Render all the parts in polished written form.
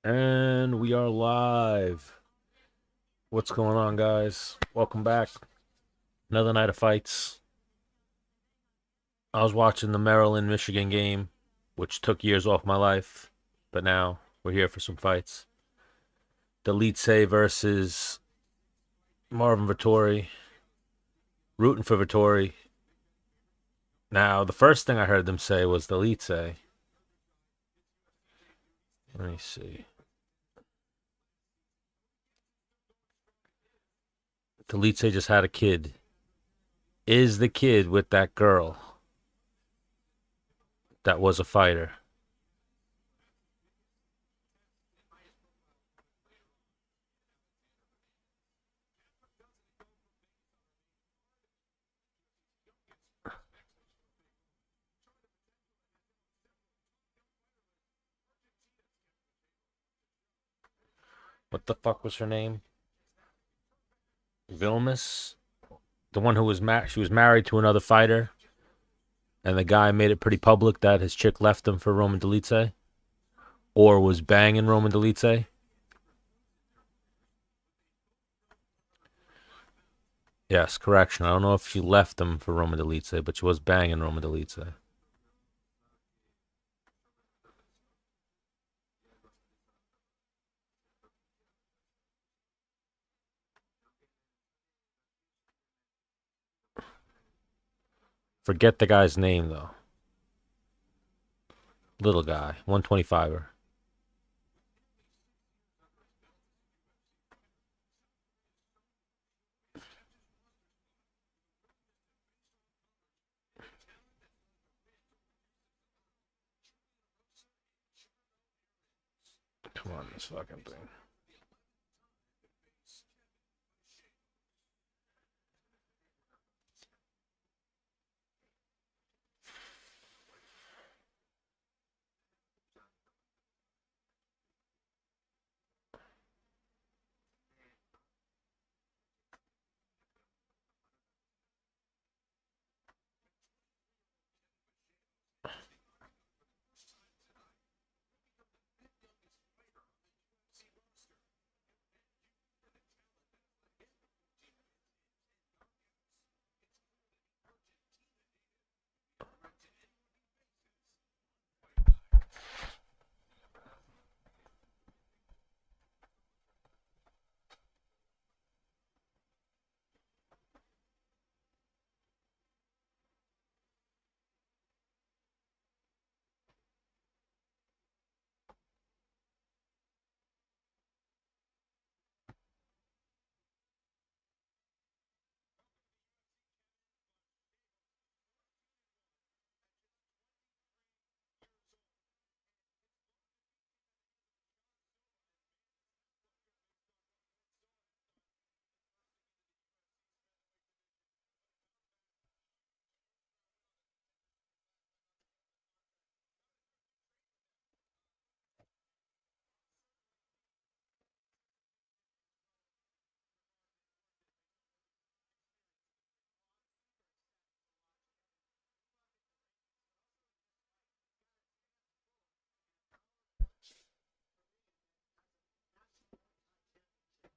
And we are live. What's going on, guys? Welcome back. Another night of fights. I was watching the Maryland Michigan game, which took years off my life, but now we're here for some fights. Dolidze versus Marvin Vettori. Rooting for Vettori. Now, the first thing I heard them say was Dolidze. Let me see. Dolidze just had a kid. Is the kid with that girl that was a fighter? What the fuck was her name? Vilmus? The one who was she was married to another fighter, and the guy made it pretty public that his chick left him for Roman Dolidze, or was banging Roman Dolidze. Yes, correction. I don't know if she left him for Roman Dolidze, but she was banging Roman Dolidze. Forget the guy's name though. Little guy, 125er. Come on, this fucking thing.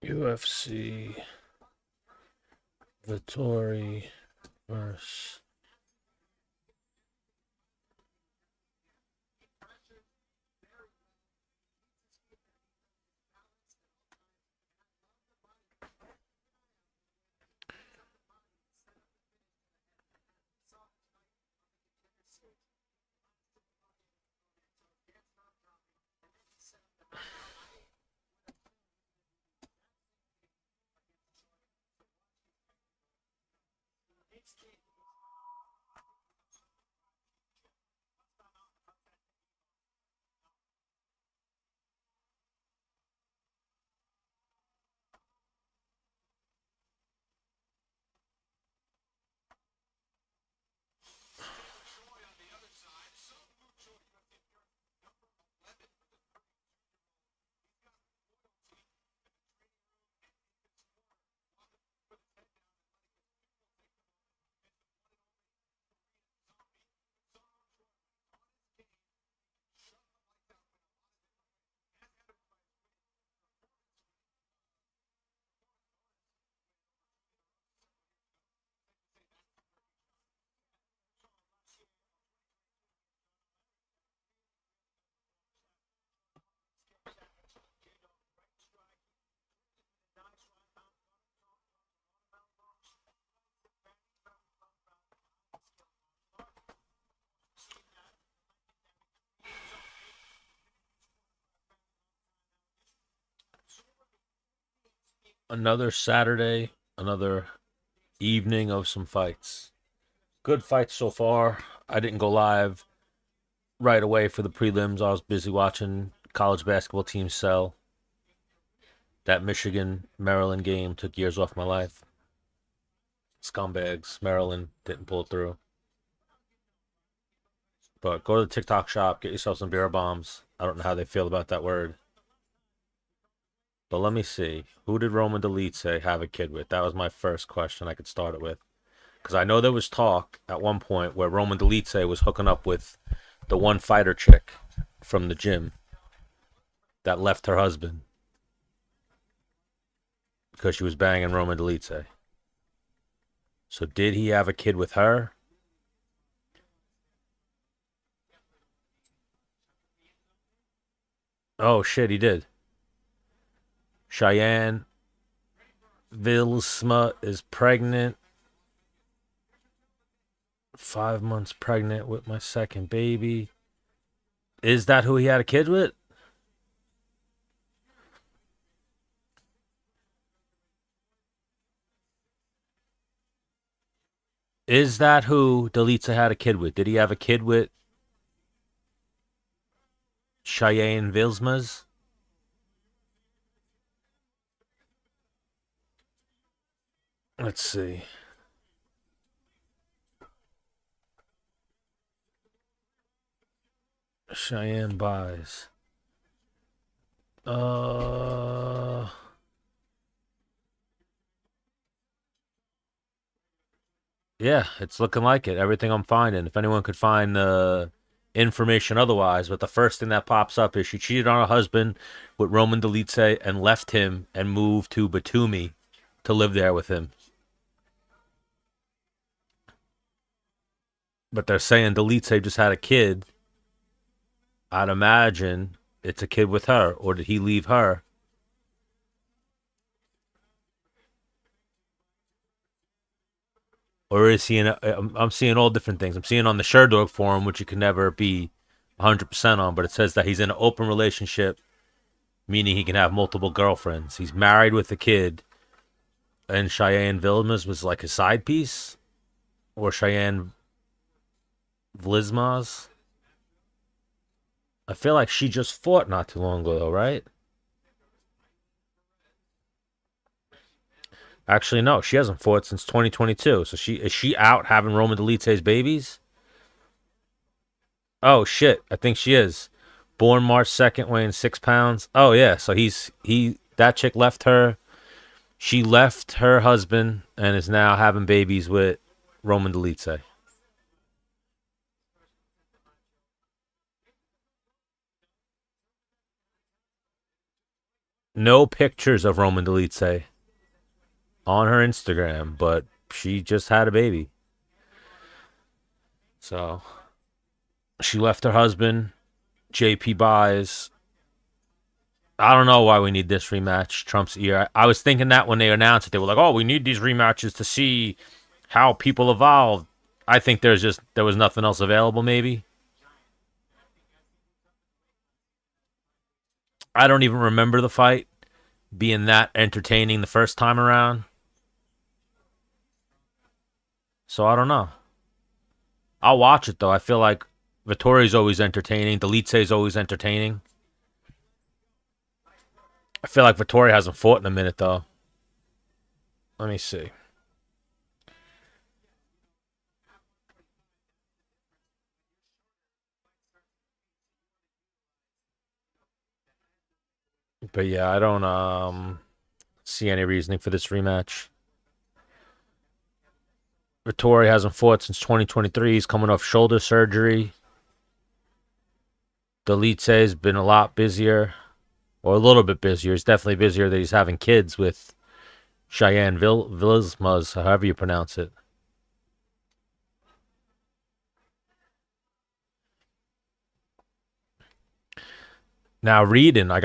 UFC Vettori versus. Another Saturday, another evening of some fights. Good fights so far. I didn't go live right away for the prelims. I was busy watching college basketball teams sell. That Michigan Maryland game took years off my life. Scumbags. Maryland didn't pull through. But go to the TikTok shop, get yourself some beer bombs. I don't know how they feel about that word. But let me see. Who did Roman Dolidze have a kid with? That was my first question I could start it with. Because I know there was talk at one point where Roman Dolidze was hooking up with the one fighter chick from the gym that left her husband because she was banging Roman Dolidze. So did he have a kid with her? Oh shit, he did. Cheyenne Vilsma is pregnant. 5 months pregnant with my second baby. Is that who he had a kid with? Is that who Dolidze had a kid with? Did he have a kid with Cheyenne Vilsmas? Let's see. Cheyenne buys. Uh, yeah, it's looking like it. Everything I'm finding. If anyone could find the information otherwise, but the first thing that pops up is she cheated on her husband with Roman Dolidze and left him and moved to Batumi to live there with him. But they're saying Dolidze just had a kid. I'd imagine it's a kid with her, or did he leave her? Or is he in I'm seeing all different things. I'm seeing on the Sherdog forum, which you can never be 100% on, but it says that he's in an open relationship, meaning he can have multiple girlfriends. He's married with a kid, and Cheyenne Vilmas was like his side piece, or Cheyenne Vlismas. I feel like she just fought not too long ago, though, right? Actually, no, she hasn't fought since 2022. So she out having Roman Dolidze's babies? Oh shit, I think she is. Born March 2nd, weighing 6 pounds. Oh yeah, so that chick left her. She left her husband and is now having babies with Roman Dolidze. No pictures of Roman Dolidze on her Instagram, but she just had a baby. So she left her husband. JP buys. I don't know why we need this rematch. Trump's ear. I was thinking that when they announced it, they were like, "Oh, we need these rematches to see how people evolve." I think there was nothing else available. Maybe I don't even remember the fight being that entertaining the first time around. So I don't know. I'll watch it though. I feel like Vettori's always entertaining. Dolidze's always entertaining. I feel like Vettori hasn't fought in a minute though. Let me see. But yeah, I don't see any reasoning for this rematch. Vettori hasn't fought since 2023. He's coming off shoulder surgery. Dolidze's been a lot busier, or a little bit busier. He's definitely busier that he's having kids with Cheyenne Vilsmas, however you pronounce it. Now reading, I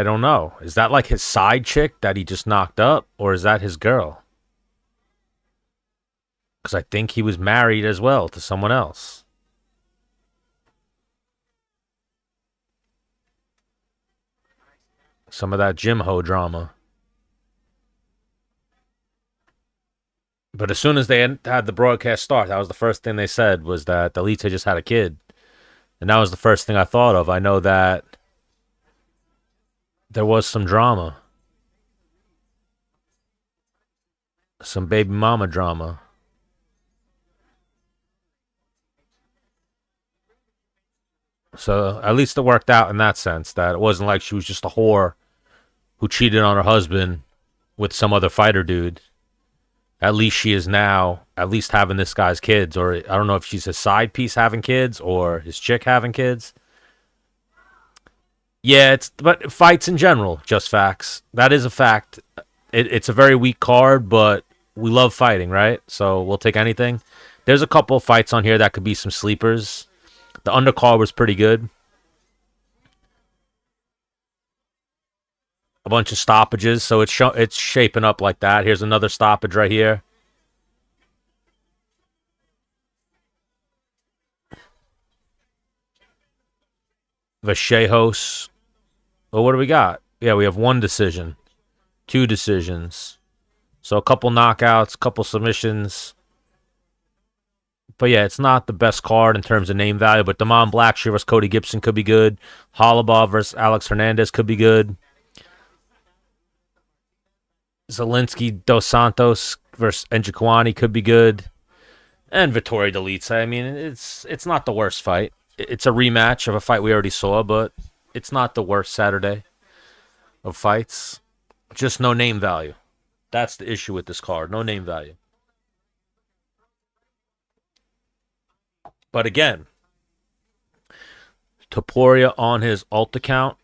don't know. Is that like his side chick that he just knocked up, or is that his girl? Because I think he was married as well to someone else. Some of that Jim Ho drama. But as soon as they had the broadcast start, that was the first thing they said was that Dolidze just had a kid. And that was the first thing I thought of. I know that there was some drama, some baby mama drama. So at least it worked out in that sense that it wasn't like she was just a whore who cheated on her husband with some other fighter dude. At least she is now at least having this guy's kids, or I don't know if she's his side piece having kids or his chick having kids. Yeah, but fights in general, just facts. That is a fact. It's a very weak card, but we love fighting, right? So we'll take anything. There's a couple of fights on here that could be some sleepers. The undercard was pretty good. A bunch of stoppages, so it's shaping up like that. Here's another stoppage right here. Vachejos. Well, what do we got? Yeah, we have one decision, two decisions. So a couple knockouts, couple submissions. But yeah, it's not the best card in terms of name value. But Damon Blackshear versus Cody Gibson could be good. Hollabaugh versus Alex Hernandez could be good. Zielinski Dos Santos versus Njokuani could be good. And Vettori Dolidze. I mean, it's not the worst fight. It's a rematch of a fight we already saw, but it's not the worst Saturday of fights. Just no name value. That's the issue with this card. No name value. But again, Topuria on his alt account.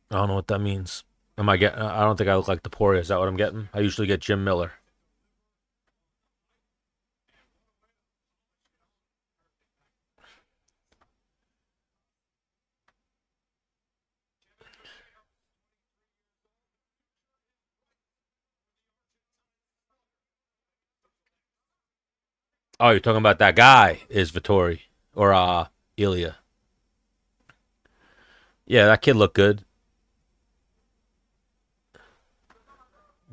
I don't know what that means. I don't think I look like Topuria. Is that what I'm getting? I usually get Jim Miller. Oh, you're talking about that guy is Vettori or Ilya. Yeah, that kid looked good.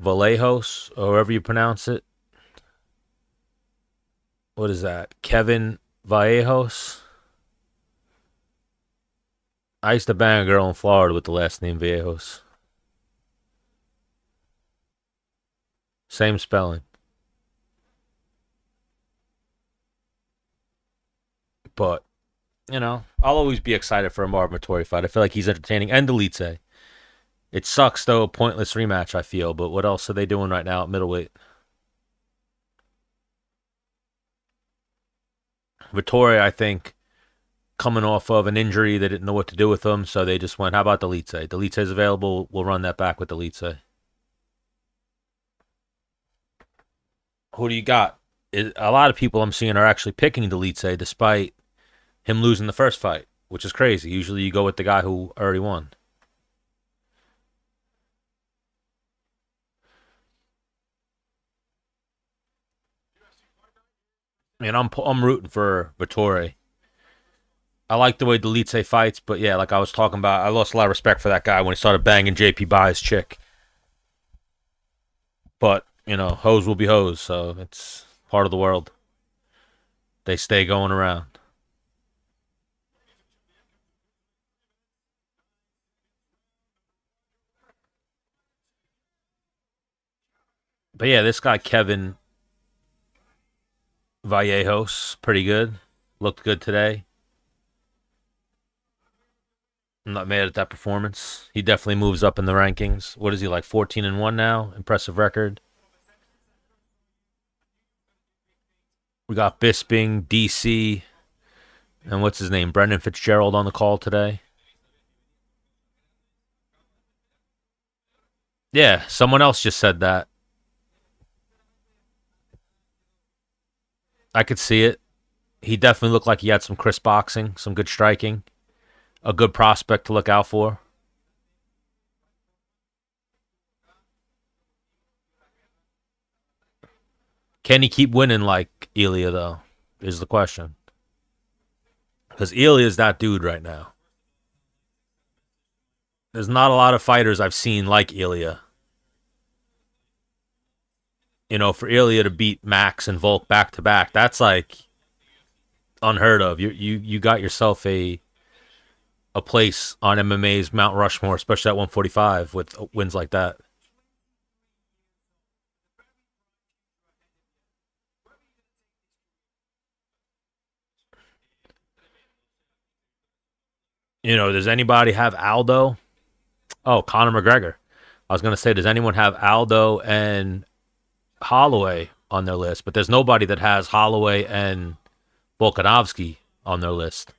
Vallejos, or however you pronounce it. What is that? Kevin Vallejos? I used to bang a girl in Florida with the last name Vallejos. Same spelling. But, I'll always be excited for a Marvin Vettori fight. I feel like he's entertaining. And Dolidze. It sucks, though, a pointless rematch, I feel. But what else are they doing right now at middleweight? Vettori, I think, coming off of an injury, they didn't know what to do with him, so they just went, how about Dolidze? Dolidze's available. We'll run that back with Dolidze. Who do you got? A lot of people I'm seeing are actually picking Dolidze despite him losing the first fight, which is crazy. Usually you go with the guy who already won. I mean, I'm rooting for Vettori. I like the way Dolidze fights, but yeah, like I was talking about, I lost a lot of respect for that guy when he started banging JP Bai's chick. But, hoes will be hoes, so it's part of the world. They stay going around. But yeah, this guy, Kevin Vallejos, pretty good. Looked good today. I'm not mad at that performance. He definitely moves up in the rankings. What is he, like 14-1 now? Impressive record. We got Bisping, DC, and what's his name? Brendan Fitzgerald on the call today. Yeah, someone else just said that. I could see it. He definitely looked like he had some crisp boxing, some good striking, a good prospect to look out for. Can he keep winning like Ilya, though, is the question. Because Ilya is that dude right now. There's not a lot of fighters I've seen like Ilya. For Ilya to beat Max and Volk back to back, that's like unheard of. You got yourself a place on MMA's Mount Rushmore, especially at 145 with wins like that. Does anybody have Aldo? Oh, Conor McGregor. I was gonna say, does anyone have Aldo and Holloway on their list? But there's nobody that has Holloway and Volkanovski on their list.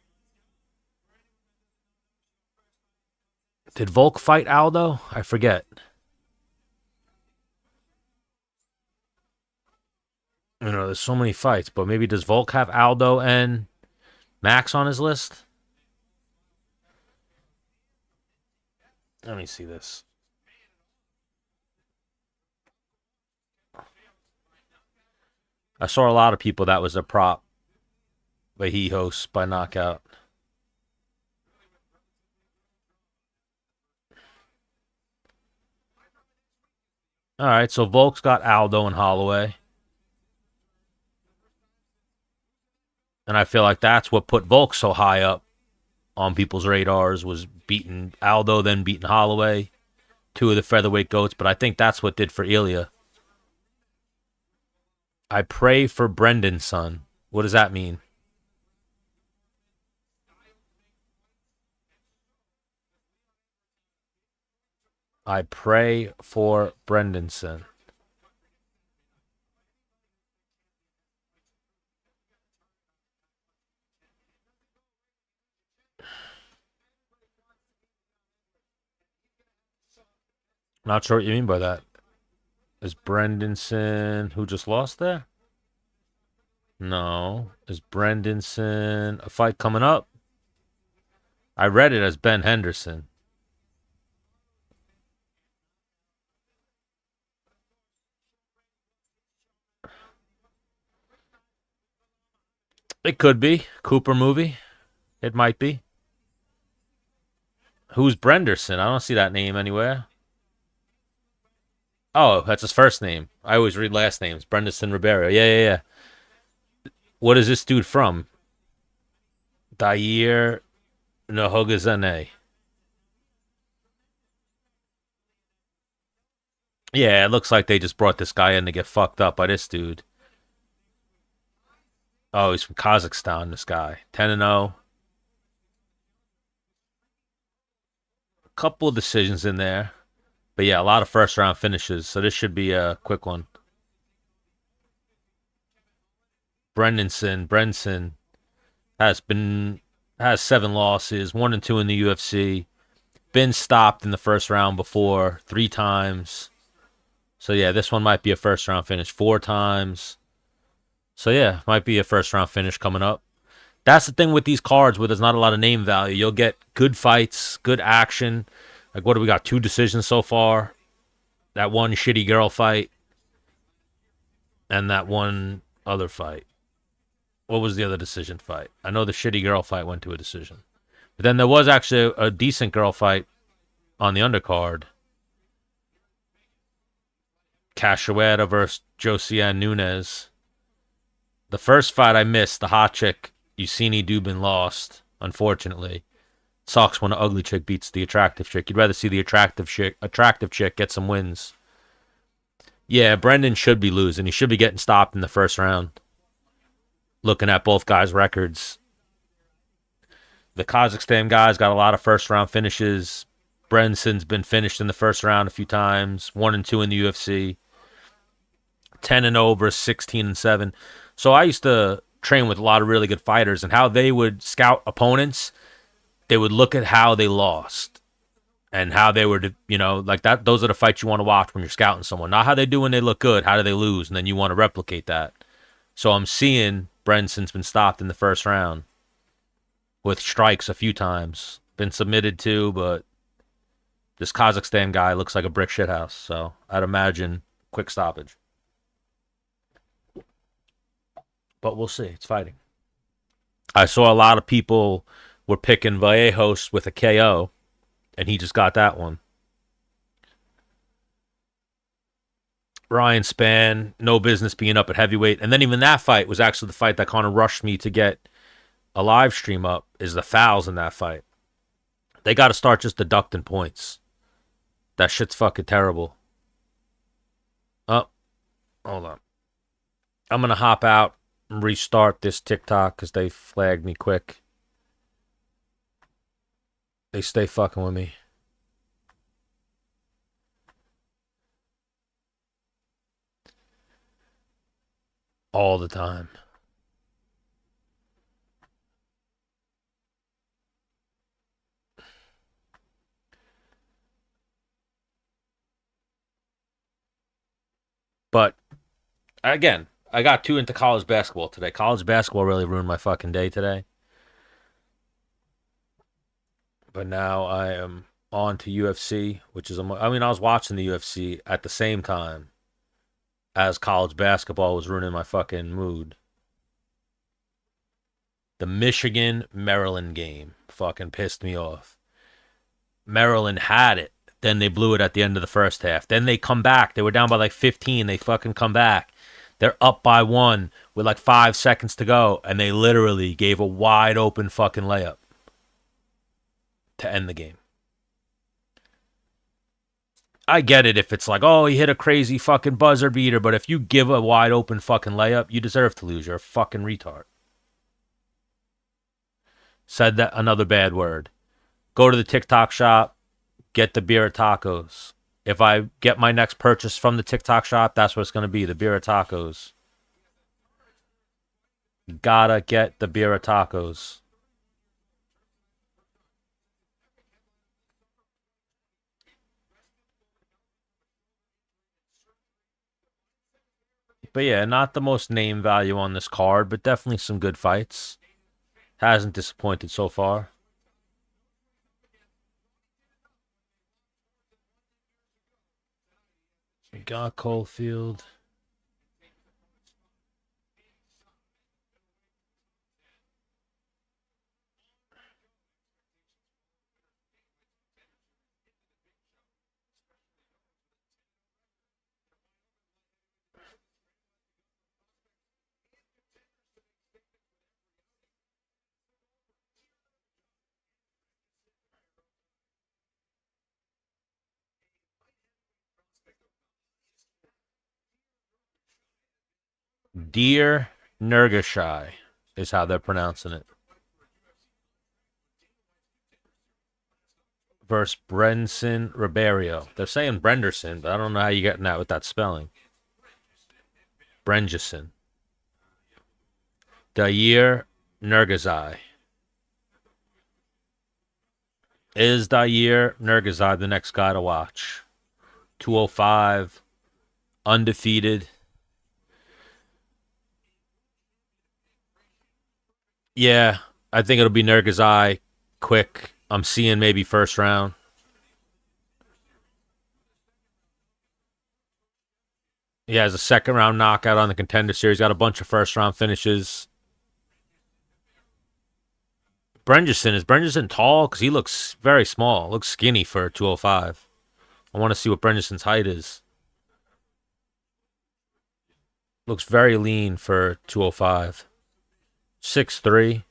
Did Volk fight Aldo? I forget. There's so many fights, but maybe does Volk have Aldo and Max on his list? Let me see this. I saw a lot of people that was a prop, but he hosts by knockout. All right, so Volk's got Aldo and Holloway. And I feel like that's what put Volk so high up on people's radars, was beating Aldo, then beating Holloway, two of the featherweight goats. But I think that's what did for Ilya. I pray for Brendan's son. What does that mean? I pray for Brendan's son. Not sure what you mean by that. Is Brendanson who just lost there? No. Is Brendanson a fight coming up? I read it as Ben Henderson. It could be. Cooper movie. It might be. Who's Brenderson? I don't see that name anywhere. Oh, that's his first name. I always read last names. Brenderson Ribeiro. Yeah. What is this dude from? Dair Nahogazane. Yeah, it looks like they just brought this guy in to get fucked up by this dude. Oh, he's from Kazakhstan, this guy. 10-0. A couple of decisions in there. But yeah, a lot of first round finishes. So this should be a quick one. Brenson has 7 losses, 1-2 in the UFC. Been stopped in the first round before 3 times. So yeah, this one might be a first round finish 4 times. So yeah, might be a first round finish coming up. That's the thing with these cards where there's not a lot of name value. You'll get good fights, good action. Like, what do we got? 2 decisions so far. That one shitty girl fight. And that one other fight. What was the other decision fight? I know the shitty girl fight went to a decision. But then there was actually a decent girl fight on the undercard. Cachoeira versus Josiane Nunes. The first fight I missed, the hot chick, Yusini Dubin, lost, unfortunately. Sucks when an ugly chick beats the attractive chick. You'd rather see the attractive chick get some wins. Yeah, Brendan should be losing. He should be getting stopped in the first round. Looking at both guys' records. The Kazakhstan guy's got a lot of first round finishes. Brenson's been finished in the first round a few times. 1-2 in the UFC. 10-0 versus 16-7. So I used to train with a lot of really good fighters, and how they would scout opponents, they would look at how they lost and how they were, like that. Those are the fights you want to watch when you're scouting someone. Not how they do when they look good. How do they lose? And then you want to replicate that. So I'm seeing Brenson's been stopped in the first round with strikes a few times. Been submitted too, but this Kazakhstan guy looks like a brick shithouse. So I'd imagine quick stoppage. But we'll see. It's fighting. I saw a lot of people were picking Vallejos with a KO, and he just got that one. Ryan Spann, no business being up at heavyweight. And then even that fight was actually the fight that kind of rushed me to get a live stream up, is the fouls in that fight. They got to start just deducting points. That shit's fucking terrible. Oh, hold on. I'm going to hop out and restart this TikTok because they flagged me quick. They stay fucking with me. All the time. But again, I got too into college basketball today. College basketball really ruined my fucking day today. But now I am on to UFC, which is, I was watching the UFC at the same time as college basketball was ruining my fucking mood. The Michigan-Maryland game fucking pissed me off. Maryland had it. Then they blew it at the end of the first half. Then they come back. They were down by like 15. They fucking come back. They're up by 1 with like 5 seconds to go. And they literally gave a wide open fucking layup to end the game. I get it if it's like, oh, he hit a crazy fucking buzzer beater. But if you give a wide open fucking layup, you deserve to lose. You're a fucking retard. Said that another bad word. Go to the TikTok shop. Get the beer tacos. If I get my next purchase from the TikTok shop, that's what it's going to be, the beer tacos. Gotta get the beer tacos. But yeah, not the most name value on this card, but definitely some good fights. Hasn't disappointed so far. We got Coalfield. Deer Nergashai is how they're pronouncing it. Versus Brenson Ribeiro. They're saying Brenderson, but I don't know how you're getting that with that spelling. Brengerson. Dair Nergazai. Is Dair Nergazai the next guy to watch? 205, undefeated. Yeah, I think it'll be Nergazai quick. I'm seeing maybe first round. He has a second round knockout on the Contender Series. Got a bunch of first round finishes. Is Brengerson tall? Because he looks very small. Looks skinny for 205. I want to see what Brengerson's height is. Looks very lean for 205. 6'3".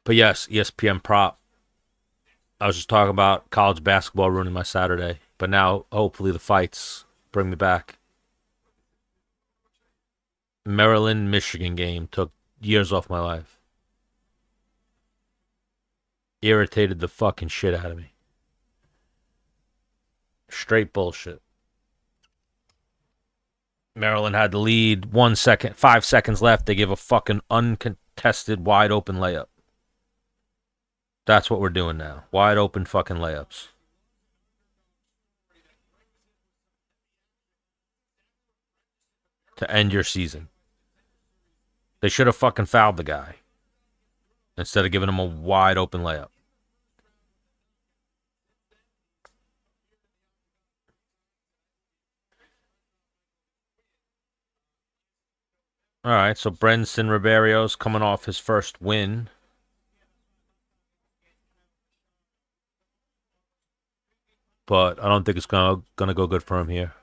But yes, ESPN prop. I was just talking about college basketball ruining my Saturday. But now, hopefully, the fights bring me back. Maryland, Michigan game took years off my life. Irritated the fucking shit out of me. Straight bullshit. Maryland had the lead. 1 second, 5 seconds left. They give a fucking uncontested wide open layup. That's what we're doing now. Wide open fucking layups. To end your season. They should have fucking fouled the guy instead of giving him a wide open layup. All right, so Brenson Ribeiro's coming off his first win but I don't think it's gonna go good for him here.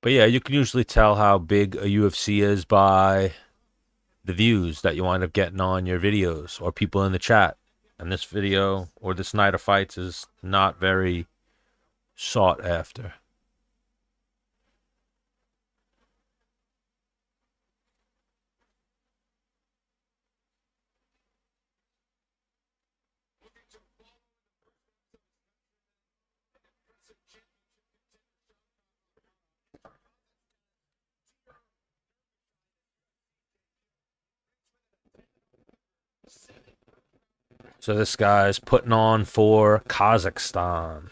But yeah, you can usually tell how big a UFC is by the views that you wind up getting on your videos or people in the chat. And this video or this night of fights is not very sought after. So this guy's putting on for Kazakhstan.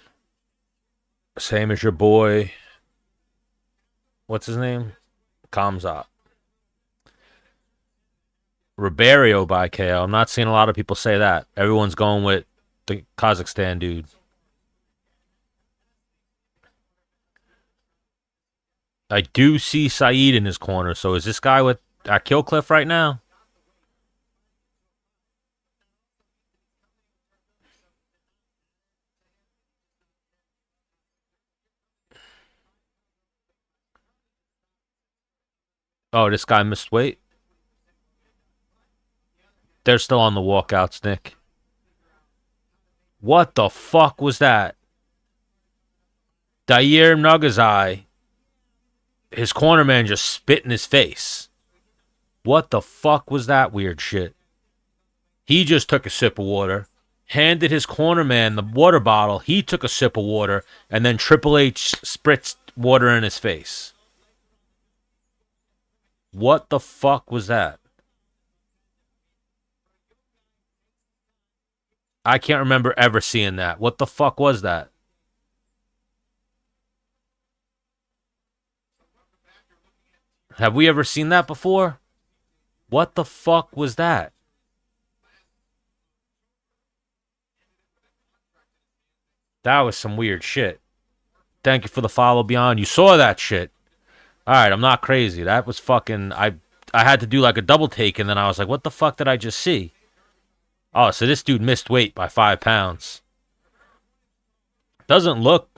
Same as your boy. What's his name? Kamzat. Ribeiro by KO. I'm not seeing a lot of people say that. Everyone's going with the Kazakhstan dude. I do see Saeed in his corner. So is this guy with at Killcliff right now? Oh, this guy missed weight. They're still on the walkouts, Nick. What the fuck was that? Dair Nagazai. His cornerman just spit in his face. What the fuck was that weird shit? He just took a sip of water, handed his cornerman the water bottle. He took a sip of water, and then Triple H spritzed water in his face. What the fuck was that? I can't remember ever seeing that. What the fuck was that? Have we ever seen that before? What the fuck was that? That was some weird shit. Thank you for the follow beyond. You saw that shit. All right, I'm not crazy. That was fucking. I had to do like a double take, and then I was like, what the fuck did I just see? Oh, so this dude missed weight by 5 pounds. Doesn't look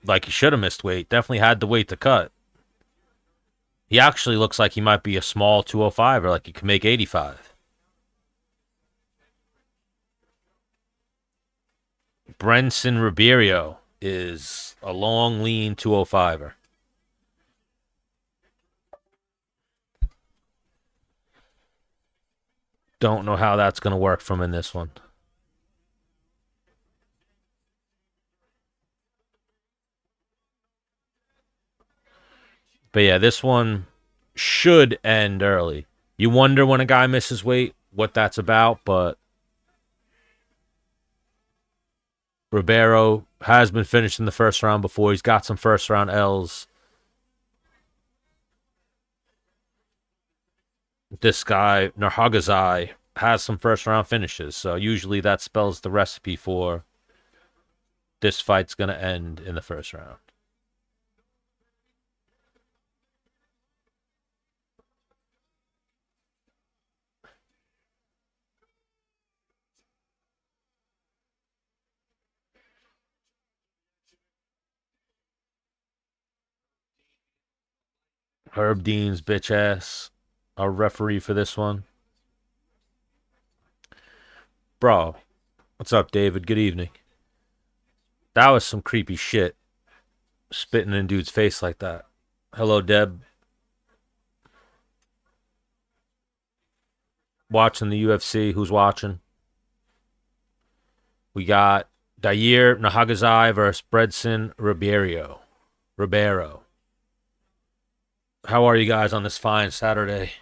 like he should have missed weight. Definitely had the weight to cut. He actually looks like he might be a small 205 or like he could make 85. Brenson Ribeiro is a long, lean 205er. Don't know how that's going to work from in this one. But yeah, this one should end early. You wonder when a guy misses weight what that's about, but Ribeiro has been finished in the first round before. He's got some first round L's. This guy, Narhagazai, has some first round finishes. So usually that spells the recipe for this fight's going to end in the first round. Herb Dean's bitch ass, our referee for this one. Bro, what's up, David? Good evening. That was some creepy shit. Spitting in dude's face like that. Hello, Deb. Watching the UFC. Who's watching? We got Dair Nahagazai versus Bredson Ribeiro. How are you guys on this fine Saturday?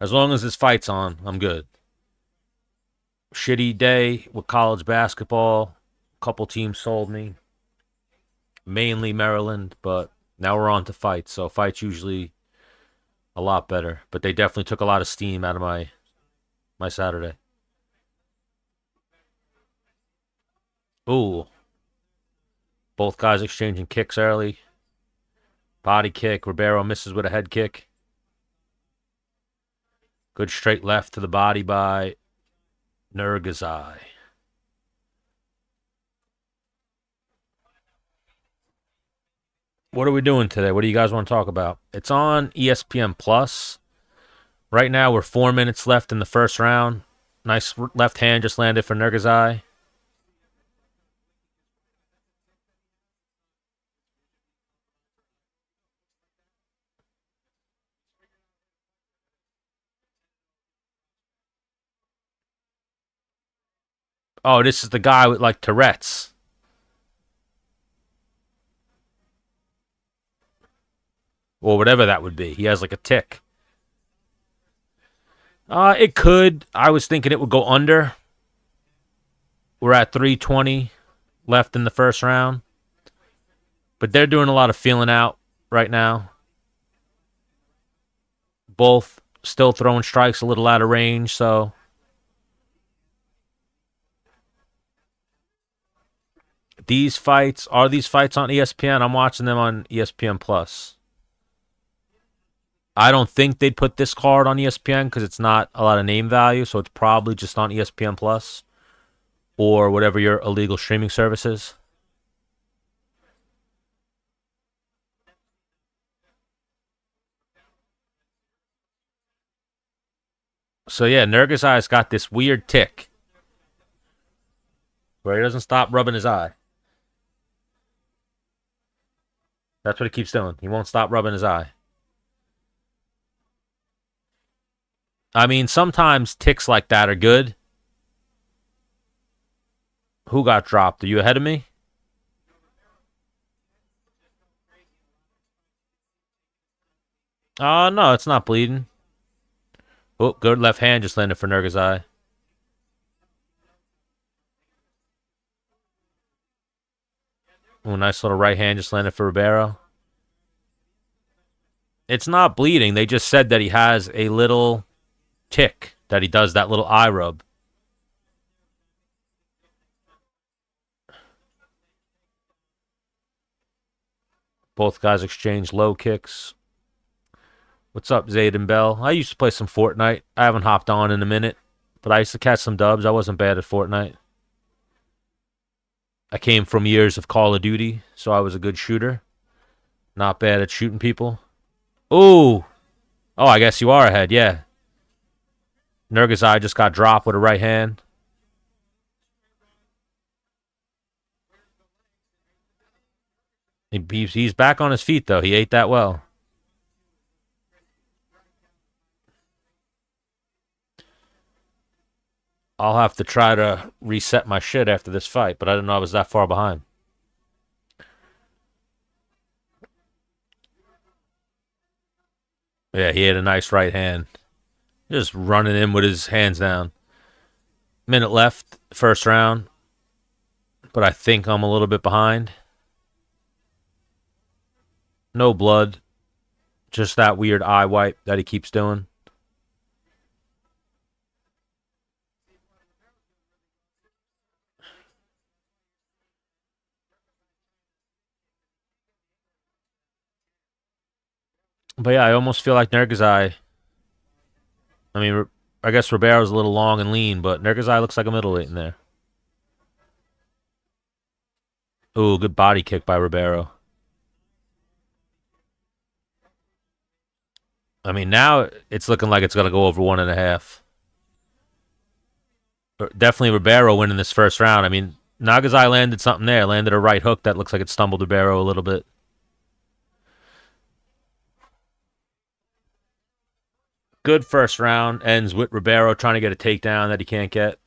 As long as this fight's on, I'm good. Shitty day with college basketball. Couple teams sold me. Mainly Maryland, but now we're on to fights. So fights usually a lot better. But they definitely took a lot of steam out of my Saturday. Ooh. Both guys exchanging kicks early. Body kick. Ribeiro misses with a head kick. Good straight left to the body by Nurgazai. What are we doing today? What do you guys want to talk about? It's on ESPN Plus. Right now, we're 4 minutes left in the first round. Nice left hand just landed for Nurgazai. Oh, this is the guy with like Tourette's. Or whatever that would be. He has like a tick. It could. I was thinking it would go under. We're at 3:20 left in the first round. But they're doing a lot of feeling out right now. Both still throwing strikes a little out of range, so these fights on ESPN? I'm watching them on ESPN Plus. I don't think they'd put this card on ESPN because it's not a lot of name value, so it's probably just on ESPN Plus or whatever your illegal streaming service is. So yeah, Nurgazai's got this weird tick where he doesn't stop rubbing his eye. That's what he keeps doing. He won't stop rubbing his eye. I mean, sometimes ticks like that are good. Who got dropped? Are you ahead of me? No, it's not bleeding. Oh, good left hand just landed for Nurgazai. Oh, nice little right hand just landed for Ribeiro. It's not bleeding. They just said that he has a little tick, that he does that little eye rub. Both guys exchange low kicks. What's up, Zayden Bell? I used to play some Fortnite. I haven't hopped on in a minute, but I used to catch some dubs. I wasn't bad at Fortnite. I came from years of Call of Duty, so I was a good shooter. Not bad at shooting people. Ooh. Oh, I guess you are ahead, yeah. Nurgazai just got dropped with a right hand. He's back on his feet, though. He ate that well. I'll have to try to reset my shit after this fight, but I didn't know I was that far behind. Yeah, he had a nice right hand. Just running in with his hands down. Minute left, first round. But I think I'm a little bit behind. No blood. Just that weird eye wipe that he keeps doing. But yeah, I almost feel like Nurgazai. I mean, I guess Ribeiro's a little long and lean, but Nurgazai looks like a middleweight in there. Ooh, good body kick by Ribeiro. I mean, now it's looking like it's going to go over 1.5. Definitely Ribeiro winning this first round. I mean, Nagazai landed something there. Landed a right hook that looks like it stumbled Ribeiro a little bit. Good first round. Ends with Ribeiro trying to get a takedown that he can't get.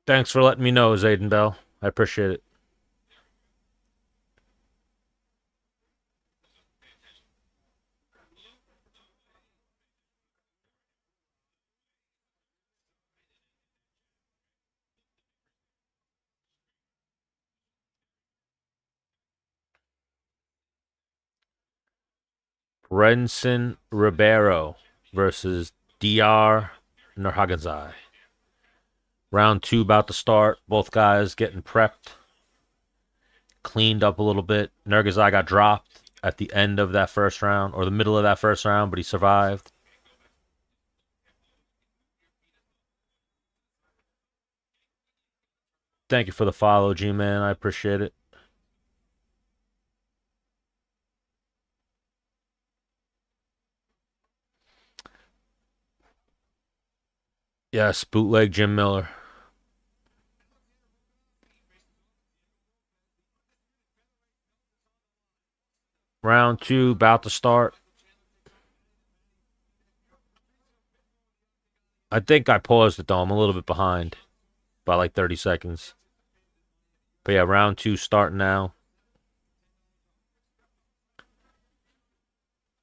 Thanks for letting me know, Zayden Bell. I appreciate it. Renson Ribeiro versus DR Nurhagazai. Round 2 about to start. Both guys getting prepped, cleaned up a little bit. Nurgazai got dropped at the end of that first round, or the middle of that first round, but he survived. Thank you for the follow, G-Man. I appreciate it. Yes, bootleg Jim Miller. Round 2 about to start. I think I paused it though. I'm a little bit behind by like 30 seconds. But yeah, round 2 starting now.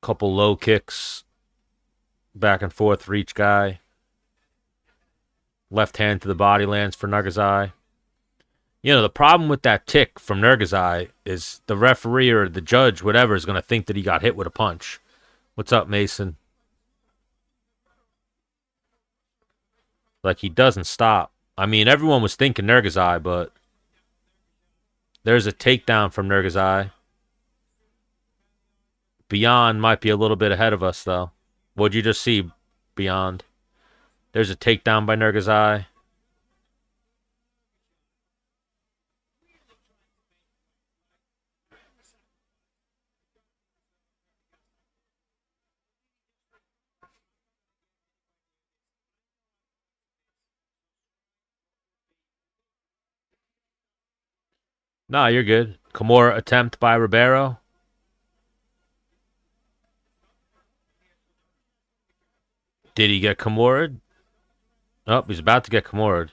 Couple low kicks back and forth for each guy. Left hand to the body lands for Nurgazai. You know, the problem with that tick from Nurgazai is the referee or the judge, whatever, is going to think that he got hit with a punch. What's up, Mason? Like, he doesn't stop. I mean, everyone was thinking Nurgazai, but there's a takedown from Nurgazai. Beyond might be a little bit ahead of us, though. What'd you just see, Beyond? There's a takedown by Nurgazai. Nah, you're good. Kimura attempt by Ribeiro. Did he get Kimura'd? Oh, he's about to get Kimura'd.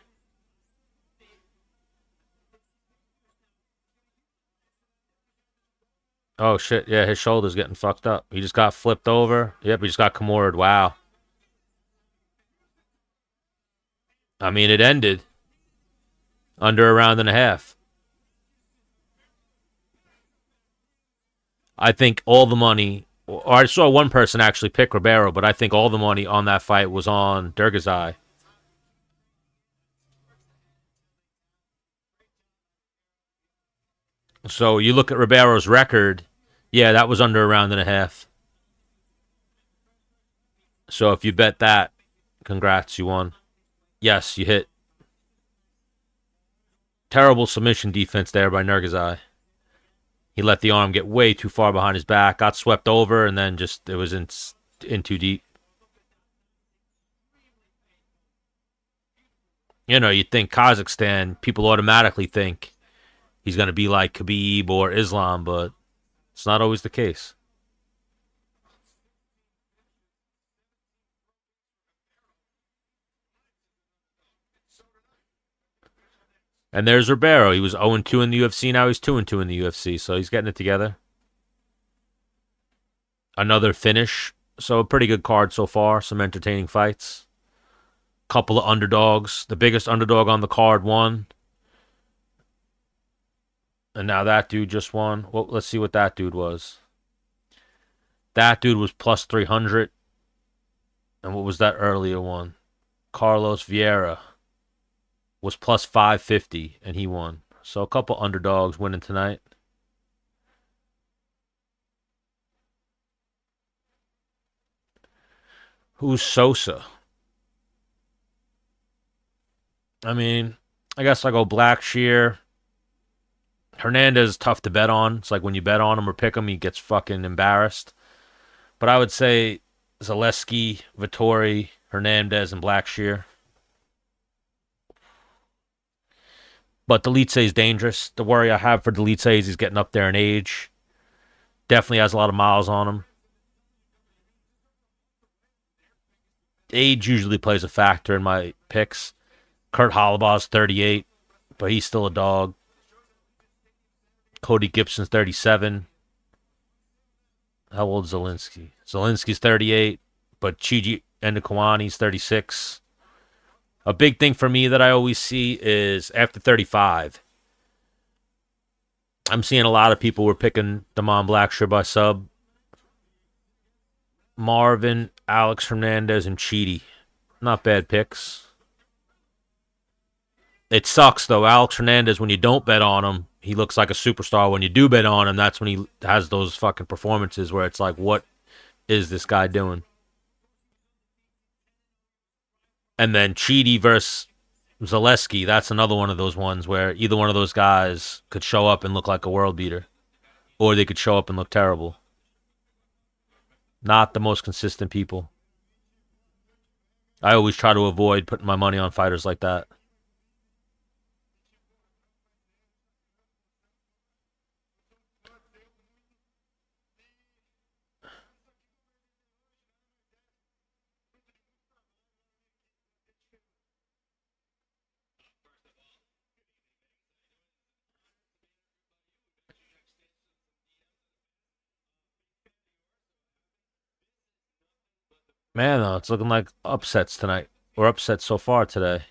Oh, shit. Yeah, his shoulder's getting fucked up. He just got flipped over. Yep, he just got Kimura'd. Wow. I mean, it ended under a round and a half. I think all the money, or I saw one person actually pick Ribeiro, but I think all the money on that fight was on Nurgazai. So you look at Ribeiro's record, yeah, that was under a round and a half. So if you bet that, congrats, you won. Yes, you hit. Terrible submission defense there by Nurgazai. He let the arm get way too far behind his back, got swept over, and then just it was in too deep. You know, you think Kazakhstan, people automatically think he's going to be like Khabib or Islam, but it's not always the case. And there's Ribeiro. He was 0-2 in the UFC. Now he's 2-2 in the UFC, so he's getting it together. Another finish. So a pretty good card so far. Some entertaining fights. Couple of underdogs. The biggest underdog on the card won. And now that dude just won. Well, let's see what that dude was. That dude was plus 300. And what was that earlier one? Carlos Vieira was plus 550, and he won. So a couple underdogs winning tonight. Who's Sosa? I mean, I guess I go Blackshear. Hernandez is tough to bet on. It's like when you bet on him or pick him, he gets fucking embarrassed. But I would say Zaleski, Vettori, Hernandez, and Blackshear. But Dolidze is dangerous. The worry I have for Dolidze is he's getting up there in age. Definitely has a lot of miles on him. Age usually plays a factor in my picks. Kurt Hollabaw's 38, but he's still a dog. Cody Gibson's 37. How old is Zielinski? Zielinski's 38, but Chiji Ndukawani's 36. A big thing for me that I always see is after 35, I'm seeing a lot of people were picking Damon Blackshear by sub. Marvin, Alex Hernandez, and Chidi. Not bad picks. It sucks, though. Alex Hernandez, when you don't bet on him, he looks like a superstar. When you do bet on him, that's when he has those fucking performances where it's like, what is this guy doing? And then Chidi versus Zaleski, that's another one of those ones where either one of those guys could show up and look like a world beater, or they could show up and look terrible. Not the most consistent people. I always try to avoid putting my money on fighters like that. Man, though, it's looking like upsets tonight. Or upsets so far today.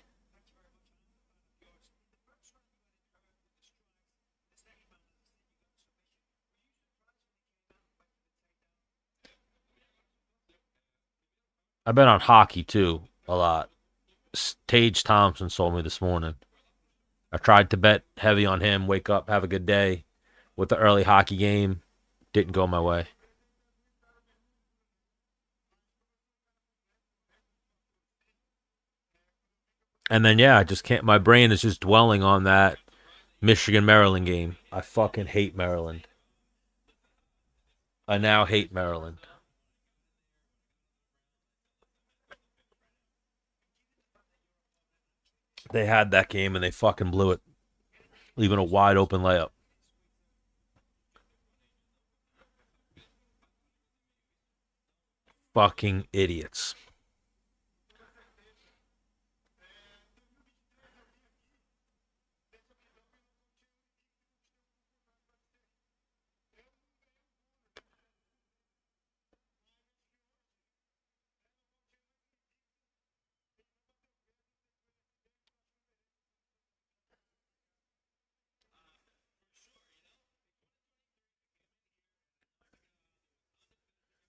I've been on hockey, too, a lot. Tage Thompson sold me this morning. I tried to bet heavy on him, wake up, have a good day with the early hockey game. Didn't go my way. And then, yeah, I just can't. My brain is just dwelling on that Michigan-Maryland game. I fucking hate Maryland. I now hate Maryland. They had that game and they fucking blew it, leaving a wide open layup. Fucking idiots.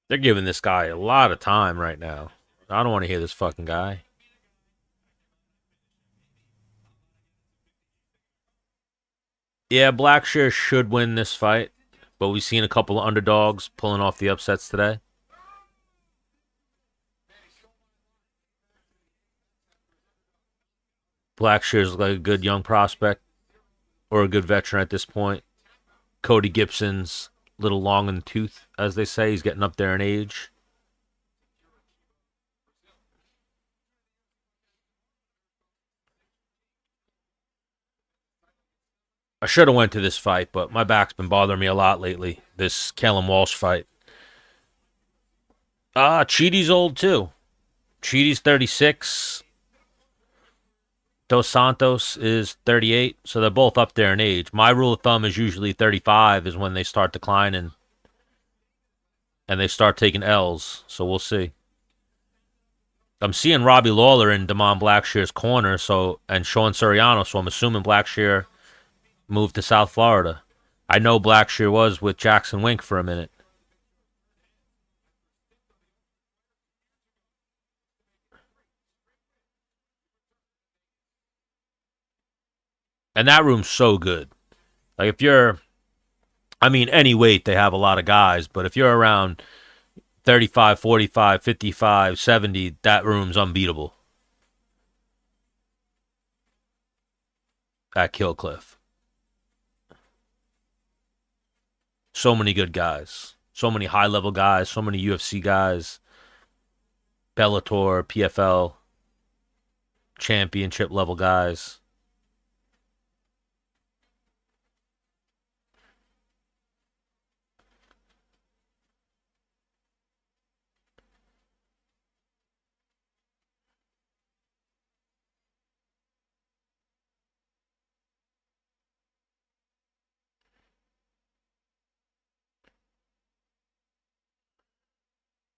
They're giving this guy a lot of time right now. I don't want to hear this fucking guy. Yeah, Blackshear should win this fight, but we've seen a couple of underdogs pulling off the upsets today. Blackshear's like a good young prospect or a good veteran at this point. Cody Gibson's a little long in the tooth, as they say. He's getting up there in age. I should have went to this fight, but my back's been bothering me a lot lately. This Callum Walsh fight. Chidi's old too. Chidi's 36. Dos Santos is 38, so they're both up there in age. My rule of thumb is usually 35 is when they start declining and they start taking L's, so we'll see. I'm seeing Robbie Lawler in Damon Blackshear's corner, and Sean Soriano, so I'm assuming Blackshear moved to South Florida. I know Blackshear was with Jackson Wink for a minute. And that room's so good. Like, if you're, I mean, any weight, they have a lot of guys, but if you're around 35, 45, 55, 70, that room's unbeatable at Killcliff. So many good guys. So many high-level guys. So many UFC guys. Bellator, PFL, championship-level guys.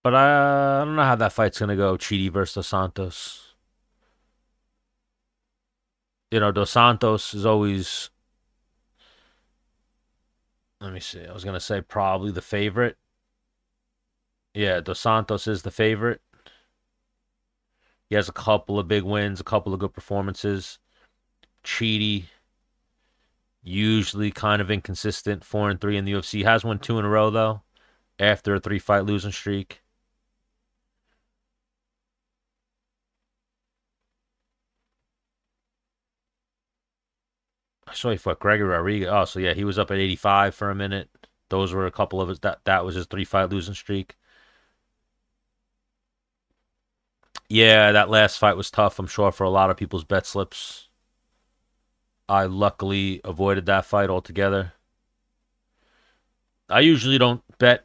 But I don't know how that fight's gonna go. Chidi versus Dos Santos. Dos Santos is always. Let me see. I was gonna say probably the favorite. Yeah, Dos Santos is the favorite. He has a couple of big wins, a couple of good performances. Chidi usually kind of inconsistent, 4-3 in the UFC. Has won 2 in a row though, after a 3-fight losing streak. I saw he fought Gregory Rodriguez. Oh, so yeah, he was up at 85 for a minute. Those were a couple of his that was his 3-fight losing streak. Yeah, that last fight was tough, I'm sure, for a lot of people's bet slips. I luckily avoided that fight altogether. I usually don't bet.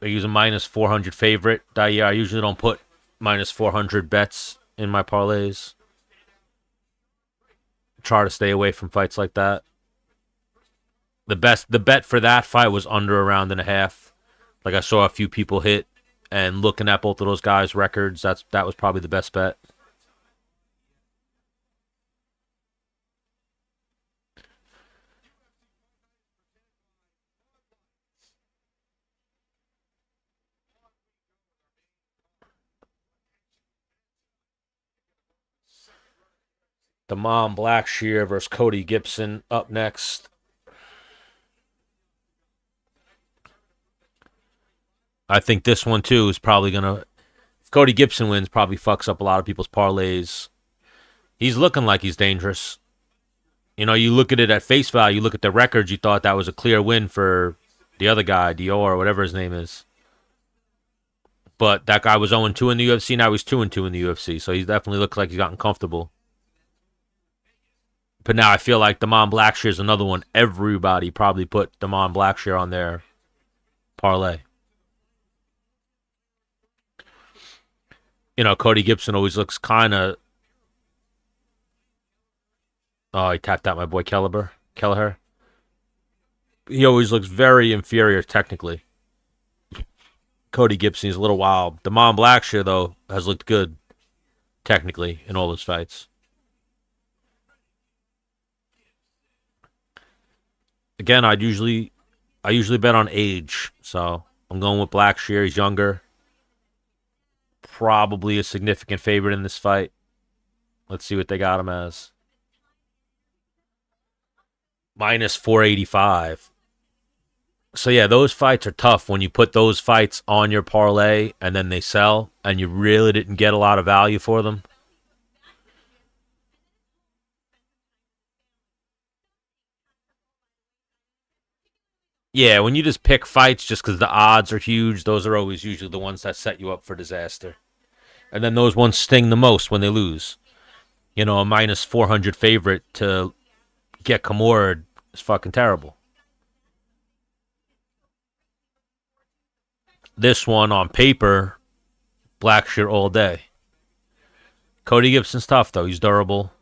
I use a minus 400 favorite that year. I usually don't put minus 400 bets in my parlays. Try to stay away from fights like that. The bet for that fight was under a round and a half. Like I saw a few people hit, and looking at both of those guys' records, that was probably the best bet. Damon Blackshear versus Cody Gibson up next. I think this one too is probably gonna. If Cody Gibson wins, probably fucks up a lot of people's parlays. He's looking like he's dangerous. You look at it at face value, you look at the records, you thought that was a clear win for the other guy, Dior, or whatever his name is. But that guy was 0-2 in the UFC, now he's 2-2 in the UFC, so he definitely looks like he's gotten comfortable. But now I feel like Damon Blackshear is another one. Everybody probably put Damon Blackshear on their parlay. Cody Gibson always looks kind of. Oh, he tapped out my boy Kelleher. He always looks very inferior technically. Cody Gibson is a little wild. Damon Blackshear, though, has looked good technically in all his fights. Again, I usually bet on age, so I'm going with Blackshear. He's younger. Probably a significant favorite in this fight. Let's see what they got him as. Minus 485. So yeah, those fights are tough when you put those fights on your parlay and then they sell and you really didn't get a lot of value for them. Yeah, when you just pick fights just because the odds are huge, those are always usually the ones that set you up for disaster. And then those ones sting the most when they lose. A minus 400 favorite to get Kimura is fucking terrible. This one on paper, Blackshear all day. Cody Gibson's tough, though. He's durable.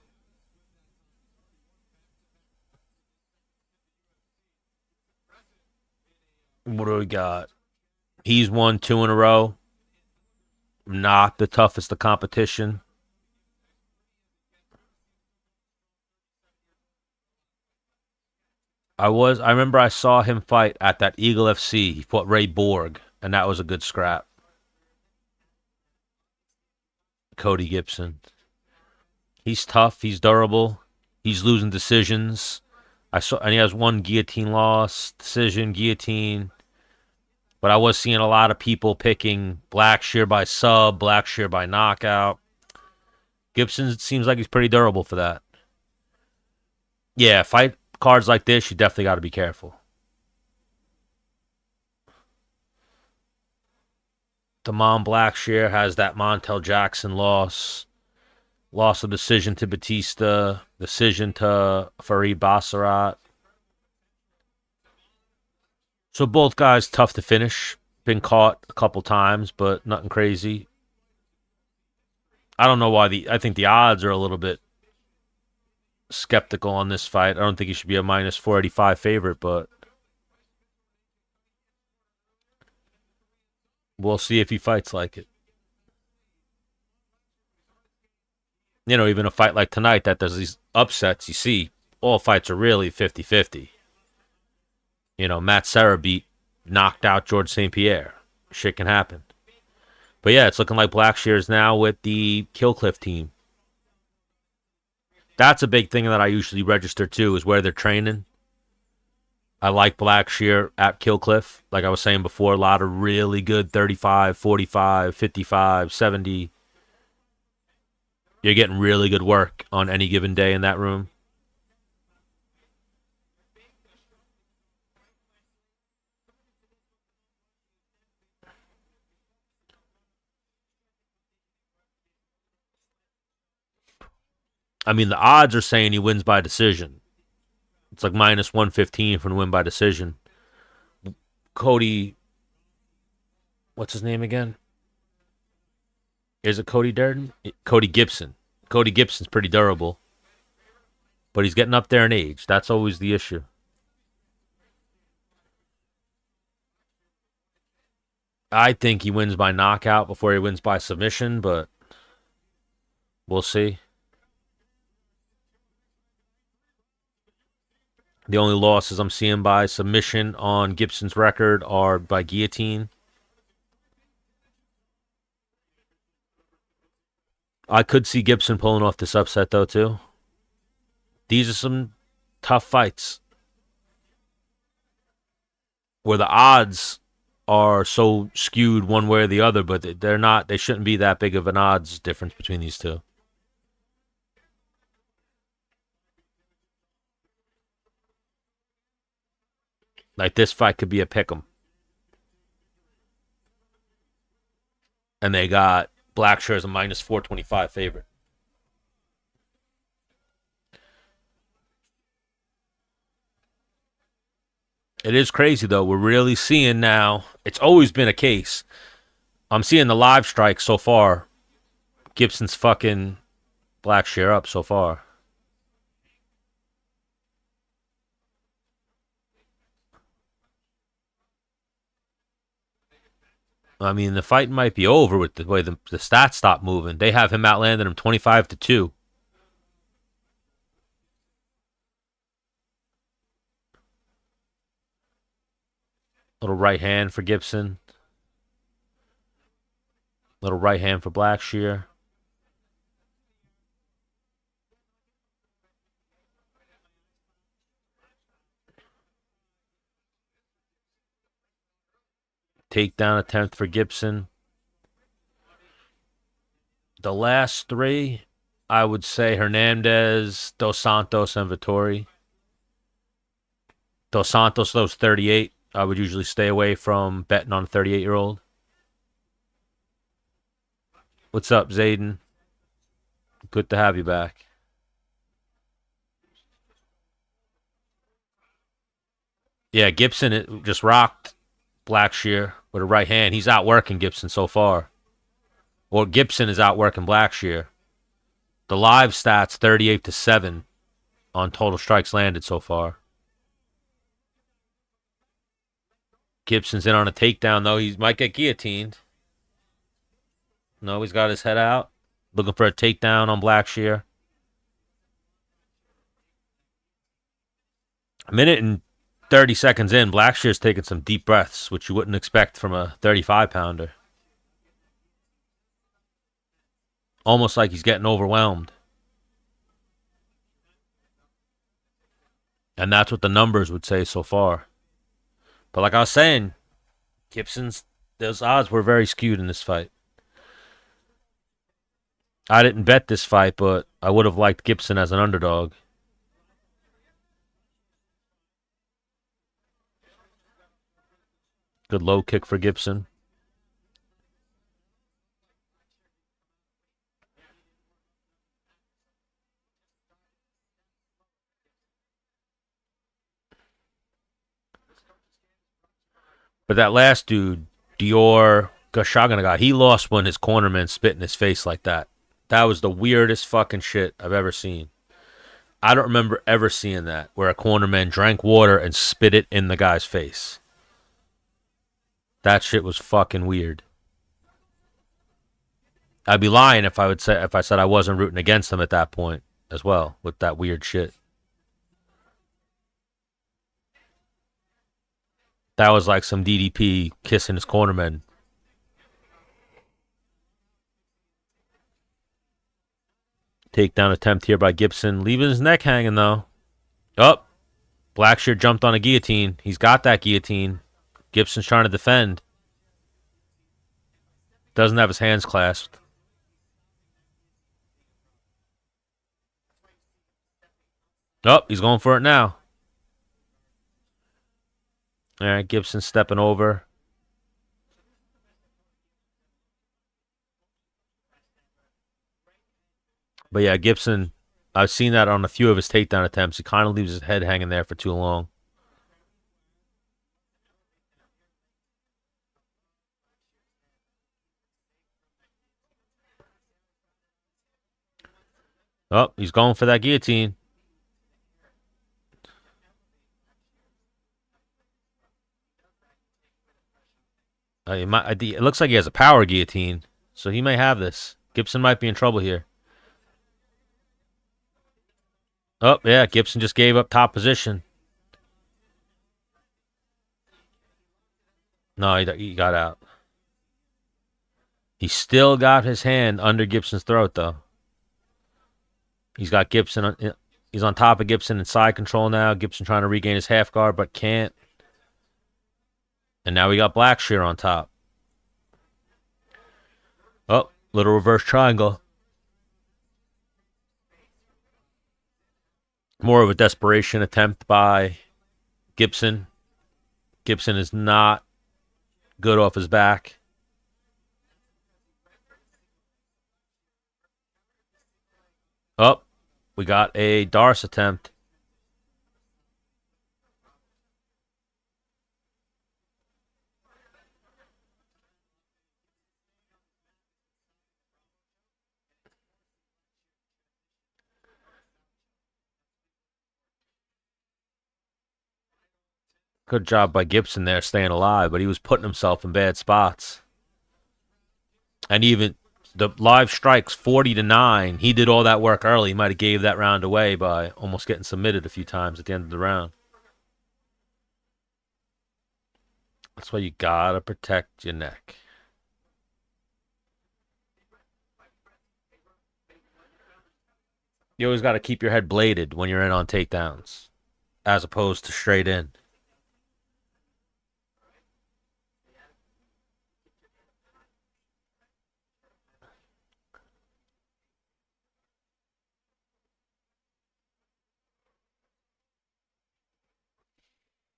What do we got? He's won 2 in a row. Not the toughest of competition. I remember I saw him fight at that Eagle FC. He fought Ray Borg, and that was a good scrap. Cody Gibson. He's tough. He's durable. He's losing decisions. And he has one guillotine loss, decision, guillotine. But I was seeing a lot of people picking Blackshear by sub, Blackshear by knockout. Gibson seems like he's pretty durable for that. Yeah, fight cards like this, you definitely got to be careful. Damon Blackshear has that Montel Jackson loss. Loss of decision to Batista. Decision to Farid Bassarat. So both guys tough to finish. Been caught a couple times, but nothing crazy. I don't know why I think the odds are a little bit skeptical on this fight. I don't think he should be a minus 485 favorite, but We'll see if he fights like it. You know, even a fight like tonight that does these upsets, you see, all fights are really 50-50. You know, Matt Serra knocked out George St. Pierre. Shit can happen. But yeah, it's looking like Blackshear's now with the Killcliff team. That's a big thing that I usually register too, is where they're training. I like Blackshear at Killcliff. Like I was saying before, a lot of really good 35, 45, 55, 70. You're getting really good work on any given day in that room. I mean, the odds are saying he wins by decision. It's like minus 115 for the win by decision. Cody, what's his name again? Is it Cody Durden? Cody Gibson. Cody Gibson's pretty durable, but he's getting up there in age. That's always the issue. I think he wins by knockout before he wins by submission, but we'll see. The only losses I'm seeing by submission on Gibson's record are by guillotine. I could see Gibson pulling off this upset, though, too. These are some tough fights where the odds are so skewed one way or the other, but they're not. They shouldn't be that big of an odds difference between these two. Like this fight could be a pick'em, and they got Blackshear as a minus 425 favorite. It is crazy though. We're really seeing now. It's always been a case. I'm seeing the live strike so far. Gibson's fucking Blackshear up so far. I mean, the fight might be over with the way the stats stop moving. They have him outlanding him 25-2. Little right hand for Gibson. Little right hand for Blackshear. Takedown attempt for Gibson. The last three, I would say Hernandez, Dos Santos, and Vettori. Dos Santos, those 38. I would usually stay away from betting on a 38-year-old. What's up, Zayden? Good to have you back. Yeah, Gibson just rocked Blackshear with a right hand. He's outworking Gibson so far. Or Gibson is outworking Blackshear. The live stats 38-7 on total strikes landed so far. Gibson's in on a takedown, though. He might get guillotined. No, he's got his head out. Looking for a takedown on Blackshear. A minute and 30 seconds in, Blackshear's taking some deep breaths, which you wouldn't expect from a 35-pounder. Almost like he's getting overwhelmed. And that's what the numbers would say so far. But like I was saying, those odds were very skewed in this fight. I didn't bet this fight, but I would have liked Gibson as an underdog. Good low kick for Gibson. But that last dude, Dior Gashaganaga, he lost when his cornerman spit in his face like that. That was the weirdest fucking shit I've ever seen. I don't remember ever seeing that, where a cornerman drank water and spit it in the guy's face. That shit was fucking weird. I'd be lying if I said I wasn't rooting against him at that point as well with that weird shit. That was like some DDP kissing his cornerman. Takedown attempt here by Gibson, leaving his neck hanging though. Up. Oh, Blackshear jumped on a guillotine. He's got that guillotine. Gibson's trying to defend. Doesn't have his hands clasped. Oh, he's going for it now. All right, Gibson stepping over. But yeah, Gibson, I've seen that on a few of his takedown attempts. He kind of leaves his head hanging there for too long. Oh, he's going for that guillotine. It looks like he has a power guillotine, so he may have this. Gibson might be in trouble here. Oh, yeah, Gibson just gave up top position. No, he got out. He still got his hand under Gibson's throat, though. He's got Gibson. He's on top of Gibson in side control now. Gibson trying to regain his half guard, but can't. And now we got Blackshear on top. Oh, little reverse triangle. More of a desperation attempt by Gibson. Gibson is not good off his back. Oh, we got a Darce attempt. Good job by Gibson there staying alive, but he was putting himself in bad spots. And even the live strikes 40-9. He did all that work early. He might have gave that round away by almost getting submitted a few times at the end of the round. That's why you gotta protect your neck. You always gotta keep your head bladed when you're in on takedowns, as opposed to straight in.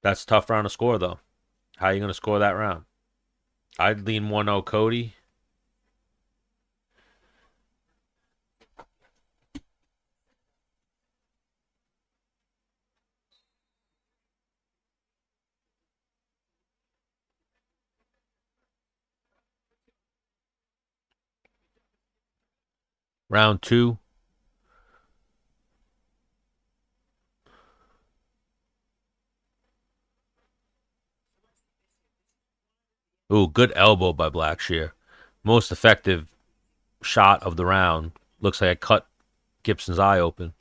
That's a tough round to score, though. How are you going to score that round? I'd lean 1-0 Cody. Round 2. Ooh, good elbow by Blackshear. Most effective shot of the round. Looks like I cut Gibson's eye open.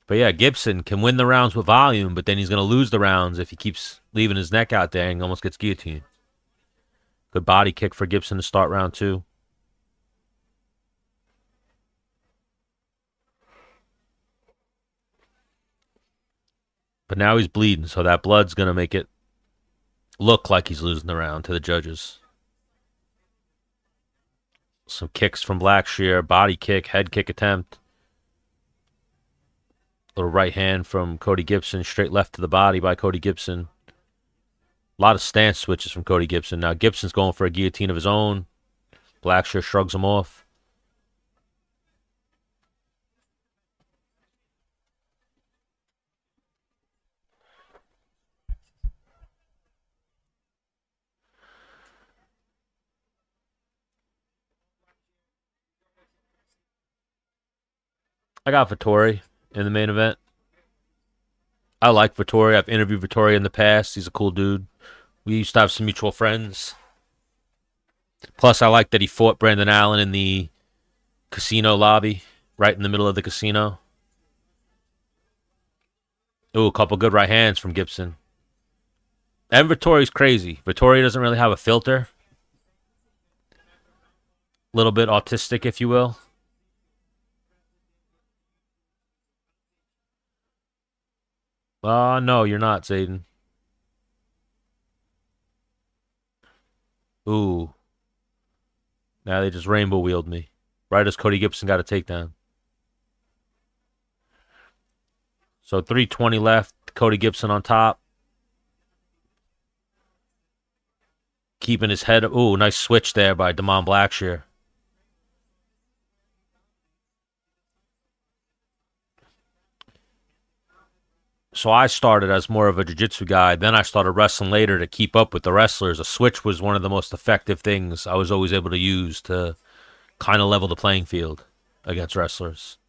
But yeah, Gibson can win the rounds with volume, but then he's going to lose the rounds if he keeps leaving his neck out there and almost gets guillotined. Good body kick for Gibson to start round 2. But now he's bleeding, so that blood's going to make it look like he's losing the round to the judges. Some kicks from Blackshear, body kick, head kick attempt. Little right hand from Cody Gibson, straight left to the body by Cody Gibson. A lot of stance switches from Cody Gibson. Now Gibson's going for a guillotine of his own. Blackshear shrugs him off. I got Vettori in the main event. I like Vettori. I've interviewed Vettori in the past. He's a cool dude. We used to have some mutual friends. Plus, I like that he fought Brandon Allen in the casino lobby, right in the middle of the casino. Ooh, a couple good right hands from Gibson. And Vettori's crazy. Vettori doesn't really have a filter. A little bit autistic, if you will. No, you're not, Zayden. Ooh. Now they just rainbow wheeled me. Right as Cody Gibson got a takedown. So 3:20 left. Cody Gibson on top. Keeping his head. Ooh, nice switch there by Damon Blackshear. So I started as more of a jiu-jitsu guy. Then I started wrestling later to keep up with the wrestlers. A switch was one of the most effective things I was always able to use to kind of level the playing field against wrestlers.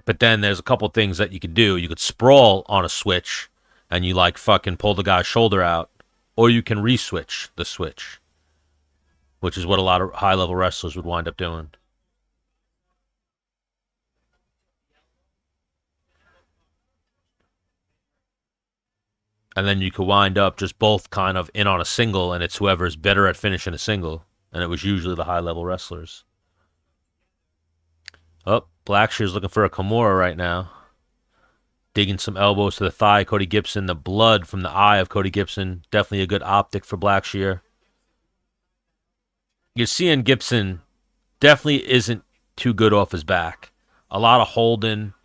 But then there's a couple things that you could do. You could sprawl on a switch and you like fucking pull the guy's shoulder out, or you can re-switch the switch, which is what a lot of high-level wrestlers would wind up doing. And then you could wind up just both kind of in on a single, and it's whoever's better at finishing a single. And it was usually the high-level wrestlers. Oh, Blackshear's looking for a Kimura right now. Digging some elbows to the thigh. Cody Gibson, the blood from the eye of Cody Gibson. Definitely a good optic for Blackshear. You're seeing Gibson definitely isn't too good off his back. A lot of holding.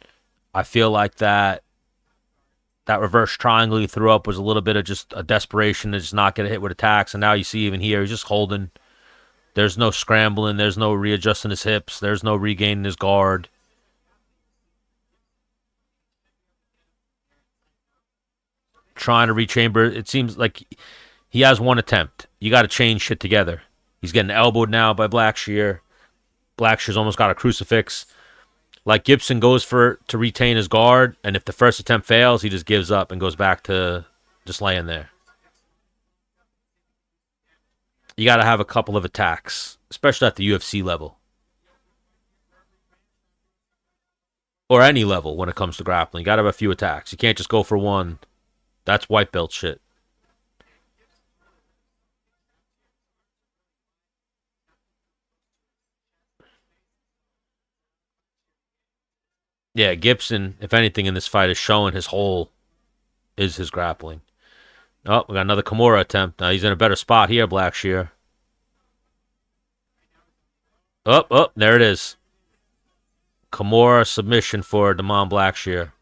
I feel like that reverse triangle he threw up was a little bit of just a desperation to just not get hit with attacks. And now you see even here, he's just holding. There's no scrambling. There's no readjusting his hips. There's no regaining his guard. Trying to rechamber. It seems like he has one attempt. You got to chain shit together. He's getting elbowed now by Blackshear. Blackshear's almost got a crucifix. Like Gibson goes to retain his guard, and if the first attempt fails, he just gives up and goes back to just laying there. You got to have a couple of attacks, especially at the UFC level. Or any level when it comes to grappling. You got to have a few attacks. You can't just go for one. That's white belt shit. Yeah, Gibson, if anything in this fight, is showing is his grappling. Oh, we got another Kimura attempt. Now he's in a better spot here, Blackshear. There it is. Kimura submission for Damon Blackshear.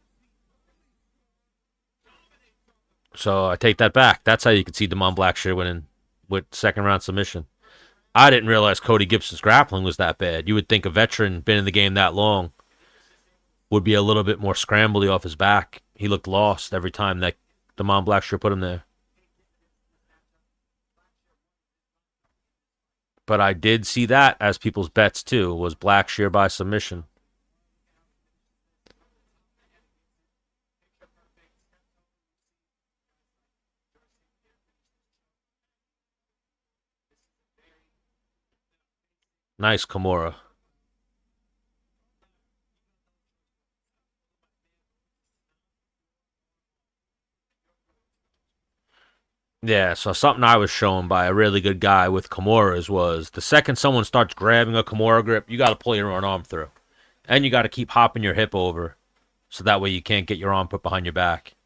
So I take that back. That's how you can see Damon Blackshear winning with second round submission. I didn't realize Cody Gibson's grappling was that bad. You would think a veteran, been in the game that long, would be a little bit more scrambly off his back. He looked lost every time that Damon Blackshear put him there. But I did see that as people's bets too, was Blackshear by submission. Nice Kimura. Yeah, so something I was shown by a really good guy with Kimuras was the second someone starts grabbing a Kimura grip, you got to pull your own arm through. And you got to keep hopping your hip over so that way you can't get your arm put behind your back.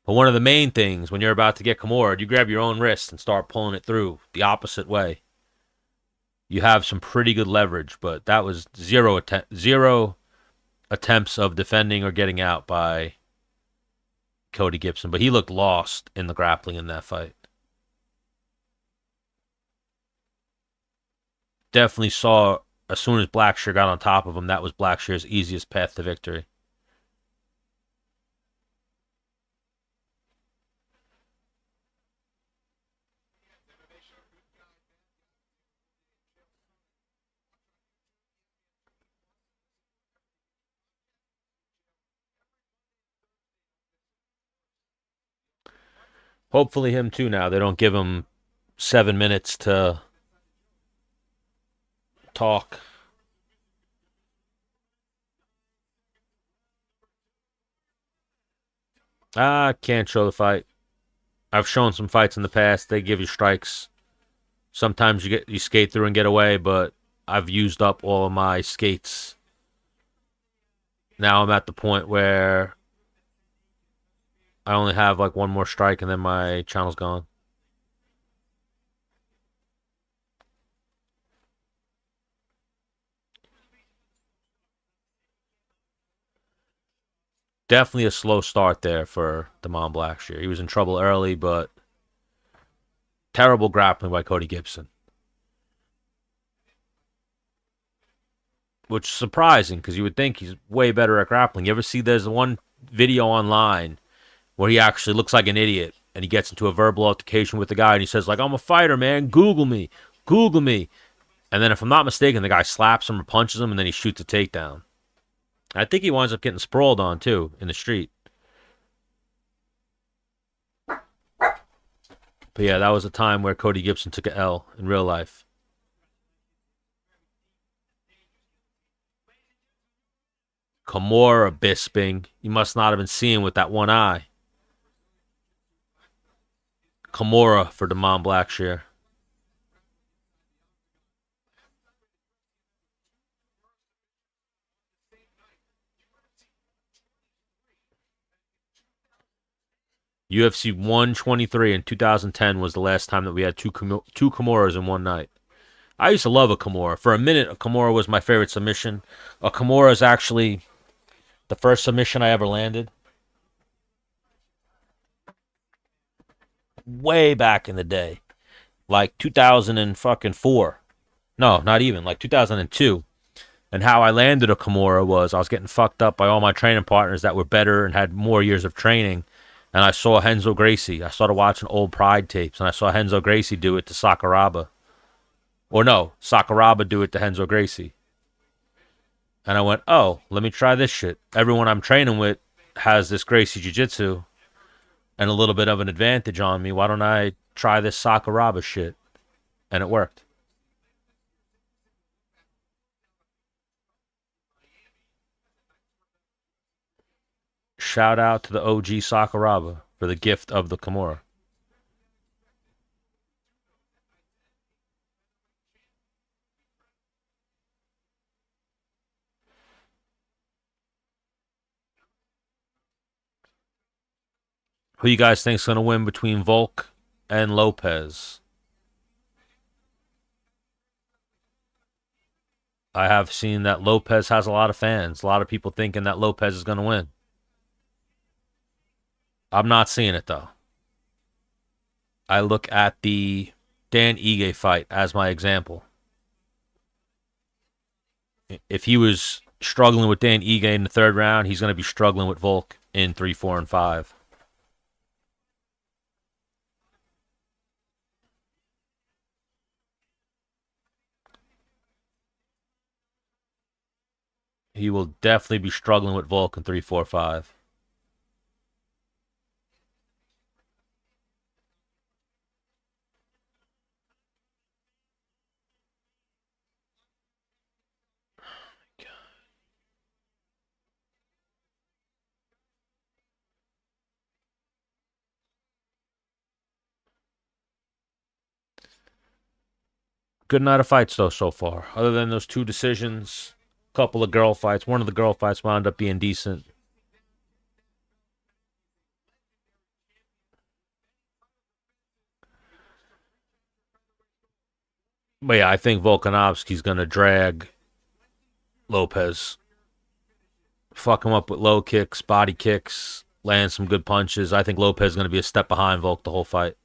But one of the main things when you're about to get Kimura, you grab your own wrist and start pulling it through the opposite way. You have some pretty good leverage, but that was zero attempts of defending or getting out by Cody Gibson. But he looked lost in the grappling in that fight. Definitely saw as soon as Blackshear got on top of him, that was Blackshear's easiest path to victory. Hopefully him too now. They don't give him 7 minutes to talk. Can't show the fight. I've shown some fights in the past. They give you strikes. Sometimes you skate through and get away, but I've used up all of my skates. Now I'm at the point where I only have like one more strike and then my channel's gone. Definitely a slow start there for Damon Blackshear. He was in trouble early, but terrible grappling by Cody Gibson. Which is surprising because you would think he's way better at grappling. You ever see there's one video online where he actually looks like an idiot and he gets into a verbal altercation with the guy and he says, like, I'm a fighter, man. Google me. Google me. And then if I'm not mistaken, the guy slaps him or punches him and then he shoots a takedown. I think he winds up getting sprawled on, too, in the street. But yeah, that was a time where Cody Gibson took an L in real life. Kimura Bisping. You must not have been seeing with that one eye. Kimura for Damon Blackshear. UFC 123 in 2010 was the last time that we had two Kimuras in one night. I used to love a Kimura. For a minute, a Kimura was my favorite submission. A Kimura is actually the first submission I ever landed. Way back in the day. Like 2004. No, not even. Like 2002. And how I landed a Kimura was I was getting fucked up by all my training partners that were better and had more years of training. And I saw Renzo Gracie. I started watching old Pride tapes, and I saw Renzo Gracie do it to Sakuraba. Or no, Sakuraba do it to Renzo Gracie. And I went, oh, let me try this shit. Everyone I'm training with has this Gracie Jiu-Jitsu and a little bit of an advantage on me. Why don't I try this Sakuraba shit? And it worked. Shout out to the OG Sakuraba for the gift of the Kimura. Who you guys think is going to win between Volk and Lopez? I have seen that Lopez has a lot of fans. A lot of people thinking that Lopez is going to win. I'm not seeing it, though. I look at the Dan Ige fight as my example. If he was struggling with Dan Ige in the third round, he's going to be struggling with Volk in 3, 4, and 5. He will definitely be struggling with Volk in 3, 4, 5. Good night of fights, though, so far. Other than those 2 decisions, a couple of girl fights. One of the girl fights wound up being decent. But yeah, I think Volkanovski's going to drag Lopez. Fuck him up with low kicks, body kicks, land some good punches. I think Lopez is going to be a step behind Volk the whole fight.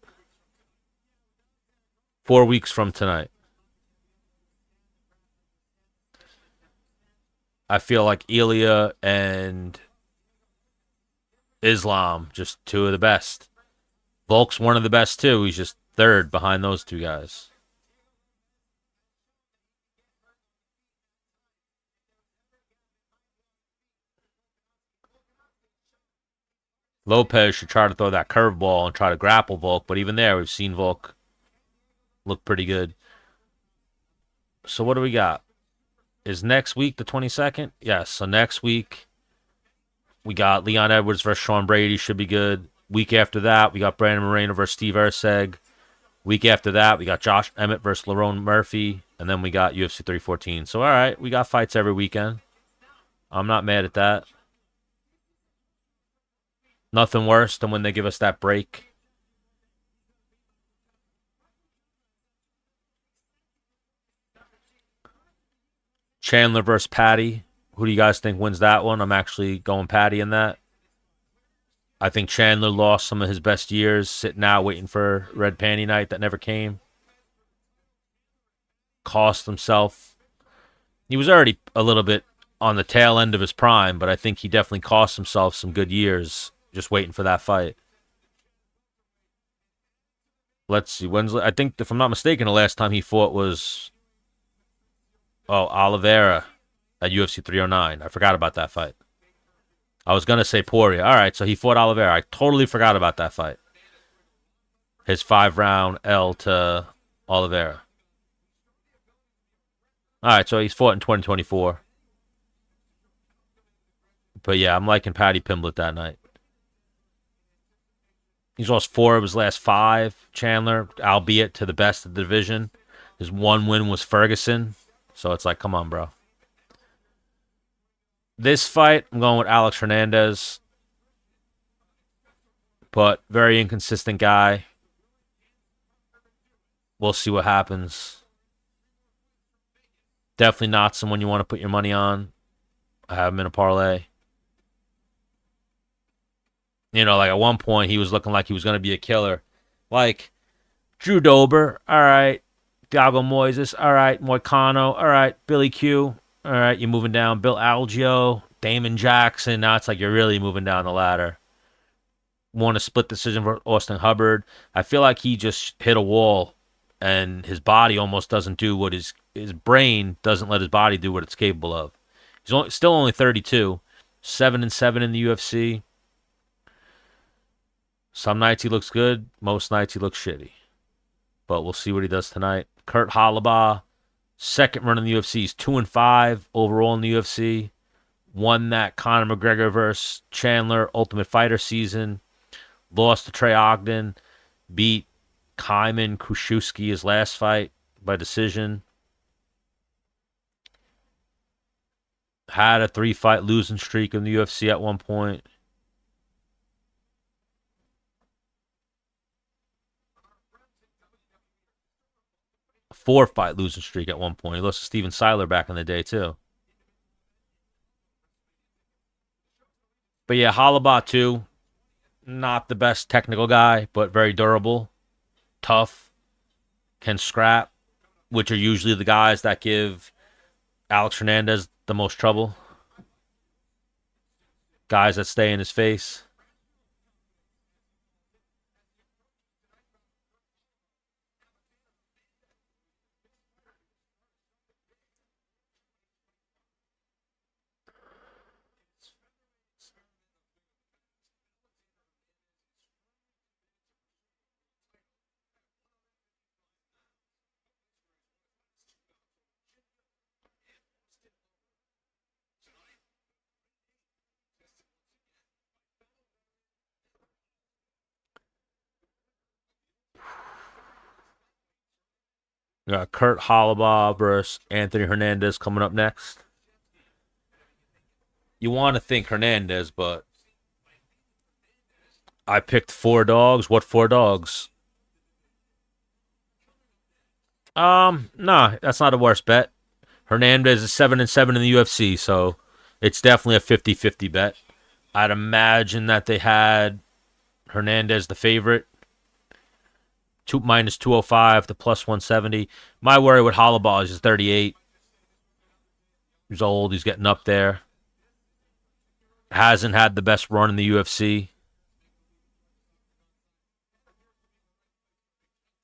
4 weeks from tonight. I feel like Ilya and Islam, just 2 of the best. Volk's one of the best, too. He's just third behind those 2 guys. Lopez should try to throw that curveball and try to grapple Volk, but even there, we've seen Volk look pretty good. So what do we got? Is next week the 22nd? Yes. So next week, we got Leon Edwards versus Sean Brady. Should be good. Week after that, we got Brandon Moreno versus Steve Erceg. Week after that, we got Josh Emmett versus Lerone Murphy. And then we got UFC 314. So, all right, we got fights every weekend. I'm not mad at that. Nothing worse than when they give us that break. Chandler versus Patty. Who do you guys think wins that one? I'm actually going Patty in that. I think Chandler lost some of his best years sitting out waiting for Red Panty Night that never came. Cost himself. He was already a little bit on the tail end of his prime, but I think he definitely cost himself some good years just waiting for that fight. Let's see. I think, if I'm not mistaken, the last time he fought was Oliveira at UFC 309. I forgot about that fight. I was going to say Poirier. All right, so he fought Oliveira. I totally forgot about that fight. His 5-round L to Oliveira. All right, so he's fought in 2024. But yeah, I'm liking Patty Pimblett that night. He's lost 4 of his last 5, Chandler, albeit to the best of the division. His one win was Ferguson. So it's like, come on, bro. This fight, I'm going with Alex Hernandez. But very inconsistent guy. We'll see what happens. Definitely not someone you want to put your money on. I have him in a parlay. You know, like at one point, he was looking like he was going to be a killer. Like, Drew Dober, all right. Thiago Moises, all right. Moicano, all right. Billy Q, all right. You're moving down. Bill Algeo, Damon Jackson. Now it's like you're really moving down the ladder. Won a split decision for Austin Hubbard. I feel like he just hit a wall, and his body almost doesn't do what his brain doesn't let his body do what it's capable of. He's still only 32, 7-7 in the UFC. Some nights he looks good. Most nights he looks shitty. But we'll see what he does tonight. Kurt Halabaugh, second run in the UFC. He's 2-5 overall in the UFC. Won that Conor McGregor versus Chandler Ultimate Fighter season. Lost to Trey Ogden. Beat Kaiman Kushewski his last fight by decision. Had a 3-fight losing streak in the UFC at one point. A 4-fight losing streak at one point. He lost to Steven Siler back in the day, too. But yeah, Halabaugh, too. Not the best technical guy, but very durable. Tough. Can scrap, which are usually the guys that give Alex Hernandez the most trouble. Guys that stay in his face. We got Kurt Halabaugh versus Anthony Hernandez coming up next. You want to think Hernandez, but I picked 4 dogs. What 4 dogs? No, that's not a worst bet. Hernandez is 7-7 in the UFC, so it's definitely a 50-50 bet. I'd imagine that they had Hernandez the favorite. Minus 205 to plus 170. My worry with Halabaugh is he's 38. He's old. He's getting up there. Hasn't had the best run in the UFC.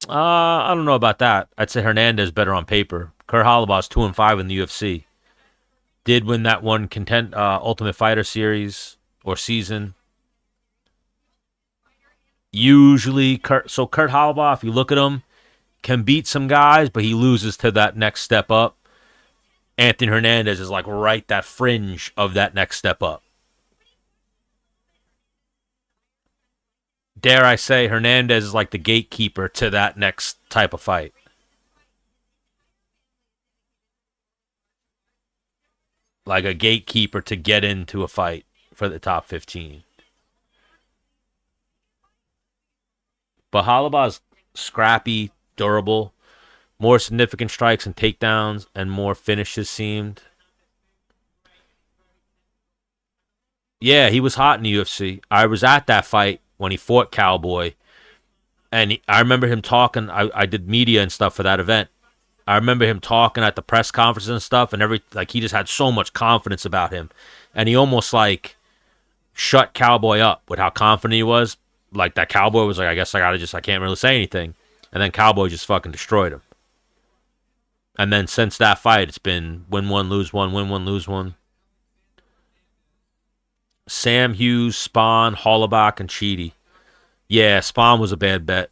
I don't know about that. I'd say Hernandez better on paper. Kurt Halabaugh's 2-5 in the UFC. Did win that one Ultimate Fighter series or season. Usually, Kurt Holobaugh, if you look at him, can beat some guys, but he loses to that next step up. Anthony Hernandez is like right that fringe of that next step up. Dare I say, Hernandez is like the gatekeeper to that next type of fight. Like a gatekeeper to get into a fight for the top 15. But Holobaugh's scrappy, durable, more significant strikes and takedowns, and more finishes seemed. Yeah, he was hot in the UFC. I was at that fight when he fought Cowboy, and I remember him talking. I did media and stuff for that event. I remember him talking at the press conferences and stuff, and he just had so much confidence about him, and he almost like shut Cowboy up with how confident he was. Like that Cowboy was like, I guess I can't really say anything, and then Cowboy just fucking destroyed him. And then since that fight, it's been win one, lose one, win one, lose one. Sam Hughes, Spawn, Hollabach, and Cheaty. Yeah, Spawn was a bad bet.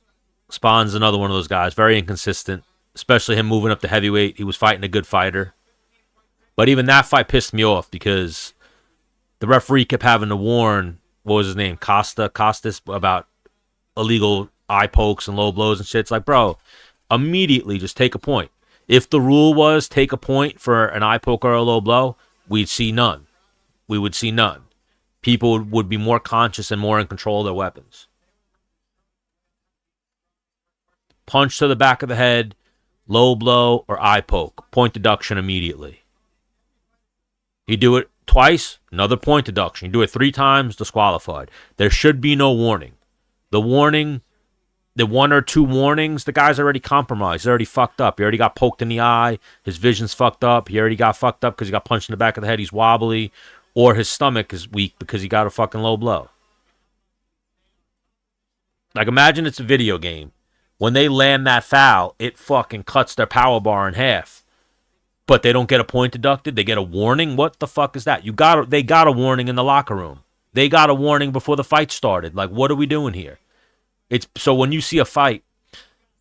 Spawn's another one of those guys, very inconsistent, especially him moving up to heavyweight. He was fighting a good fighter. But even that fight pissed me off because the referee kept having to warn, what was his name, Costas, about illegal eye pokes and low blows and shit. It's like, bro, immediately just take a point. If the rule was take a point for an eye poke or a low blow, we'd see none. We would see none. People would be more conscious and more in control of their weapons. Punch to the back of the head, low blow, or eye poke. Point deduction immediately. You do it twice, another point deduction. You do it 3 times, disqualified. There should be no warning. The 1 or 2 warnings, the guy's already compromised. He's already fucked up. He already got poked in the eye. His vision's fucked up. He already got fucked up because he got punched in the back of the head. He's wobbly. Or his stomach is weak because he got a fucking low blow. Like, imagine it's a video game. When they land that foul, it fucking cuts their power bar in half. But they don't get a point deducted. They get a warning. What the fuck is that? They got a warning in the locker room. They got a warning before the fight started. Like, what are we doing here? So when you see a fight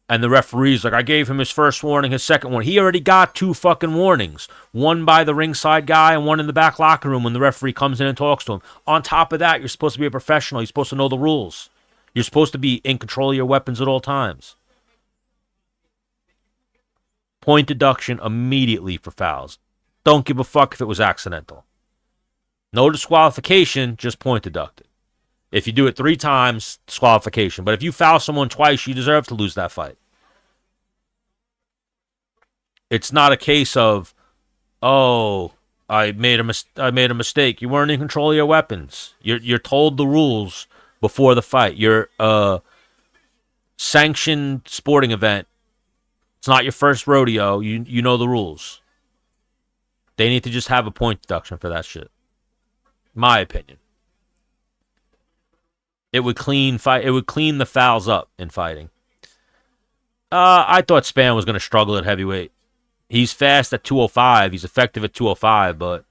and the referee's like, I gave him his first warning, his second one. He already got 2 fucking warnings. One by the ringside guy and one in the back locker room when the referee comes in and talks to him. On top of that, you're supposed to be a professional. You're supposed to know the rules. You're supposed to be in control of your weapons at all times. Point deduction immediately for fouls. Don't give a fuck if it was accidental. No disqualification, just point deducted. If you do it 3 times, disqualification. But if you foul someone twice, you deserve to lose that fight. It's not a case of, oh, I made a mistake. You weren't in control of your weapons. You're told the rules before the fight. You're a sanctioned sporting event. It's not your first rodeo. You know the rules. They need to just have a point deduction for that shit. My opinion. It would clean the fouls up in fighting. I thought Spann was going to struggle at heavyweight. He's fast at 205. He's effective at 205, but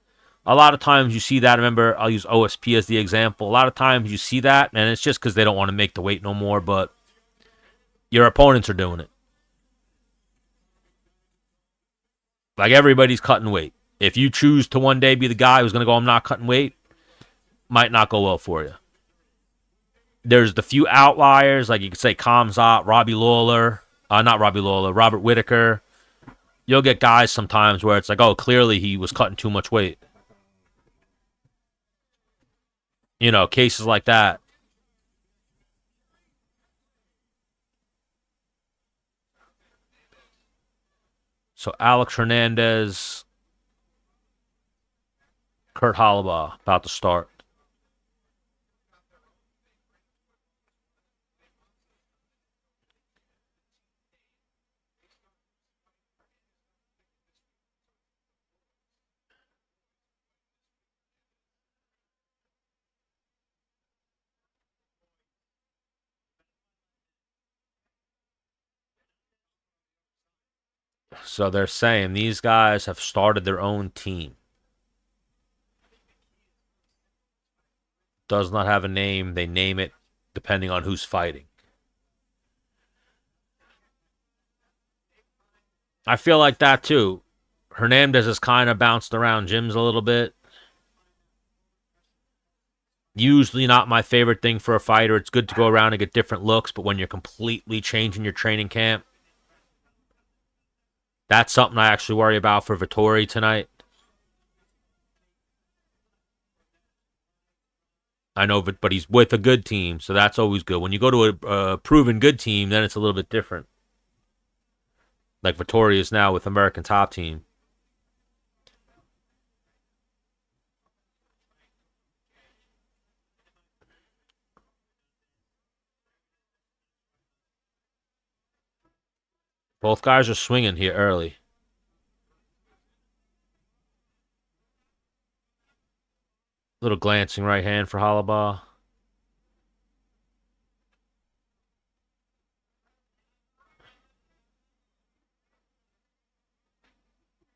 a lot of times you see that. Remember, I'll use OSP as the example. A lot of times you see that, and it's just because they don't want to make the weight no more, but your opponents are doing it. Like, everybody's cutting weight. If you choose to one day be the guy who's going to go, I'm not cutting weight, might not go well for you. There's the few outliers, like you could say Khamzat, Robert Whitaker. You'll get guys sometimes where it's like, oh, clearly he was cutting too much weight. You know, cases like that. So Alex Hernandez, Kurt Holobaugh about to start. So they're saying these guys have started their own team. Does not have a name. They name it depending on who's fighting. I feel like that too. Hernandez has kind of bounced around gyms a little bit. Usually not my favorite thing for a fighter. It's good to go around and get different looks, but when you're completely changing your training camp, that's something I actually worry about for Vettori tonight. I know, but he's with a good team, so that's always good. When you go to a proven good team, then it's a little bit different. Like Vettori is now with American Top Team. Both guys are swinging here early. Little glancing right hand for Hollabaugh.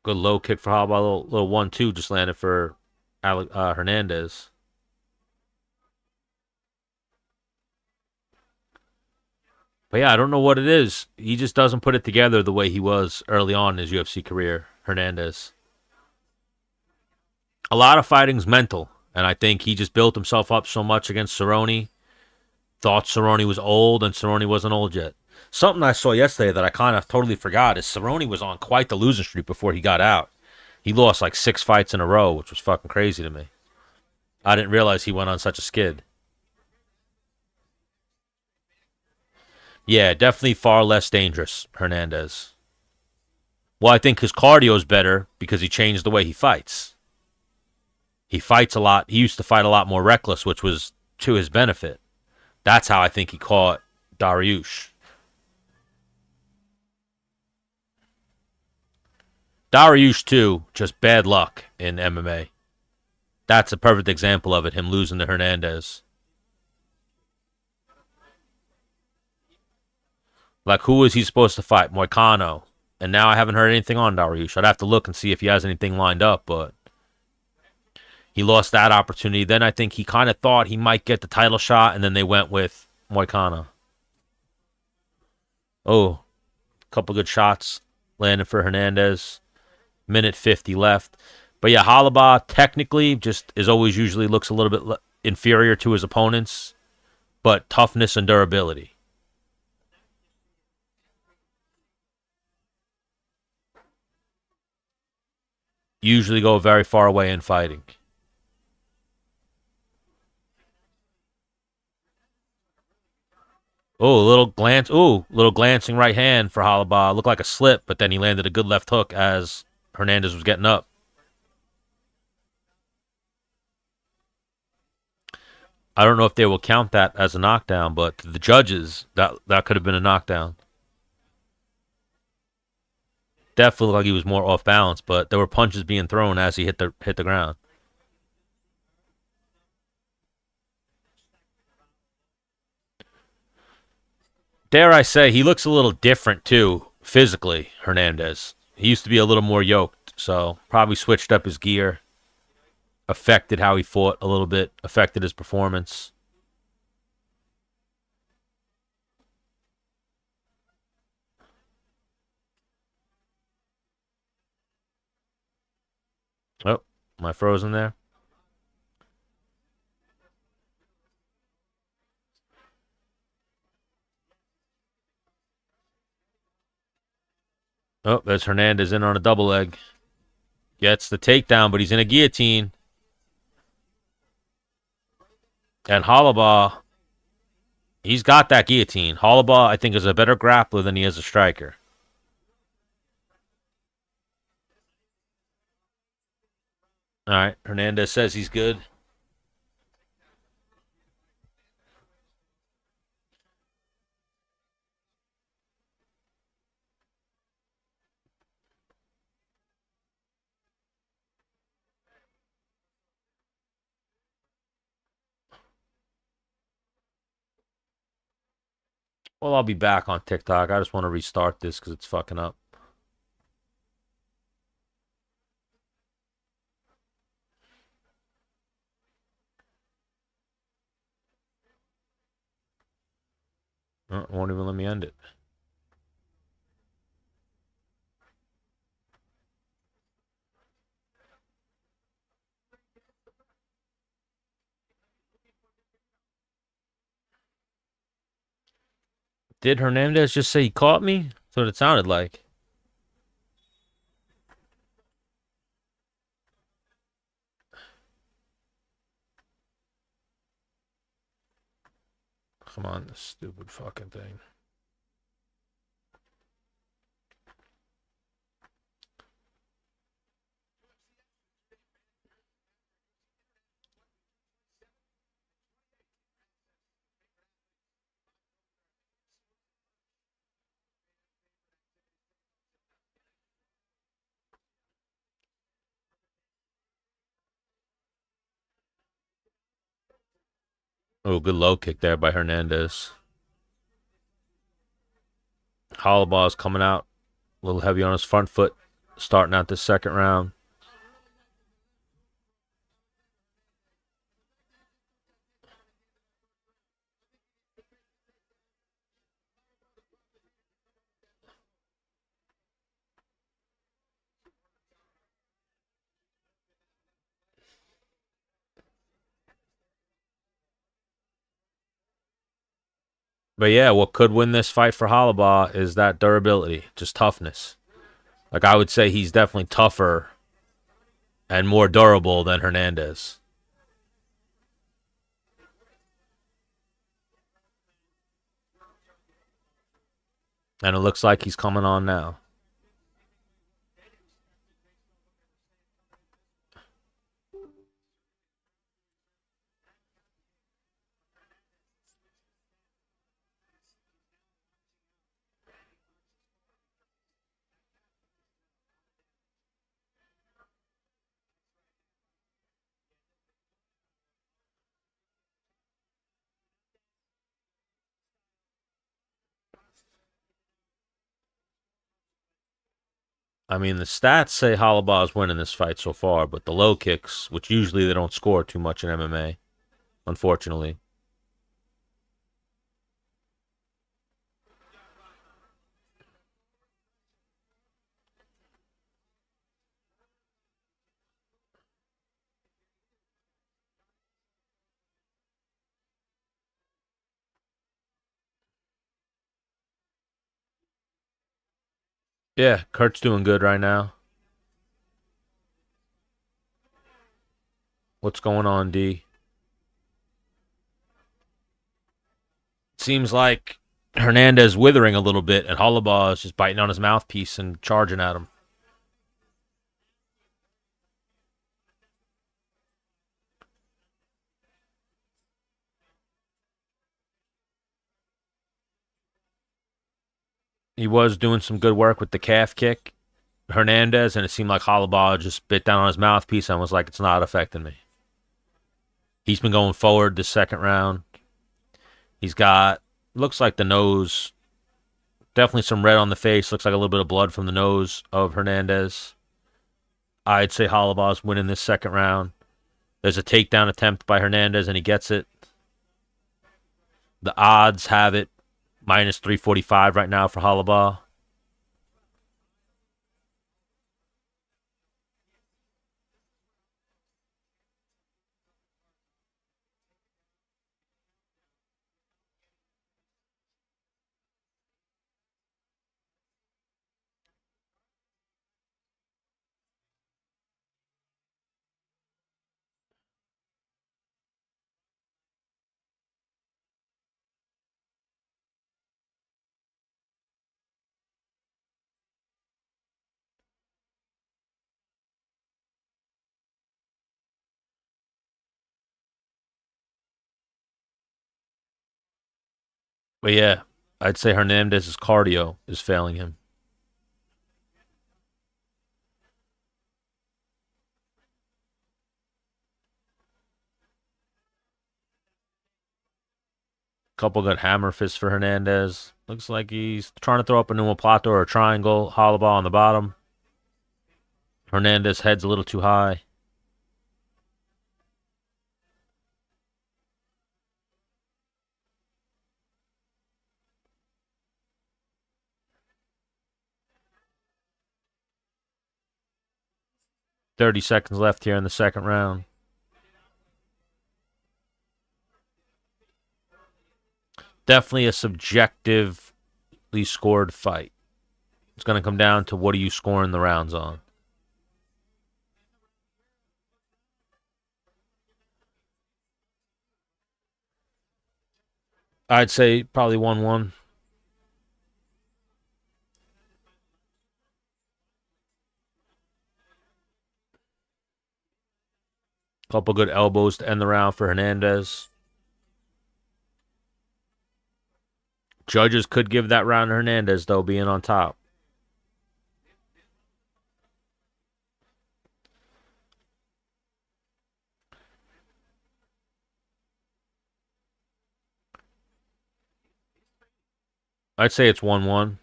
Good low kick for Hollabaugh. Little 1-2 just landed for Hernandez. But yeah, I don't know what it is. He just doesn't put it together the way he was early on in his UFC career, Hernandez. A lot of fighting's mental, and I think he just built himself up so much against Cerrone. Thought Cerrone was old, and Cerrone wasn't old yet. Something I saw yesterday that I kind of totally forgot is Cerrone was on quite the losing streak before he got out. He lost like 6 fights in a row, which was fucking crazy to me. I didn't realize he went on such a skid. Yeah, definitely far less dangerous, Hernandez. Well, I think his cardio is better because he changed the way he fights. He fights a lot. He used to fight a lot more reckless, which was to his benefit. That's how I think he caught Dariush. Dariush, too, just bad luck in MMA. That's a perfect example of it, him losing to Hernandez. Like, who was he supposed to fight? Moicano. And now I haven't heard anything on Dariush. I'd have to look and see if he has anything lined up, but he lost that opportunity. Then I think he kind of thought he might get the title shot, and then they went with Moicano. Oh, a couple good shots landed for Hernandez. Minute 50 left. But yeah, Hollabaugh technically just is always usually looks a little bit inferior to his opponents, but toughness and durability. Usually go very far away in fighting. Oh, a little glance. Oh, little glancing right hand for Hollabaugh. Looked like a slip, but then he landed a good left hook as Hernandez was getting up. I don't know if they will count that as a knockdown, but to the judges, that could have been a knockdown. Definitely looked like he was more off balance, but there were punches being thrown as he hit the ground. Dare I say, he looks a little different too, physically, Hernandez. He used to be a little more yoked, so probably switched up his gear, affected how he fought a little bit, affected his performance. Oh, am I frozen there? Oh, there's Hernandez in on a double leg. Gets the takedown, but he's in a guillotine. And Hollabaugh, he's got that guillotine. Hollabaugh, I think, is a better grappler than he is a striker. All right, Hernandez says he's good. Well, I'll be back on TikTok. I just want to restart this because it's fucking up. Oh, won't even let me end it. Did Hernandez just say he caught me? That's what it sounded like. Come on, this stupid fucking thing. Oh, good low kick there by Hernandez. Hollowball's coming out a little heavy on his front foot, starting out the second round. But yeah, what could win this fight for Hollowball is that durability, just toughness. Like, I would say he's definitely tougher and more durable than Hernandez. And it looks like he's coming on now. I mean, the stats say Hollowball is winning this fight so far, but the low kicks, which usually they don't score too much in MMA, unfortunately. Yeah, Kurt's doing good right now. What's going on, D? Seems like Hernandez withering a little bit, and Hollowball is just biting on his mouthpiece and charging at him. He was doing some good work with the calf kick, Hernandez, and it seemed like Hollowball just bit down on his mouthpiece and was like, it's not affecting me. He's been going forward this second round. He's got, looks like the nose, definitely some red on the face. Looks like a little bit of blood from the nose of Hernandez. I'd say Hollowball's winning this second round. There's a takedown attempt by Hernandez, and he gets it. The odds have it minus 345 right now for Hollowball. But yeah, I'd say Hernandez's cardio is failing him. Couple good hammer fists for Hernandez. Looks like he's trying to throw up a nuoplato or a triangle. Hollowball on the bottom. Hernandez head's a little too high. 30 seconds left here in the second round. Definitely a subjectively scored fight. It's going to come down to what are you scoring the rounds on. I'd say probably 1-1. Couple good elbows to end the round for Hernandez. Judges could give that round to Hernandez, though, being on top. I'd say it's 1-1.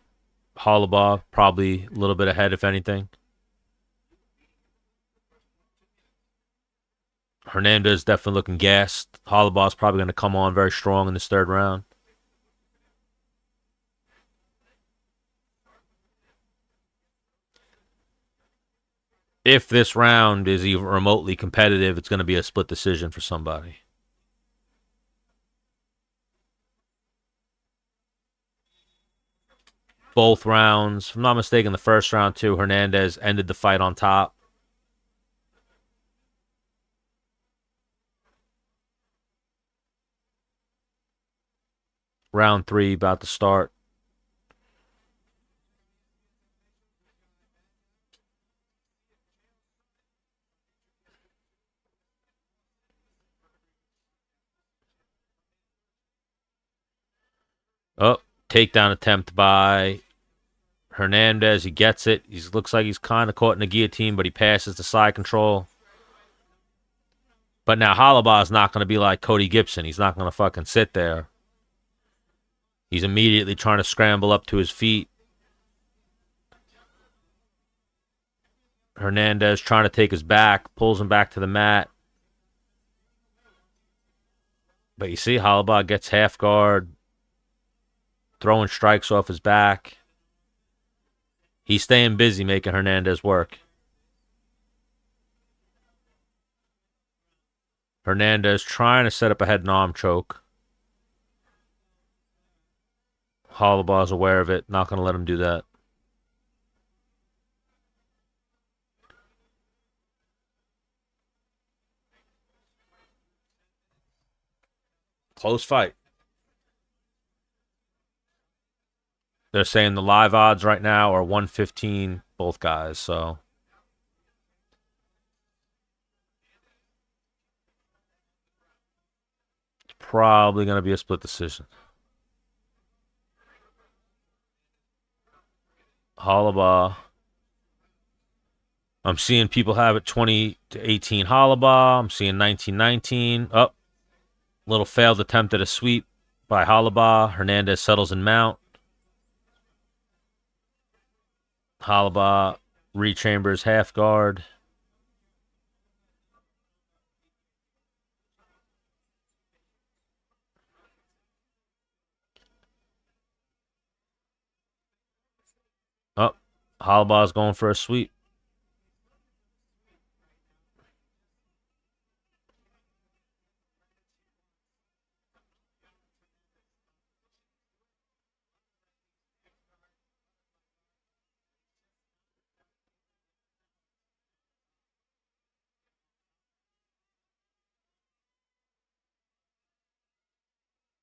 Hollabaugh probably a little bit ahead, if anything. Hernandez definitely looking gassed. Hollabaugh's probably going to come on very strong in this third round. If this round is even remotely competitive, it's going to be a split decision for somebody. Both rounds, if I'm not mistaken, the first round too, Hernandez ended the fight on top. Round 3 about to start. Oh, takedown attempt by Hernandez. He gets it. He looks like he's kind of caught in a guillotine, but he passes the side control. But now Hollabaugh is not going to be like Cody Gibson. He's not going to fucking sit there. He's immediately trying to scramble up to his feet. Hernandez trying to take his back, pulls him back to the mat. But you see, Hollabaugh gets half guard, throwing strikes off his back. He's staying busy making Hernandez work. Hernandez trying to set up a head and arm choke. Hollabaugh's aware of it, not going to let him do that. Close fight. They're saying the live odds right now are 115, both guys, so. It's probably going to be a split decision. Hollabaugh. I'm seeing people have it 20-18 Hollabaugh. I'm seeing 19-19. Up. Little failed attempt at a sweep by Hollabaugh. Hernandez settles in mount. Hollabaugh rechambers half guard. Up. Hollabaugh's going for a sweep.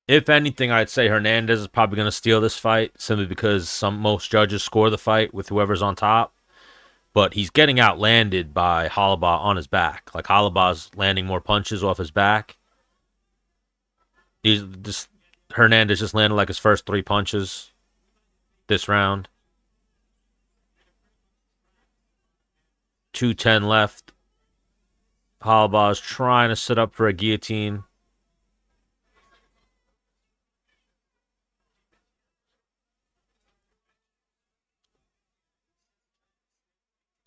If anything, I'd say Hernandez is probably going to steal this fight simply because most judges score the fight with whoever's on top. But he's getting outlanded by Hollabaugh on his back. Like Hollabaugh's landing more punches off his back. He's just Hernandez just landed like his first 3 punches this round. 2:10 left. Hollabaugh's trying to sit up for a guillotine.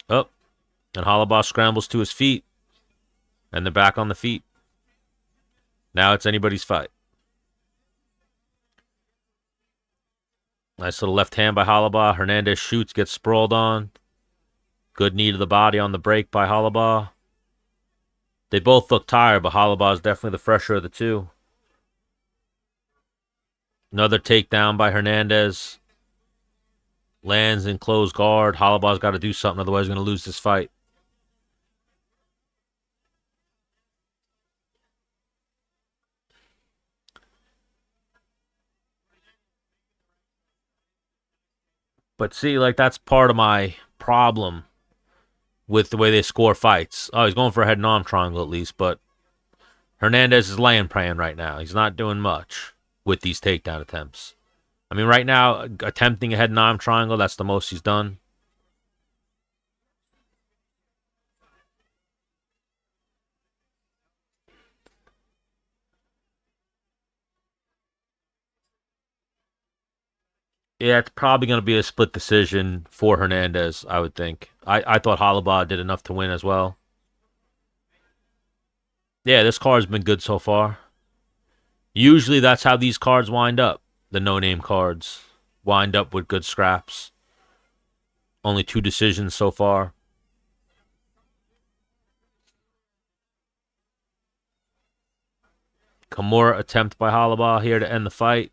Up. And Hollabaugh scrambles to his feet. And they're back on the feet. Now it's anybody's fight. Nice little left hand by Hollabaugh. Hernandez shoots, gets sprawled on. Good knee to the body on the break by Hollabaugh. They both look tired, but Hollabaugh is definitely the fresher of the two. Another takedown by Hernandez. Lands in closed guard. Hollabaugh's got to do something, otherwise he's going to lose this fight. But see, like, that's part of my problem with the way they score fights. Oh, he's going for a head and arm triangle at least, but Hernandez is laying praying right now. He's not doing much with these takedown attempts. I mean, right now, attempting a head and arm triangle, that's the most he's done. Yeah, it's probably going to be a split decision for Hernandez, I would think. I thought Hollabaugh did enough to win as well. Yeah, this card's been good so far. Usually that's how these cards wind up. The no-name cards wind up with good scraps. Only 2 decisions so far. Kimura attempt by Hollabaugh here to end the fight.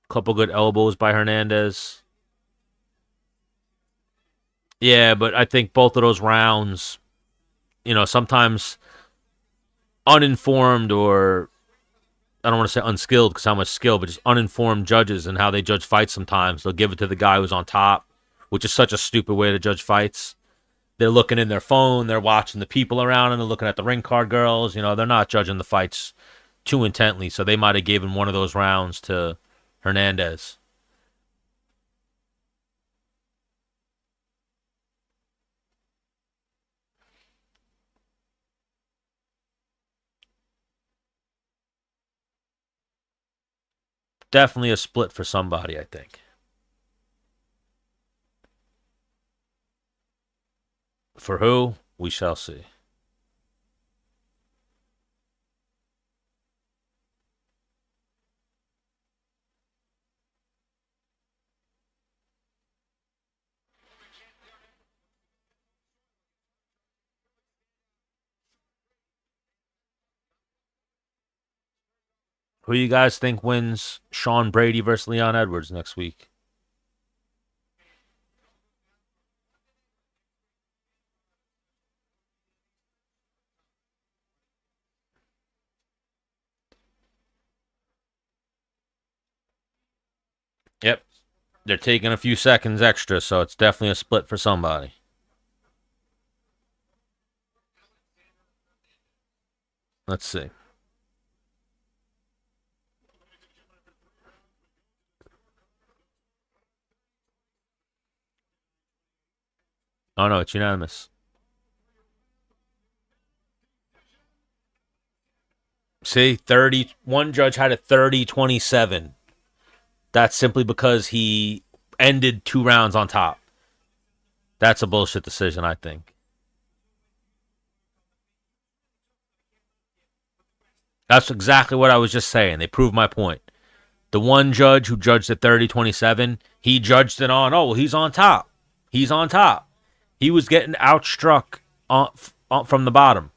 Couple good elbows by Hernandez. Yeah, but I think both of those rounds, sometimes uninformed, or I don't want to say unskilled because how much skill, but just uninformed judges and how they judge fights sometimes. They'll give it to the guy who's on top, which is such a stupid way to judge fights. They're looking in their phone, they're watching the people around, and they're looking at the ring card girls. They're not judging the fights too intently, so they might have given one of those rounds to Hernandez. Definitely a split for somebody, I think. For who? We shall see. Who you guys think wins Sean Brady versus Leon Edwards next week? Yep. They're taking a few seconds extra, so it's definitely a split for somebody. Let's see. Oh, no, it's unanimous. See, 30. One judge had it 30-27. That's simply because he ended 2 rounds on top. That's a bullshit decision, I think. That's exactly what I was just saying. They proved my point. The one judge who judged it 30-27, he judged it on, oh, well, he's on top. He's on top. He was getting outstruck from the bottom.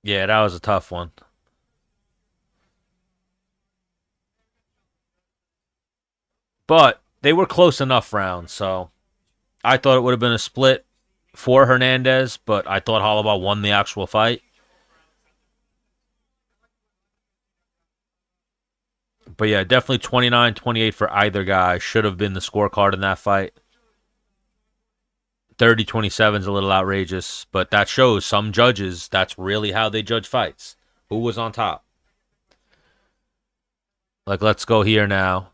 Yeah, that was a tough one. But they were close enough rounds, so I thought it would have been a split for Hernandez, but I thought Holloway won the actual fight. But yeah, definitely 29-28 for either guy. Should have been the scorecard in that fight. 30-27 is a little outrageous, but that shows some judges, that's really how they judge fights. Who was on top? Like, let's go here now.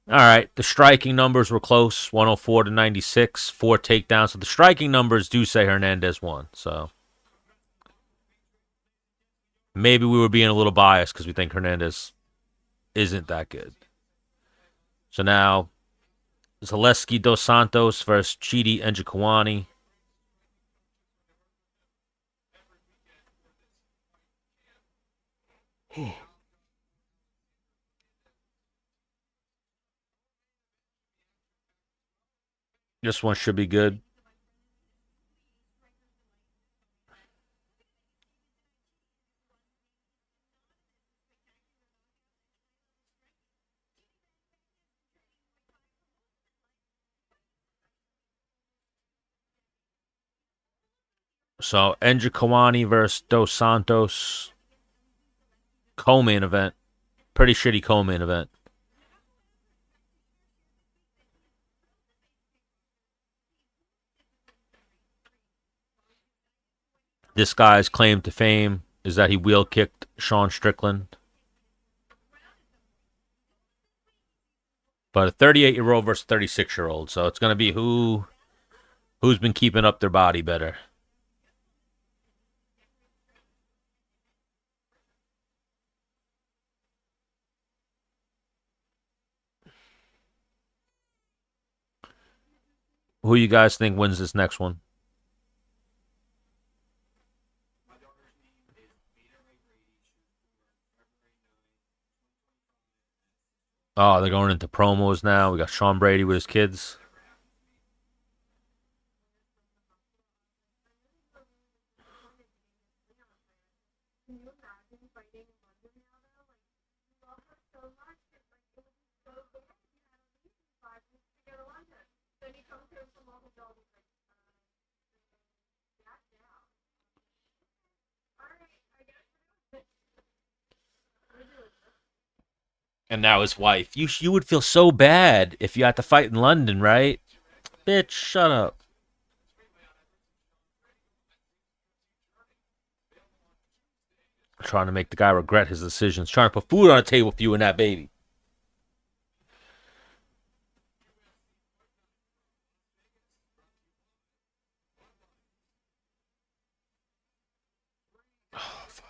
All right, the striking numbers were close, 104-96, 4 takedowns. So the striking numbers do say Hernandez won. So maybe we were being a little biased because we think Hernandez isn't that good. So now, Zaleski dos Santos versus Chidi Njokuani. This one should be good. So Enja Kawani versus Dos Santos, co-main event. Pretty shitty co-main event. This guy's claim to fame is that he wheel kicked Sean Strickland. But a 38-year-old versus 36-year-old, so it's gonna be who's been keeping up their body better. Who you guys think wins this next one? Oh, they're going into promos now. We got Sean Brady with his kids. And now his wife. You would feel so bad if you had to fight in London, right? Bitch, shut up. Trying to make the guy regret his decisions. Trying to put food on the table for you and that baby. Oh, fuck.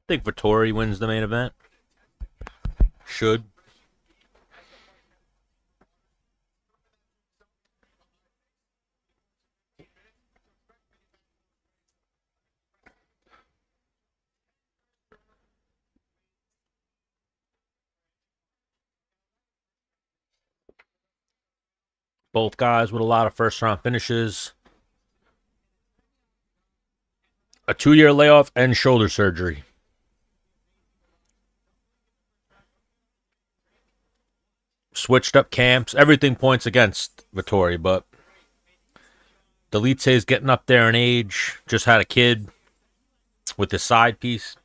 think Vettori wins the main event. Should. Both guys with a lot of first round finishes. A 2-year layoff and shoulder surgery. Switched up camps. Everything points against Vettori, but Dolidze is getting up there in age. Just had a kid with his side piece.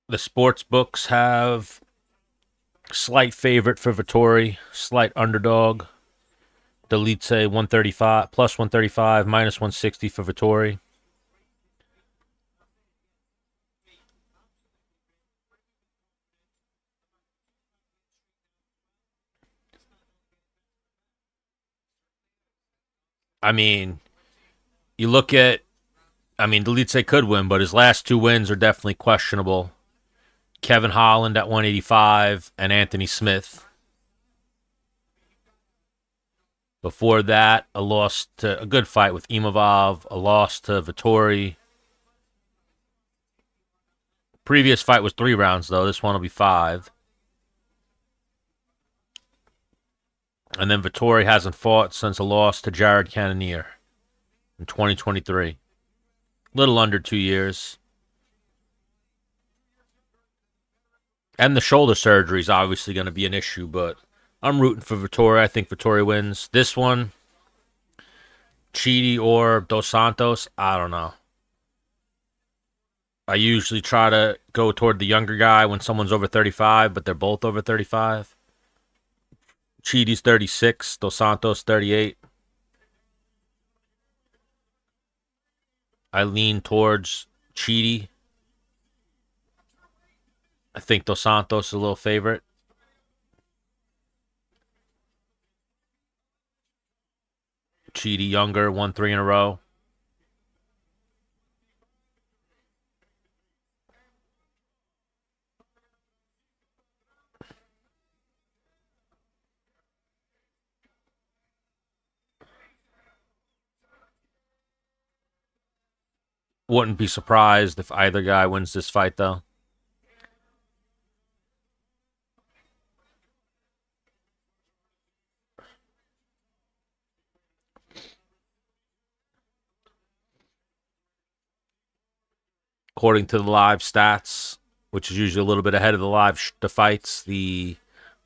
The sports books have slight favorite for Vettori, slight underdog. Dolidze 135 plus 135 minus 160 for Vettori. I mean, you look at, Dolidze could win, but his last 2 wins are definitely questionable. Kevin Holland at 185 and Anthony Smith. Before that, a good fight with Imavov, a loss to Vettori. Previous fight was 3 rounds, though. This one will be 5. And then Vettori hasn't fought since a loss to Jared Cannonier in 2023. Little under 2 years. And the shoulder surgery is obviously going to be an issue, but I'm rooting for Vettori. I think Vettori wins. This one, Chidi or Dos Santos, I don't know. I usually try to go toward the younger guy when someone's over 35, but they're both over 35. Chidi's 36, Dos Santos 38. I lean towards Chidi. I think Dos Santos is a little favorite. Chidi younger, won 3 in a row. Wouldn't be surprised if either guy wins this fight, though. According to the live stats, which is usually a little bit ahead of the fights,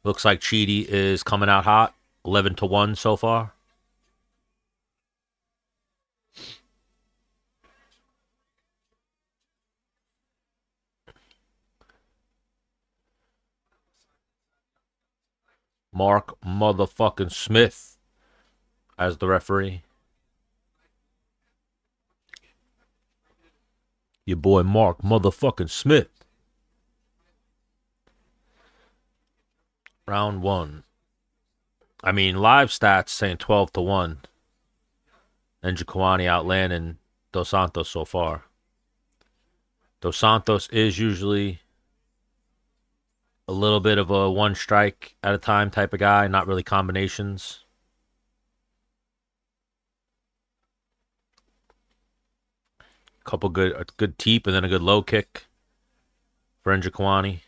looks like Chidi is coming out hot, 11-1 so far. Mark motherfucking Smith as the referee. Your boy Mark motherfucking Smith. Round 1. Live stats saying 12-1. And Njokuani outlanding Dos Santos so far. Dos Santos is usually a little bit of a one strike at a time type of guy, not really combinations. A good teep and then a good low kick for Njokuani.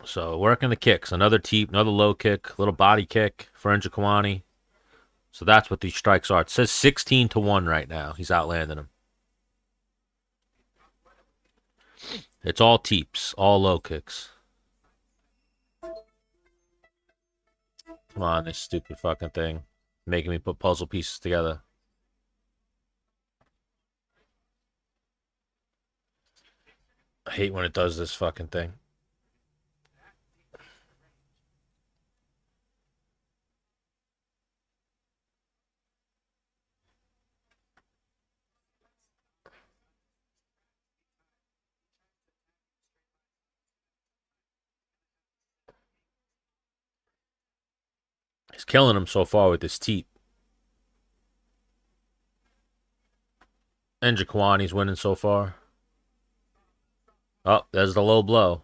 So working the kicks, another teep, another low kick, little body kick for Njokuani. So that's what these strikes are. It says 16-1 right now. He's outlanding him. It's all teeps, all low kicks. Come on, this stupid fucking thing. Making me put puzzle pieces together. I hate when it does this fucking thing. He's killing him so far with his teeth. And Jaquani's winning so far. Oh, there's the low blow.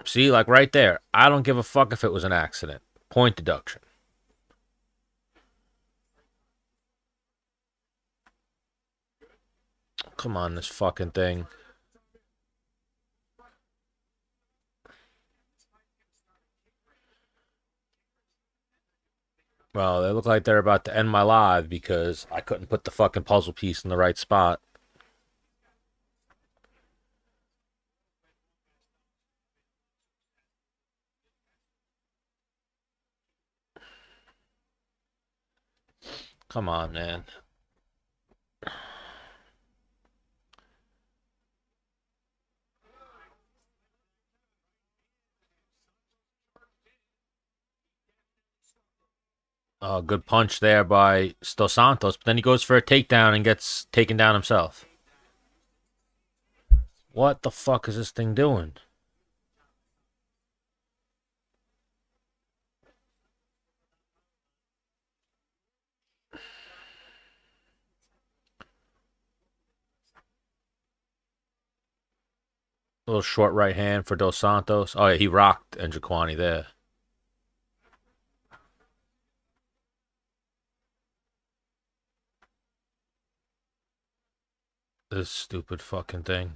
See, like right there. I don't give a fuck if it was an accident. Point deduction. Come on, this fucking thing. Well, they look like they're about to end my live because I couldn't put the fucking puzzle piece in the right spot. Come on, man. Oh, good punch there by Dos Santos, but then he goes for a takedown and gets taken down himself. What the fuck is this thing doing? A little short right hand for Dos Santos. Oh, yeah, he rocked Njokuani there. This stupid fucking thing.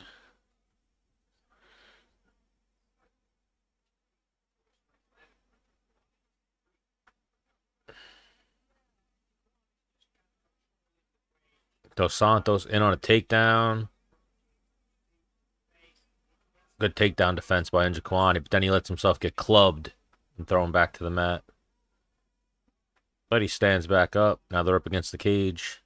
Dos Santos in on a takedown. Good takedown defense by Njokuani, but then he lets himself get clubbed and thrown back to the mat. But he stands back up. Now they're up against the cage.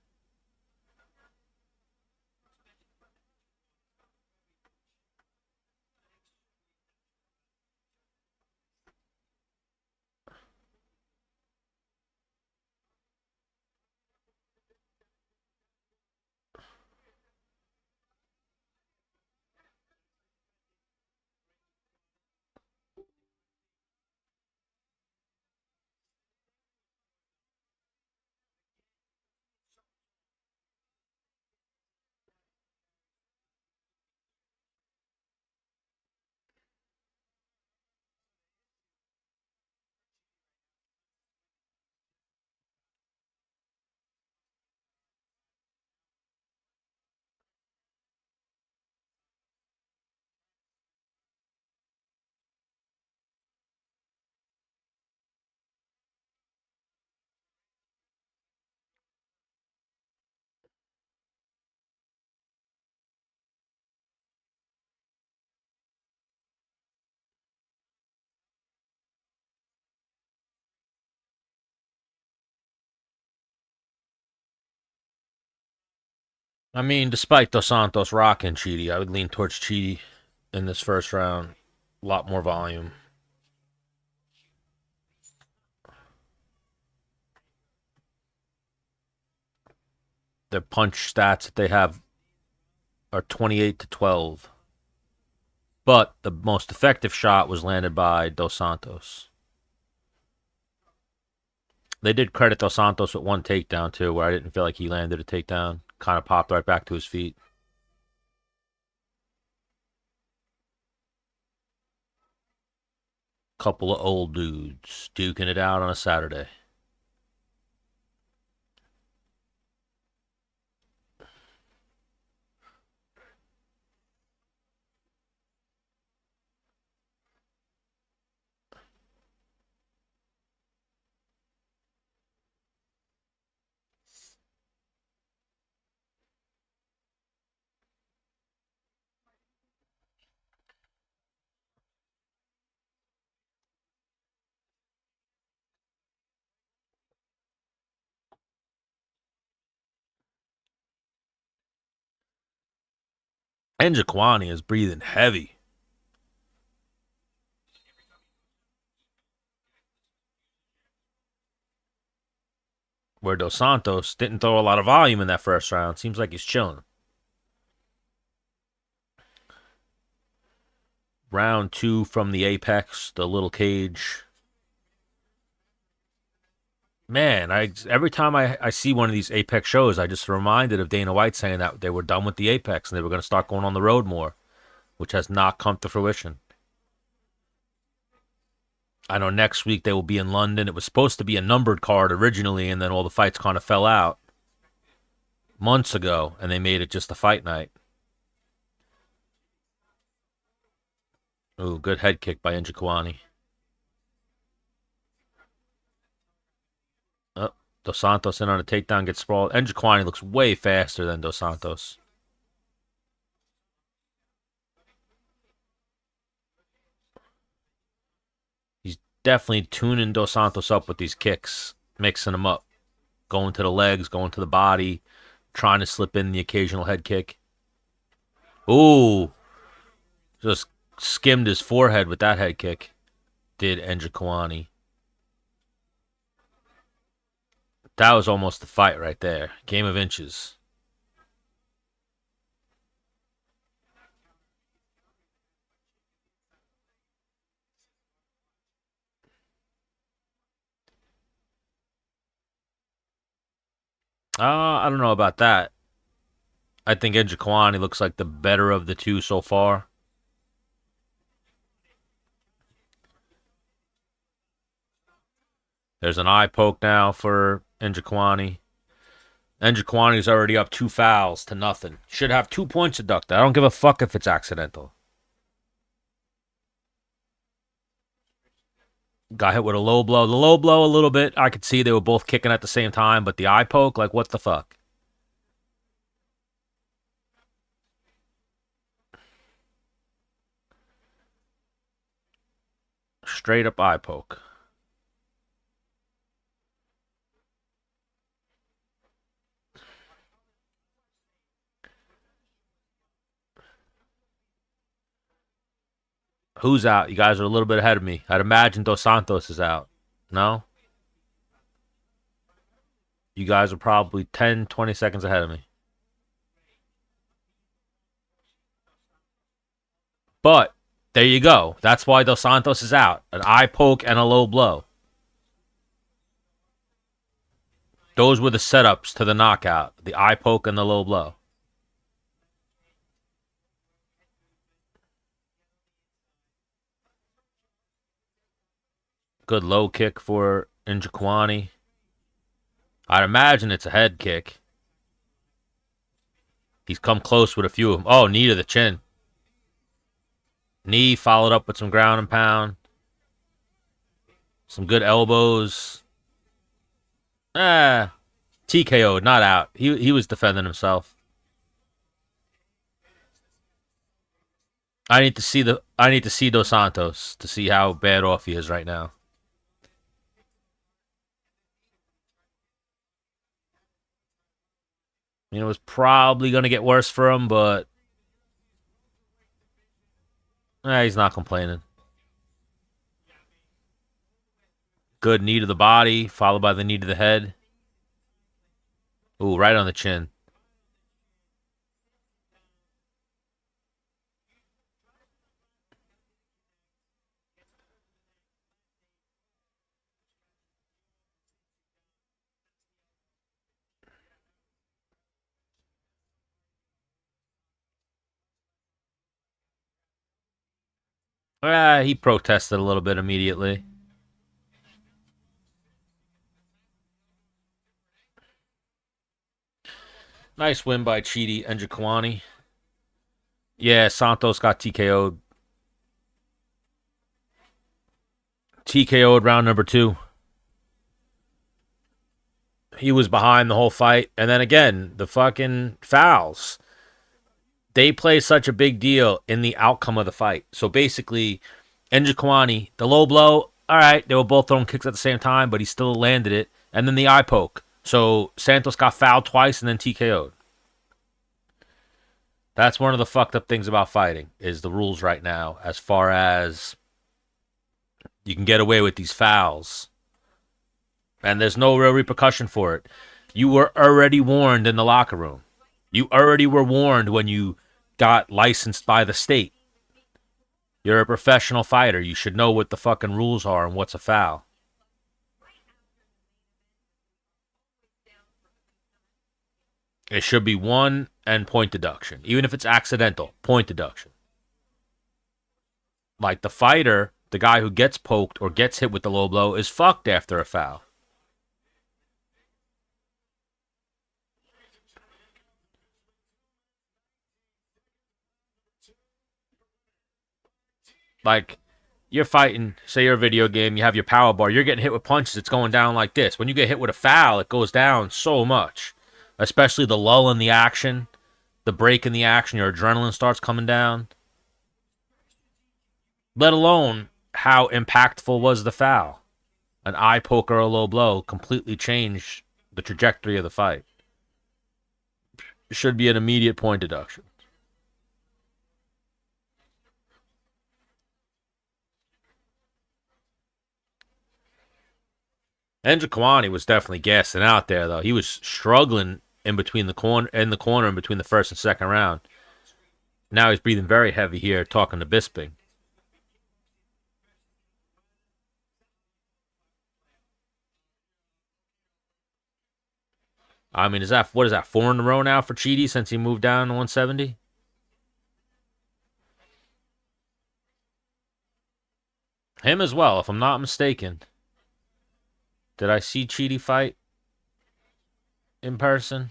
I mean, despite Dos Santos rocking Chidi, I would lean towards Chidi in this first round. A lot more volume. Their punch stats that they have are 28-12. But the most effective shot was landed by Dos Santos. They did credit Dos Santos with one takedown, too, where I didn't feel like he landed a takedown. Kind of popped right back to his feet. Couple of old dudes duking it out on a Saturday. And Jaquani is breathing heavy. Where Dos Santos didn't throw a lot of volume in that first round. Seems like he's chilling. Round 2 from the Apex, the little cage. Man, every time I see one of these Apex shows, I just reminded of Dana White saying that they were done with the Apex and they were going to start going on the road more, which has not come to fruition. I know next week they will be in London. It was supposed to be a numbered card originally, and then all the fights kind of fell out months ago, and they made it just a fight night. Ooh, good head kick by Njokuani. Oh, Dos Santos in on a takedown, gets sprawled. Njokuani looks way faster than Dos Santos. He's definitely tuning Dos Santos up with these kicks, mixing them up, going to the legs, going to the body, trying to slip in the occasional head kick. Ooh, just skimmed his forehead with that head kick. Did Njokuani. That was almost the fight right there. Game of inches. I don't know about that. I think Njokuani looks like the better of the two so far. There's an eye poke now for Njokuani. Njokuani's already up 2 fouls to nothing. Should have 2 points deducted. I don't give a fuck if it's accidental. Got hit with a low blow. The low blow a little bit. I could see they were both kicking at the same time, but the eye poke, like, what the fuck? Straight up eye poke. Who's out? You guys are a little bit ahead of me. I'd imagine Dos Santos is out. No? You guys are probably 10, 20 seconds ahead of me. But there you go. That's why Dos Santos is out. An eye poke and a low blow. Those were the setups to the knockout. The eye poke and the low blow. Good low kick for Njokuani. I'd imagine it's a head kick. He's come close with a few of them. Oh, knee to the chin. Knee followed up with some ground and pound. Some good elbows. TKO'd, not out. He was defending himself. I need to see Dos Santos to see how bad off he is right now. You know, it was probably going to get worse for him, but he's not complaining. Good knee to the body, followed by the knee to the head. Ooh, right on the chin. He protested a little bit immediately. Nice win by Chidi Njokuani. Yeah, Santos got TKO'd. TKO'd round number 2. He was behind the whole fight. And then again, the fucking fouls. They play such a big deal in the outcome of the fight. So basically, Njokuani, the low blow, all right, they were both throwing kicks at the same time, but he still landed it. And then the eye poke. So Santos got fouled twice and then TKO'd. That's one of the fucked up things about fighting, is the rules right now, as far as you can get away with these fouls. And there's no real repercussion for it. You were already warned in the locker room. You already were warned when you got licensed by the state. You're a professional fighter. You should know what the fucking rules are and what's a foul. It should be one and point deduction. Even if it's accidental, point deduction. Like the fighter, the guy who gets poked or gets hit with the low blow is fucked after a foul. Like, you're fighting, say you're a video game, you have your power bar, you're getting hit with punches, it's going down like this. When you get hit with a foul, it goes down so much. Especially the lull in the action, the break in the action, your adrenaline starts coming down. Let alone how impactful was the foul. An eye poke or a low blow completely changed the trajectory of the fight. It should be an immediate point deduction. Njokuani was definitely gassing out there, though. He was struggling in between the corner, in between the first and second round. Now he's breathing very heavy here, talking to Bisping. I mean, what is that, 4 in a row now for Chidi since he moved down to 170? Him as well, if I'm not mistaken. Did I see Chidi fight in person?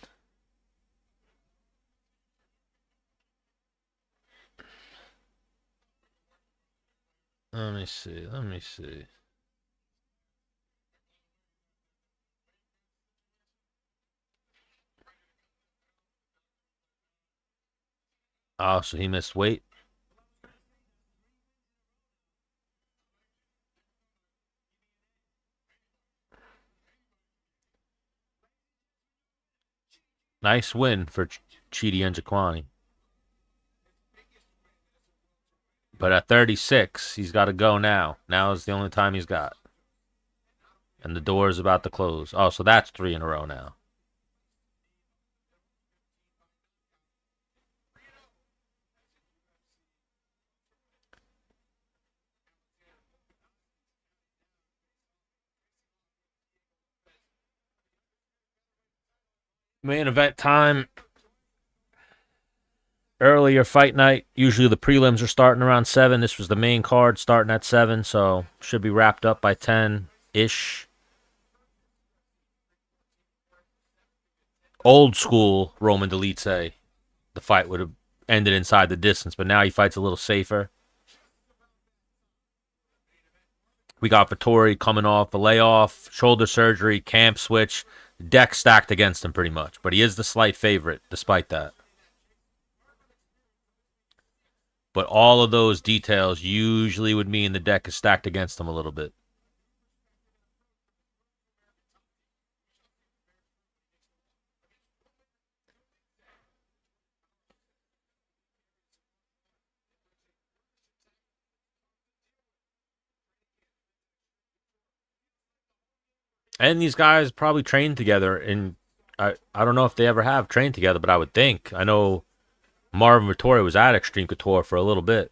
Let me see. Oh, so he missed weight? Nice win for Chidi Njokuani. But at 36, he's got to go now. Now is the only time he's got. And the door is about to close. Oh, so that's 3 in a row now. Main event time. Earlier fight night. Usually the prelims are starting around 7. This was the main card starting at 7, so should be wrapped up by 10-ish. Old school Roman Dolidze, the fight would have ended inside the distance, but now he fights a little safer. We got Vettori coming off a layoff, shoulder surgery, camp switch, deck stacked against him pretty much, but he is the slight favorite despite that. But all of those details usually would mean the deck is stacked against him a little bit. And these guys probably trained together, and I don't know if they ever have trained together, but I would think. I know Marvin Vettori was at Extreme Couture for a little bit.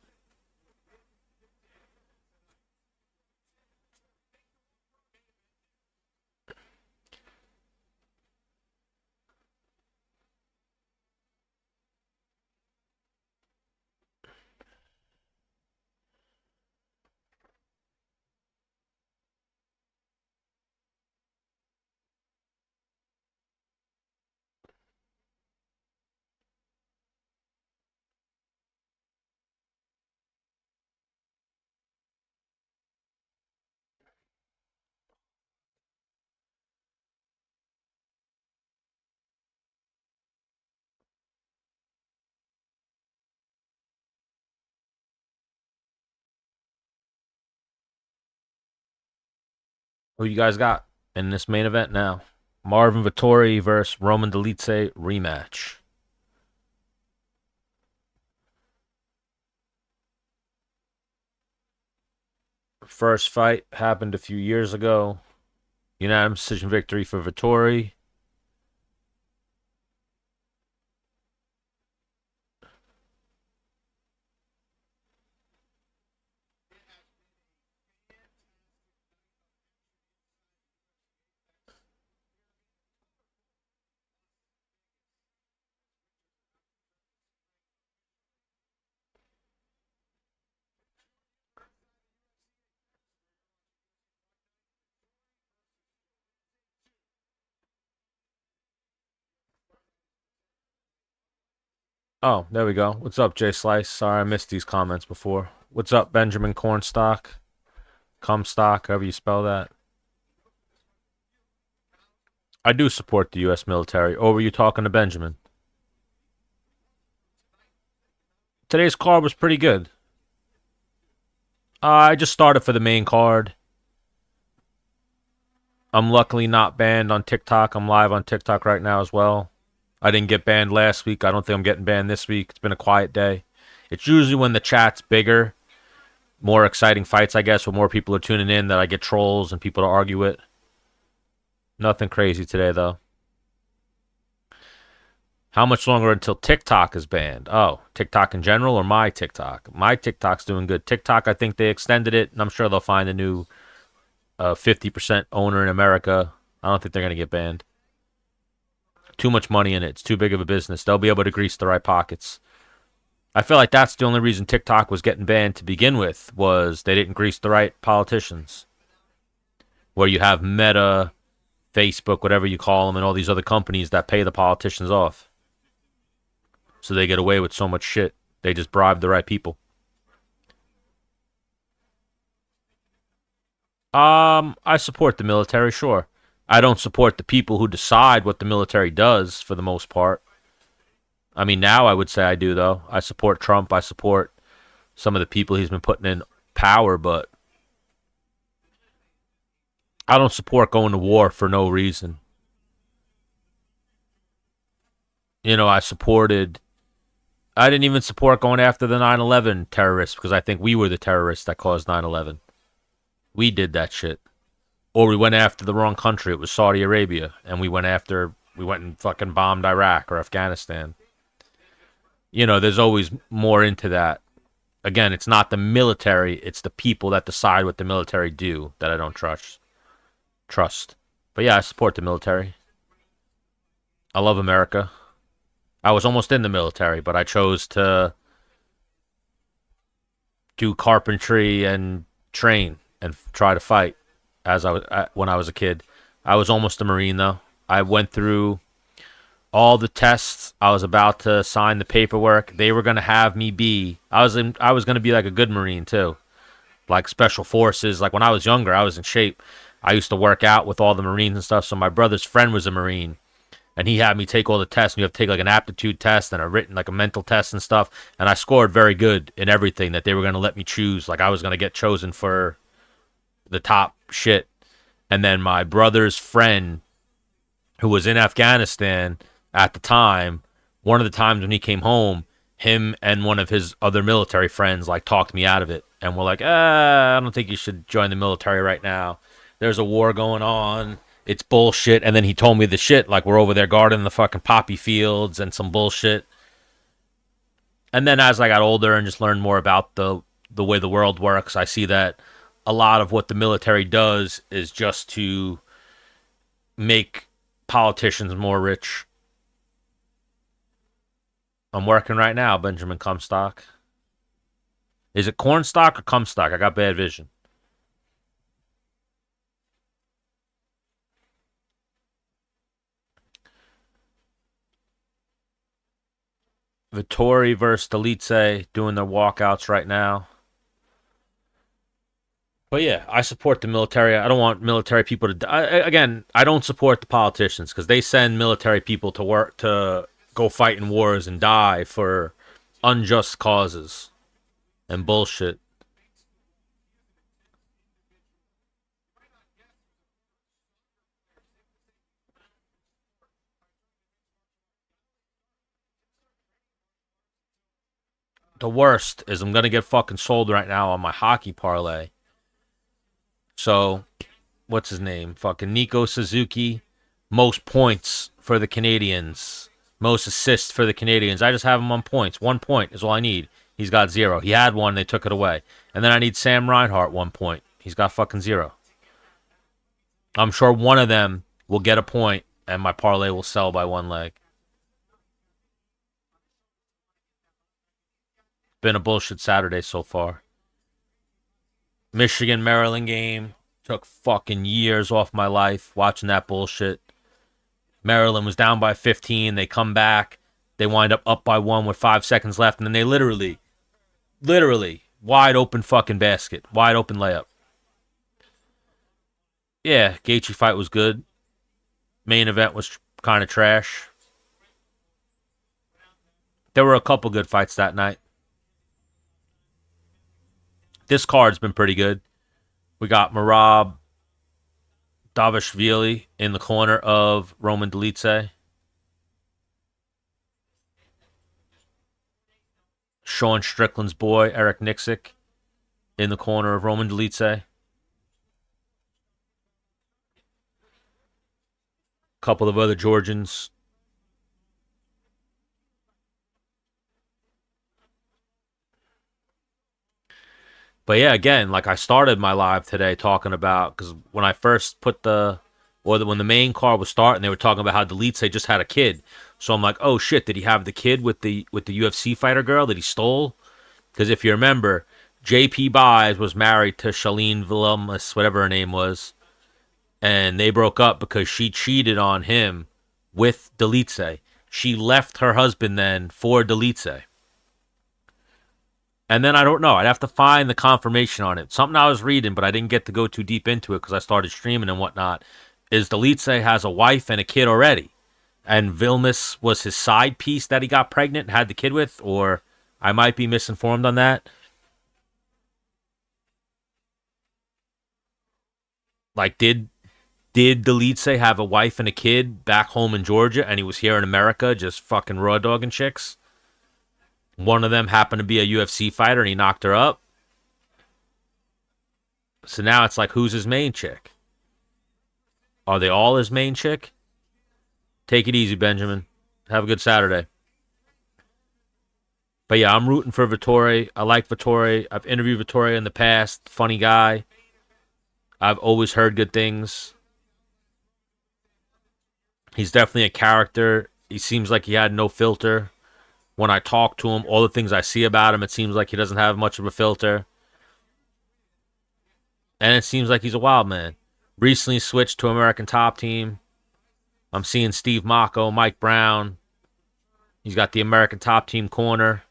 Who you guys got in this main event now? Marvin Vettori versus Roman Dolidze rematch. First fight happened a few years ago. Unanimous decision victory for Vettori. Oh, there we go. What's up, Jay Slice? Sorry I missed these comments before. What's up, Benjamin Cornstock? Comstock, however you spell that. I do support the U.S. military. Or were you talking to Benjamin? Today's card was pretty good. I just started for the main card. I'm luckily not banned on TikTok. I'm live on TikTok right now as well. I didn't get banned last week. I don't think I'm getting banned this week. It's been a quiet day. It's usually when the chat's bigger, more exciting fights, I guess, when more people are tuning in, that I get trolls and people to argue with. Nothing crazy today, though. How much longer until TikTok is banned? Oh, TikTok in general or my TikTok? My TikTok's doing good. TikTok, I think they extended it, and I'm sure they'll find a new 50% owner in America. I don't think they're going to get banned. Too much money in it. It's too big of a business. They'll be able to grease the right pockets. I feel like that's the only reason TikTok was getting banned to begin with, was they didn't grease the right politicians. Where you have Meta, Facebook, whatever you call them, and all these other companies that pay the politicians off. So they get away with so much shit. They just bribe the right people. I support the military, sure. I don't support the people who decide what the military does for the most part. I mean, now I would say I do, though. I support Trump. I support some of the people he's been putting in power, but I don't support going to war for no reason. You know, I didn't even support going after the 9/11 terrorists because I think we were the terrorists that caused 9/11. We did that shit. Or we went after the wrong country. It was Saudi Arabia. And we went and fucking bombed Iraq or Afghanistan. You know, there's always more into that. Again, it's not the military. It's the people that decide what the military do that I don't trust. But yeah, I support the military. I love America. I was almost in the military, but I chose to do carpentry and train and try to fight when I was a kid. I was almost a Marine though. I went through all the tests. I was about to sign the paperwork. They were gonna have me be. I was gonna be like a good Marine too, like special forces. Like when I was younger, I was in shape. I used to work out with all the Marines and stuff. So my brother's friend was a Marine, and he had me take all the tests. And you have to take like an aptitude test and a mental test and stuff. And I scored very good in everything that they were gonna let me choose. Like I was gonna get chosen for the top shit. And then my brother's friend, who was in Afghanistan at the time, one of the times when he came home, him and one of his other military friends like talked me out of it and were like, I don't think you should join the military right now. There's a war going on. It's bullshit. And then he told me the shit, like we're over there guarding the fucking poppy fields and some bullshit. And then as I got older and just learned more about the way the world works, I see that a lot of what the military does is just to make politicians more rich. I'm working right now, Benjamin Comstock. Is it Cornstock or Comstock? I got bad vision. Vettori versus Dolidze doing their walkouts right now. But yeah, I support the military. I don't want military people to die. Again, I don't support the politicians because they send military people to work to go fight in wars and die for unjust causes and bullshit. The worst is I'm gonna get fucking sold right now on my hockey parlay. So, what's his name? Fucking Nico Suzuki. Most points for the Canadians. Most assists for the Canadians. I just have him on points. 1 point is all I need. He's got 0. He had 1. They took it away. And then I need Sam Reinhart 1 point. He's got fucking 0. I'm sure one of them will get a point and my parlay will sell by 1 leg. Been a bullshit Saturday so far. Michigan Maryland game took fucking years off my life watching that bullshit. Maryland was down by 15. They come back. They wind up by one with 5 seconds left, and then they literally, wide open fucking basket. Wide open layup. Yeah, Gaethje fight was good. Main event was kind of trash. There were a couple good fights that night. This card's been pretty good. We got Merab Davishvili in the corner of Roman Dolidze. Sean Strickland's boy, Eric Nixick, in the corner of Roman Dolidze. Couple of other Georgians. But yeah, again, like I started my live today talking about, because when I first put when the main card was starting, they were talking about how Dolidze just had a kid. So I'm like, oh shit, did he have the kid with the UFC fighter girl that he stole? Because if you remember, JP Buys was married to Shailene Villalmus, whatever her name was, and they broke up because she cheated on him with Dolidze. She left her husband then for Dolidze. And then I don't know. I'd have to find the confirmation on it. Something I was reading, but I didn't get to go too deep into it because I started streaming and whatnot. Is Dolidze has a wife and a kid already, and Vilmus was his side piece that he got pregnant and had the kid with, or I might be misinformed on that. Like, did Dolidze have a wife and a kid back home in Georgia, and he was here in America just fucking raw dogging chicks? One of them happened to be a UFC fighter, and he knocked her up. So now it's like, who's his main chick? Are they all his main chick? Take it easy, Benjamin. Have a good Saturday. But yeah, I'm rooting for Vettori. I like Vettori. I've interviewed Vettori in the past. Funny guy. I've always heard good things. He's definitely a character. He seems like he had no filter. When I talk to him, all the things I see about him, it seems like he doesn't have much of a filter. And it seems like he's a wild man. Recently switched to American Top Team. I'm seeing Steve Mocco, Mike Brown. He's got the American Top Team corner.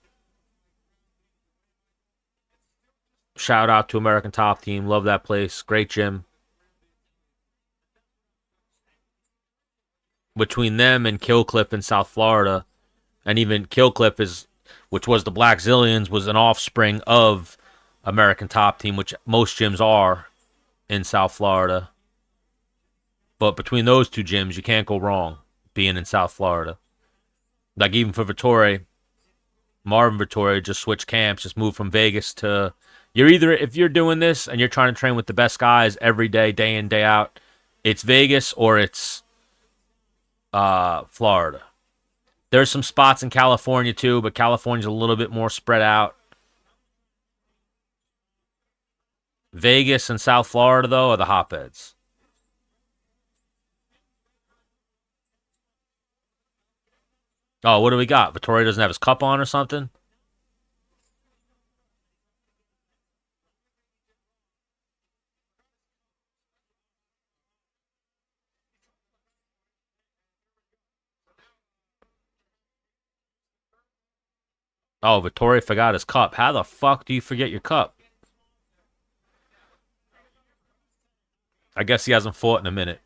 Shout out to American Top Team. Love that place. Great gym. Between them and Killcliff in South Florida, and even Killcliff which was the Black Zillions, was an offspring of American Top Team, which most gyms are in South Florida. But between those two gyms, you can't go wrong being in South Florida. Like even for Vettori, Marvin Vettori just switched camps, just moved from Vegas to... if you're doing this and you're trying to train with the best guys every day, day in, day out, it's Vegas or it's Florida. There's some spots in California too, but California's a little bit more spread out. Vegas and South Florida, though, are the hotbeds. Oh, what do we got? Vettori doesn't have his cup on or something? Oh, Vettori forgot his cup. How the fuck do you forget your cup? I guess he hasn't fought in a minute.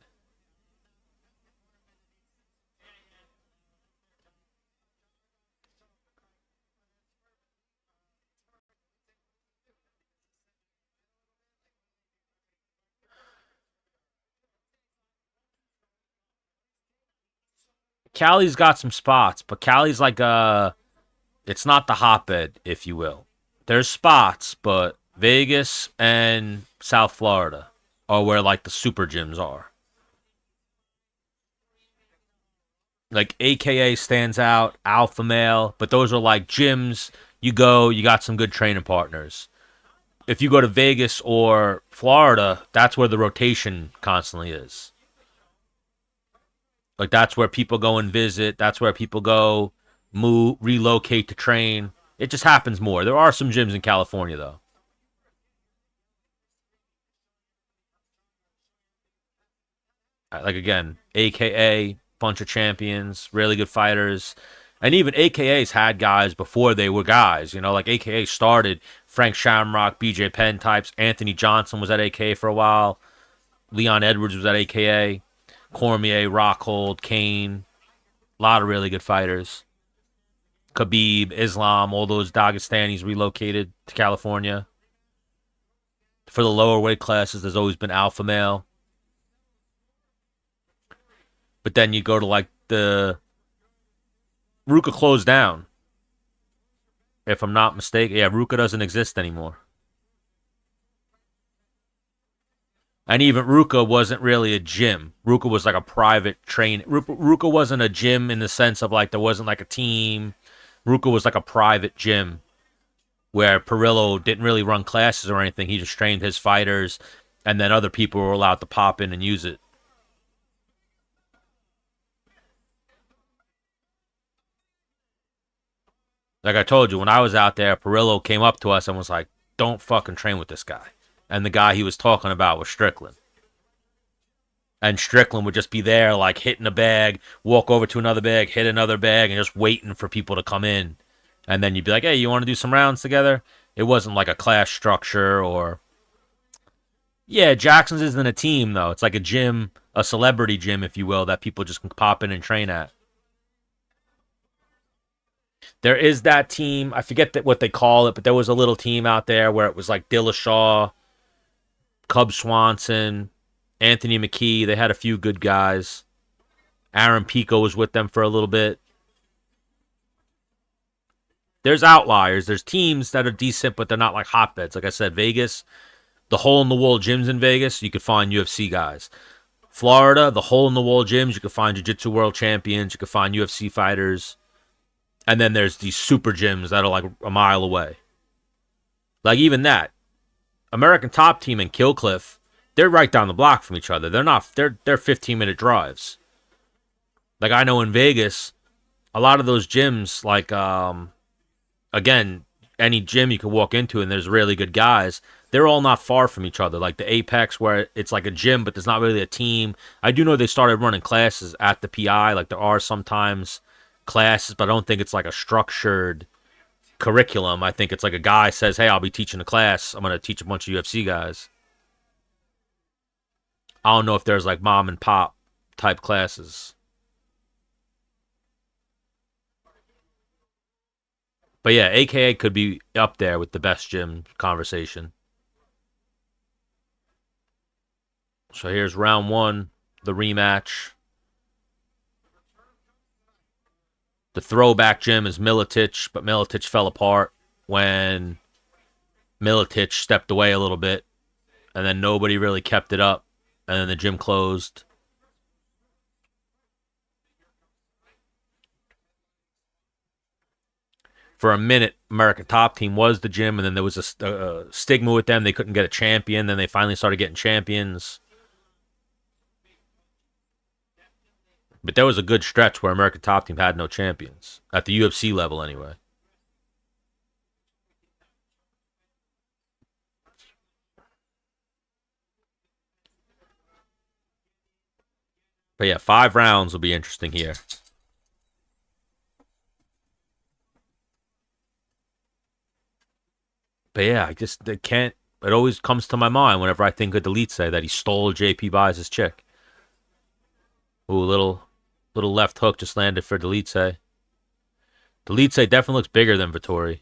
Cali's got some spots, but Cali's like it's not the hotbed, if you will. There's spots, but Vegas and South Florida are where like the super gyms are. Like AKA stands out, Alpha Male, but those are like gyms. You go, you got some good training partners. If you go to Vegas or Florida, that's where the rotation constantly is. Like that's where people go and visit. That's where people go move, relocate to train. It just happens more. There are some gyms in California though. Like again, AKA bunch of champions, really good fighters. And even AKA's had guys before they were guys. You know, like AKA started Frank Shamrock, BJ Penn types. Anthony Johnson was at AKA for a while. Leon Edwards was at AKA. Cormier, Rockhold, Kane. A lot of really good fighters. Khabib, Islam, all those Dagestanis relocated to California. For the lower weight classes, there's always been alpha male. But then you go to like the Ruka closed down. If I'm not mistaken. Yeah, Ruka doesn't exist anymore. And even Ruka wasn't really a gym. Ruka was like a private train. Ruka wasn't a gym in the sense of like there wasn't like a team. Ruka was like a private gym where Perillo didn't really run classes or anything. He just trained his fighters, and then other people were allowed to pop in and use it. Like I told you, when I was out there, Perillo came up to us and was like, don't fucking train with this guy. And the guy he was talking about was Strickland. And Strickland would just be there, like hitting a bag, walk over to another bag, hit another bag, and just waiting for people to come in. And then you'd be like, hey, you want to do some rounds together? It wasn't like a class structure or... Yeah, Jackson's isn't a team, though. It's like a gym, a celebrity gym, if you will, that people just can pop in and train at. There is that team. I forget what they call it, but there was a little team out there where it was like Dillashaw, Cub Swanson, Anthony McKee. They had a few good guys. Aaron Pico was with them for a little bit. There's outliers. There's teams that are decent, but they're not like hotbeds. Like I said, Vegas, the hole-in-the-wall gyms in Vegas, you could find UFC guys. Florida, the hole-in-the-wall gyms, you could find jiu-jitsu world champions. You could find UFC fighters. And then there's these super gyms that are like a mile away. Like even that. American Top Team and Killcliff, they're right down the block from each other. They're 15-minute drives. Like I know in Vegas, a lot of those gyms, like again, any gym you can walk into and there's really good guys, they're all not far from each other. Like the Apex, where it's like a gym, but there's not really a team. I do know they started running classes at the PI. Like there are sometimes classes, but I don't think it's like a structured curriculum. I think it's like a guy says, hey, I'll be teaching a class. I'm going to teach a bunch of UFC guys. I don't know if there's like mom and pop type classes. But yeah, AKA could be up there with the best gym conversation. So here's round one, the rematch. The throwback gym is Miletich, but Miletich fell apart when Miletich stepped away a little bit, and then nobody really kept it up, and then the gym closed. For a minute, American Top Team was the gym, and then there was a stigma with them. They couldn't get a champion. Then they finally started getting champions. But there was a good stretch where American Top Team had no champions. At the UFC level, anyway. But yeah, 5 rounds will be interesting here. But yeah, I just they can't. It always comes to my mind whenever I think of Dolidze that he stole JP Buys' chick. Ooh, little left hook just landed for Dolidze. Dolidze definitely looks bigger than Vettori.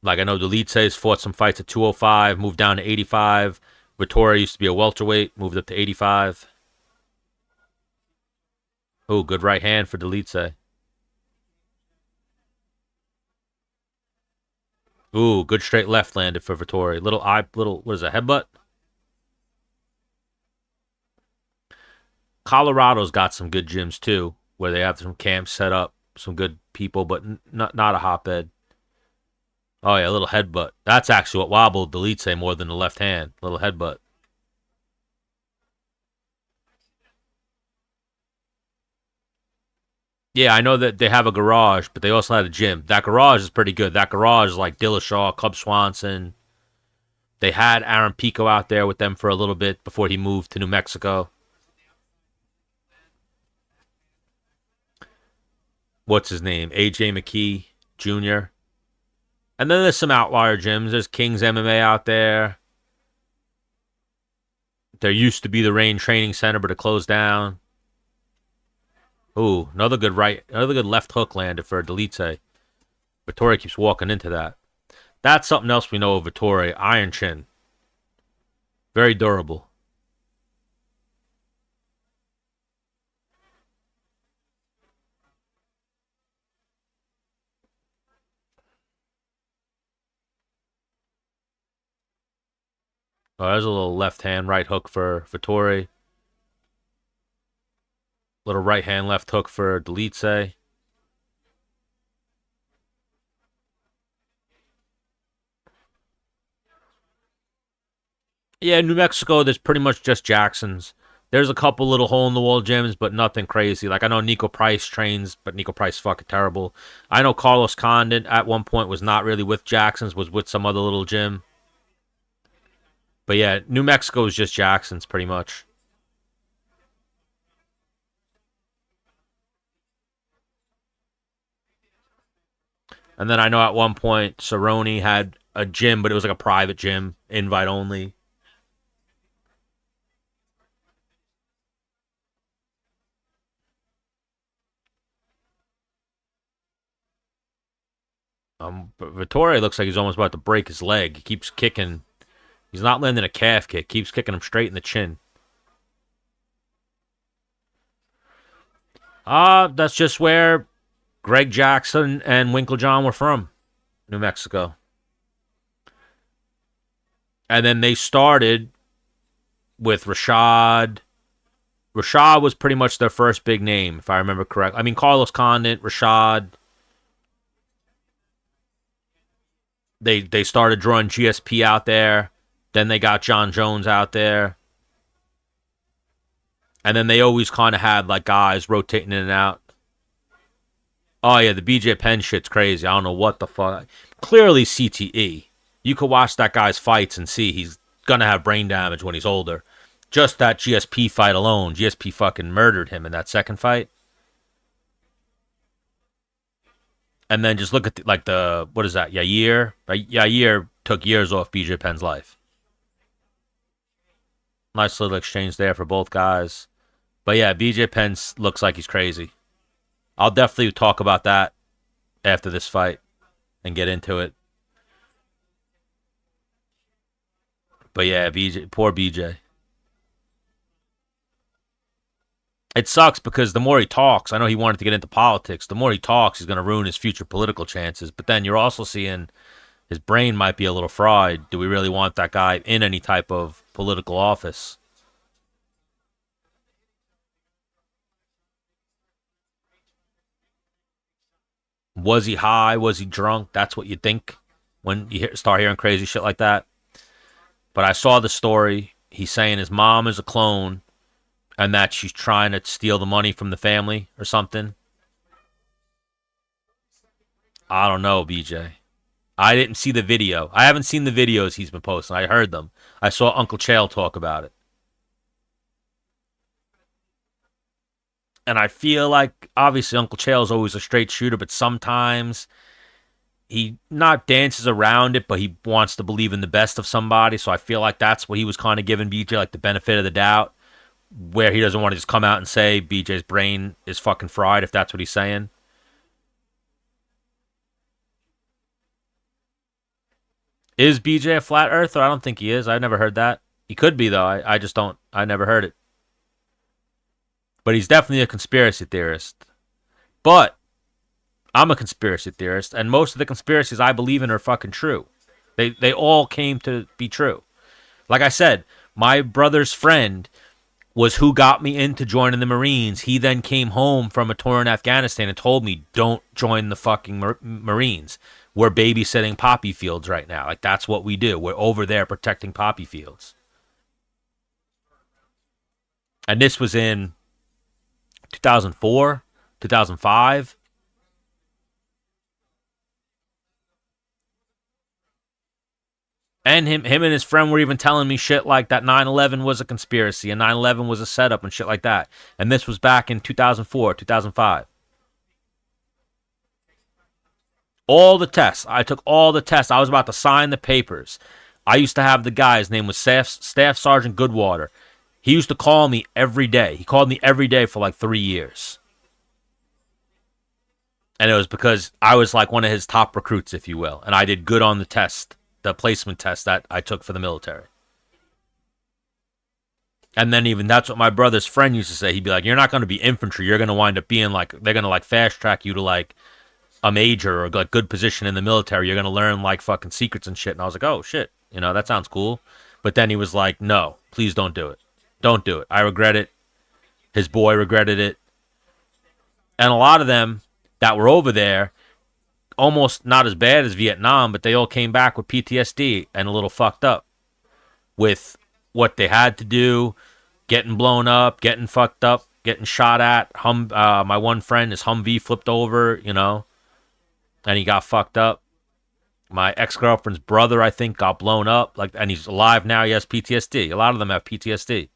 Like I know Dolidze has fought some fights at 205, moved down to 85. Vettori used to be a welterweight, moved up to 85. Ooh, good right hand for Dolidze. Ooh, good straight left landed for Vettori. What is it, headbutt? Colorado's got some good gyms too, where they have some camps set up, some good people, but not a hotbed. Oh yeah, a little headbutt. That's actually what wobbled Dolidze more than the left hand. Little headbutt. Yeah, I know that they have a garage, but they also had a gym. That garage is pretty good. That garage is like Dillashaw, Cub Swanson. They had Aaron Pico out there with them for a little bit before he moved to New Mexico. what's his name? AJ McKee Jr. And then there's some outlier gyms. There's King's MMA out there. There used to be the Rain Training Center, but it closed down. Ooh, another good left hook landed for Dolidze. Vettori keeps walking into that. That's something else we know of Vettori. Iron chin. Very durable. Oh, there's a little left hand, right hook for Vettori. Little right hand, left hook for Dolidze. Yeah, New Mexico, there's pretty much just Jackson's. There's a couple little hole in the wall gyms, but nothing crazy. Like I know Nico Price trains, but Nico Price fucking terrible. I know Carlos Condit at one point was not really with Jackson's, was with some other little gym. But yeah, New Mexico is just Jackson's pretty much. And then I know at one point Cerrone had a gym, but it was like a private gym, invite only. But Vettori looks like he's almost about to break his leg. He keeps kicking. He's not landing a calf kick. Keeps kicking him straight in the chin. That's just where Greg Jackson and Winklejohn were from, New Mexico. And then they started with Rashad. Rashad was pretty much their first big name, if I remember correctly. I mean, Carlos Condit, Rashad. They started drawing GSP out there. Then they got John Jones out there. And then they always kind of had like guys rotating in and out. Oh yeah, the BJ Penn shit's crazy. I don't know what the fuck. Clearly CTE. You could watch that guy's fights and see he's gonna have brain damage when he's older. Just that GSP fight alone, GSP fucking murdered him in that second fight. And then just look at what is that? Yair. Yair took years off BJ Penn's life. Nice little exchange there for both guys. But yeah, BJ Penn looks like he's crazy. I'll definitely talk about that after this fight and get into it. But yeah, poor BJ. It sucks because the more he talks, I know he wanted to get into politics. The more he talks, he's going to ruin his future political chances. But then you're also seeing his brain might be a little fried. Do we really want that guy in any type of political office? Was he high? Was he drunk? That's what you think when you start hearing crazy shit like that. But I saw the story. He's saying his mom is a clone and that she's trying to steal the money from the family or something. I don't know, BJ. I didn't see the video. I haven't seen the videos he's been posting. I heard them. I saw Uncle Chael talk about it. And I feel like, obviously, Uncle Chael is always a straight shooter, but sometimes he not dances around it, but he wants to believe in the best of somebody. So I feel like that's what he was kind of giving BJ, like the benefit of the doubt, where he doesn't want to just come out and say BJ's brain is fucking fried, if that's what he's saying. Is BJ a flat earther? I don't think he is. I've never heard that. He could be, though. I just don't. I never heard it. But he's definitely a conspiracy theorist. But I'm a conspiracy theorist, and most of the conspiracies I believe in are fucking true. They all came to be true. Like I said, my brother's friend was who got me into joining the Marines. He then came home from a tour in Afghanistan and told me, don't join the fucking Marines. We're babysitting poppy fields right now. Like, that's what we do. We're over there protecting poppy fields. And this was in 2004, 2005. And him and his friend were even telling me shit like that 9/11 was a conspiracy and 9/11 was a setup and shit like that. And this was back in 2004, 2005. All the tests. I took all the tests. I was about to sign the papers. I used to have the guy. His name was Staff Sergeant Goodwater. He used to call me every day. He called me every day for like 3 years. And it was because I was like one of his top recruits, if you will. And I did good on the test, the placement test that I took for the military. And then even that's what my brother's friend used to say. He'd be like, you're not going to be infantry. You're going to wind up being like, they're going to like fast track you to like a major or like good position in the military. You're going to learn like fucking secrets and shit. And I was like, oh shit, that sounds cool. But then he was like, no, please don't do it. Don't do it. I regret it. His boy regretted it. And a lot of them that were over there, almost not as bad as Vietnam, but they all came back with PTSD and a little fucked up with what they had to do, getting blown up, getting fucked up, getting shot at. My one friend, his Humvee flipped over, and he got fucked up. My ex-girlfriend's brother, I think, got blown up, and he's alive now. He has PTSD. A lot of them have PTSD.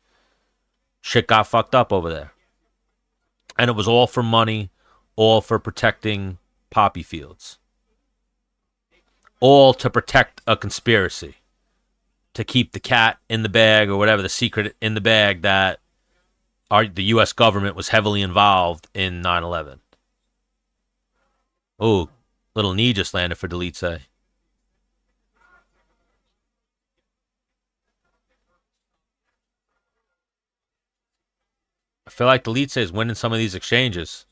Shit got fucked up over there. And it was all for money, all for protecting poppy fields. All to protect a conspiracy. To keep the cat in the bag or whatever, the secret in the bag that the U.S. government was heavily involved in 9/11. Oh, little knee just landed for Dolidze. I feel like Dolidze is winning some of these exchanges.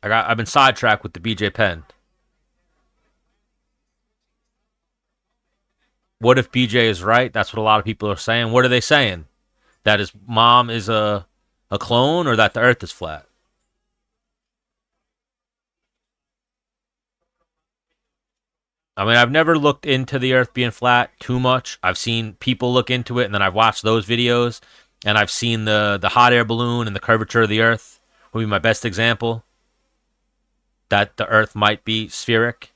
I've been sidetracked with the BJ Penn. What if BJ is right? That's what a lot of people are saying. What are they saying? That his mom is a clone, or that the earth is flat? I mean, I've never looked into the earth being flat too much. I've seen people look into it, and then I've watched those videos, and I've seen the hot air balloon and the curvature of the earth would be my best example that the earth might be spheric.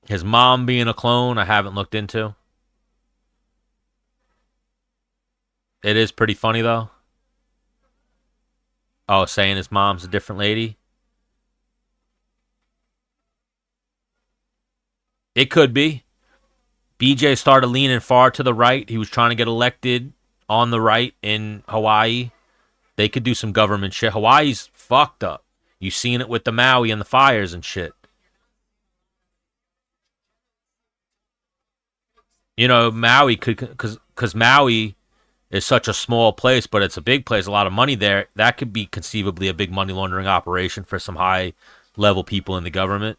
His mom being a clone, I haven't looked into. It is pretty funny, though. Oh, saying his mom's a different lady? It could be. BJ started leaning far to the right. He was trying to get elected on the right in Hawaii. They could do some government shit. Hawaii's fucked up. You seen it with the Maui and the fires and shit. Maui could, because Maui is such a small place, but it's a big place, a lot of money there. That could be conceivably a big money laundering operation for some high level people in the government.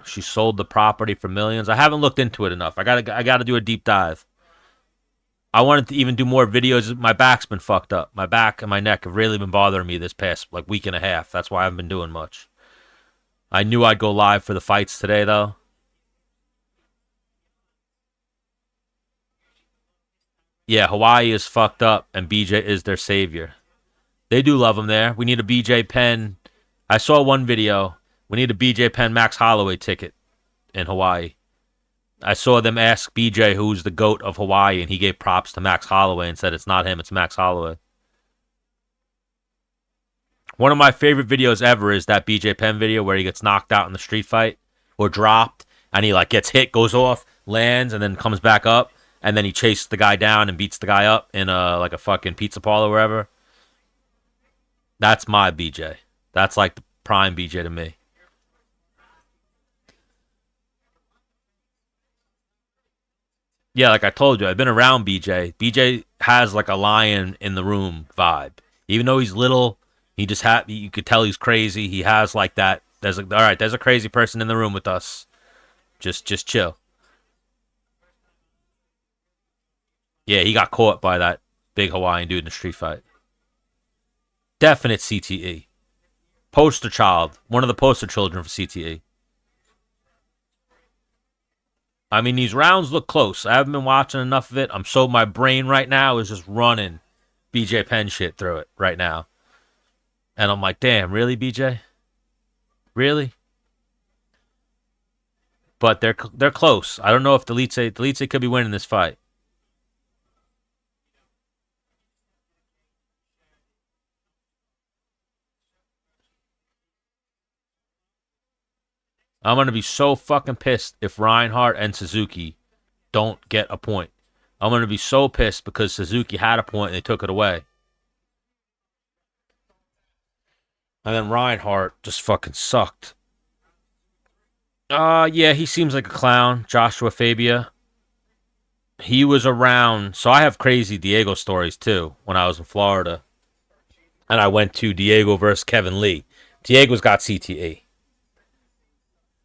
She sold the property for millions. I haven't looked into it enough. I gotta do a deep dive. I wanted to even do more videos. My back's been fucked up. My back and my neck have really been bothering me this past week and a half. That's why I haven't been doing much. I knew I'd go live for the fights today, though. Yeah, Hawaii is fucked up, and BJ is their savior. They do love him there. We need a BJ Penn. I saw one video. We need a BJ Penn Max Holloway ticket in Hawaii. I saw them ask BJ who's the GOAT of Hawaii, and he gave props to Max Holloway and said it's not him, it's Max Holloway. One of my favorite videos ever is that BJ Penn video where he gets knocked out in the street fight or dropped, and he gets hit, goes off, lands, and then comes back up, and then he chases the guy down and beats the guy up in a fucking pizza parlor or wherever. That's my BJ. That's like the prime BJ to me. Yeah, like I told you, I've been around BJ. BJ has like a lion in the room vibe. Even though he's little, he just you could tell he's crazy. He has like that. All right, there's a crazy person in the room with us. Just chill. Yeah, he got caught by that big Hawaiian dude in the street fight. Definite CTE. Poster child. One of the poster children for CTE. I mean, these rounds look close. I haven't been watching enough of it. My brain right now is just running BJ Penn shit through it right now. And I'm like, damn, really, BJ? Really? but they're close. I don't know if Dolidze could be winning this fight. I'm gonna be so fucking pissed if Reinhardt and Suzuki don't get a point. I'm gonna be so pissed because Suzuki had a point and they took it away. And then Reinhardt just fucking sucked. Yeah, he seems like a clown. Joshua Fabia. He was around. So I have crazy Diego stories too when I was in Florida. And I went to Diego versus Kevin Lee. Diego's got CTE.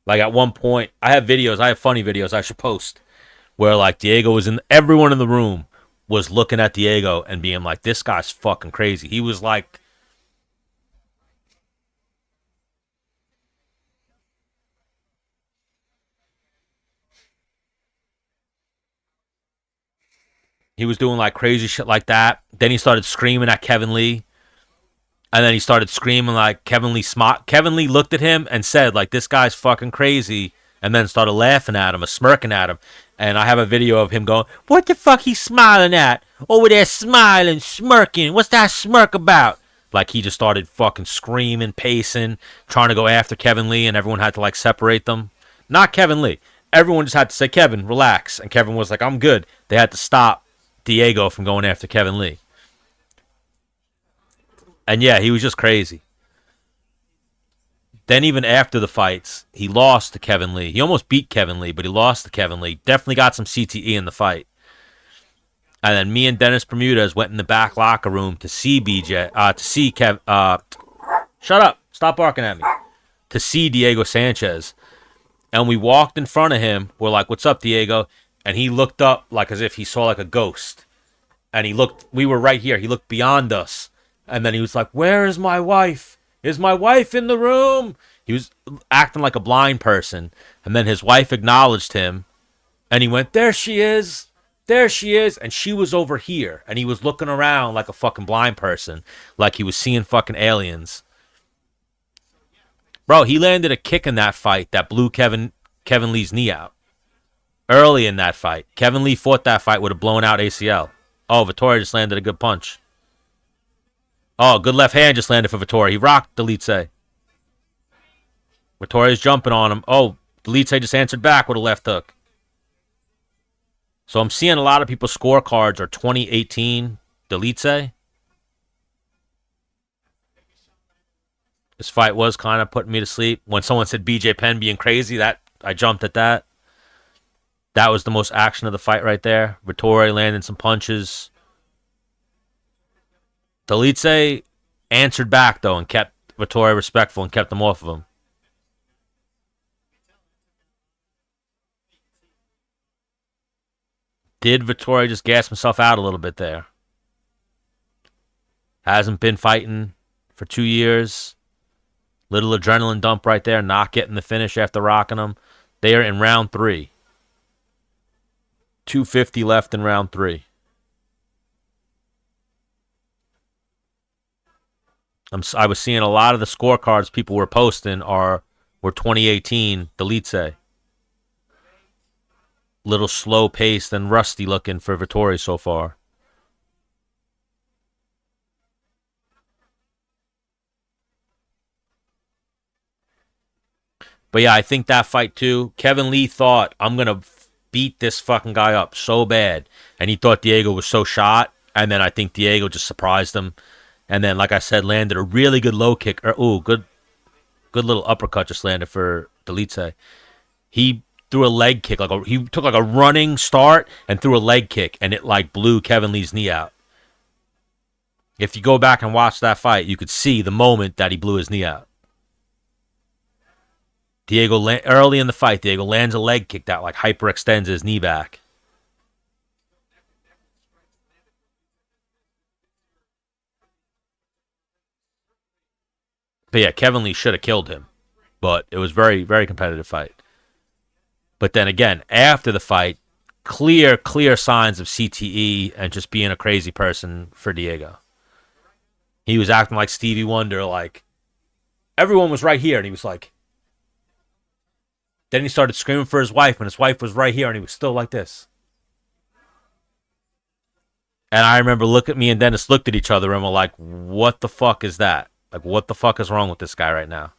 Like at one point, I have videos. I have funny videos I should post where like Diego was in. Everyone in the room was looking at Diego and being like, "This guy's fucking crazy." He was like, he was doing like crazy shit like that. Then he started screaming at Kevin Lee. And then he started screaming like Kevin Lee smart. Kevin Lee looked at him and said like, "This guy's fucking crazy." And then started laughing at him, or smirking at him. And I have a video of him going, "What the fuck he smiling at? Over there smiling, smirking. What's that smirk about?" Like he just started fucking screaming, pacing, trying to go after Kevin Lee, and everyone had to like separate them. Not Kevin Lee. Everyone just had to say, "Kevin, relax." And Kevin was like, "I'm good." They had to stop Diego from going after Kevin Lee. And yeah, he was just crazy. Then even after the fights, he lost to Kevin Lee. He almost beat Kevin Lee, but he lost to Kevin Lee. Definitely got some CTE in the fight. And then me and Dennis Bermudez went in the back locker room to see BJ, to see Kev. Shut up! Stop barking at me. To see Diego Sanchez, and we walked in front of him. We're like, "What's up, Diego?" And he looked up like as if he saw like a ghost. And he looked. We were right here. He looked beyond us. And then he was like, "Where is my wife? Is my wife in the room?" He was acting like a blind person. And then his wife acknowledged him. And he went, "There she is. There she is." And she was over here. And he was looking around like a fucking blind person. Like he was seeing fucking aliens. Bro, he landed a kick in that fight that blew Kevin Lee's knee out. Early in that fight. Kevin Lee fought that fight with a blown out ACL. Oh, Vettori just landed a good punch. Oh, good left hand just landed for Vettori. He rocked Dolidze. Vettori's jumping on him. Oh, Dolidze just answered back with a left hook. So I'm seeing a lot of people's scorecards are 2018 Dolidze. This fight was kind of putting me to sleep. When someone said BJ Penn being crazy, that I jumped at that. That was the most action of the fight right there. Vettori landing some punches. Dolidze answered back, though, and kept Vettori respectful and kept him off of him. Did Vettori just gas himself out a little bit there? Hasn't been fighting for 2 years. Little adrenaline dump right there, not getting the finish after rocking him. They are in round 3. 250 left in round 3. I was seeing a lot of the scorecards people were posting were 2018 Dolidze. Little slow paced and rusty looking for Vettori so far. But yeah, I think that fight too. Kevin Lee thought, "I'm gonna beat this fucking guy up so bad," and he thought Diego was so shot. And then I think Diego just surprised him. And then, like I said, landed a really good low kick. Good little uppercut just landed for Dolidze. He threw a leg kick, he took like a running start and threw a leg kick, and it like blew Kevin Lee's knee out. If you go back and watch that fight, you could see the moment that he blew his knee out. Early in the fight, Diego lands a leg kick that like hyperextends his knee back. But yeah, Kevin Lee should have killed him. But it was very, very competitive fight. But then again, after the fight, clear signs of CTE and just being a crazy person for Diego. He was acting like Stevie Wonder, like everyone was right here, and he was like, Then he started screaming for his wife, and his wife was right here, and he was still like this. And I remember me and Dennis looked at each other and were like, what the fuck is that? Like, what the fuck is wrong with this guy right now?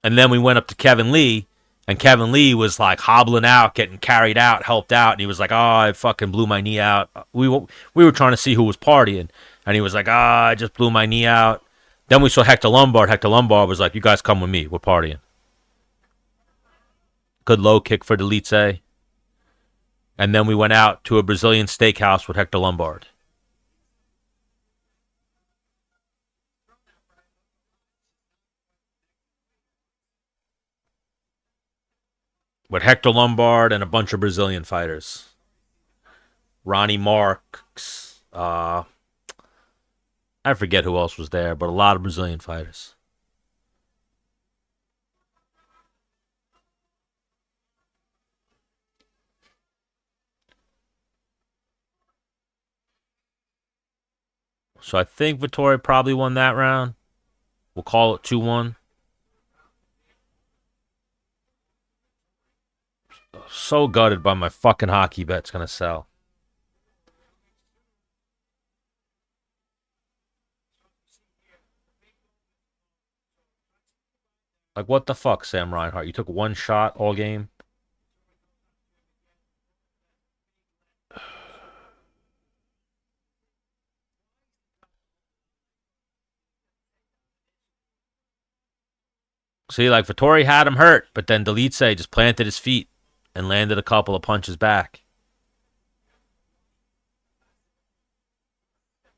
And then we went up to Kevin Lee, and Kevin Lee was like hobbling out, getting carried out, helped out, and he was like, "Oh, I fucking blew my knee out." We were trying to see who was partying, and he was like, "Ah, I just blew my knee out." Then we saw Hector Lombard. Hector Lombard was like, "You guys come with me. We're partying." Good low kick for Dolidze. And then we went out to a Brazilian steakhouse with Hector Lombard. With Hector Lombard and a bunch of Brazilian fighters. Ronnie Marks. I forget who else was there, but a lot of Brazilian fighters. So I think Vettori probably won that round. We'll call it 2-1. So gutted by my fucking hockey bet's gonna sell. Like, what the fuck, Sam Reinhart? You took one shot all game? See, like, Vettori had him hurt, but then Dolidze just planted his feet and landed a couple of punches back.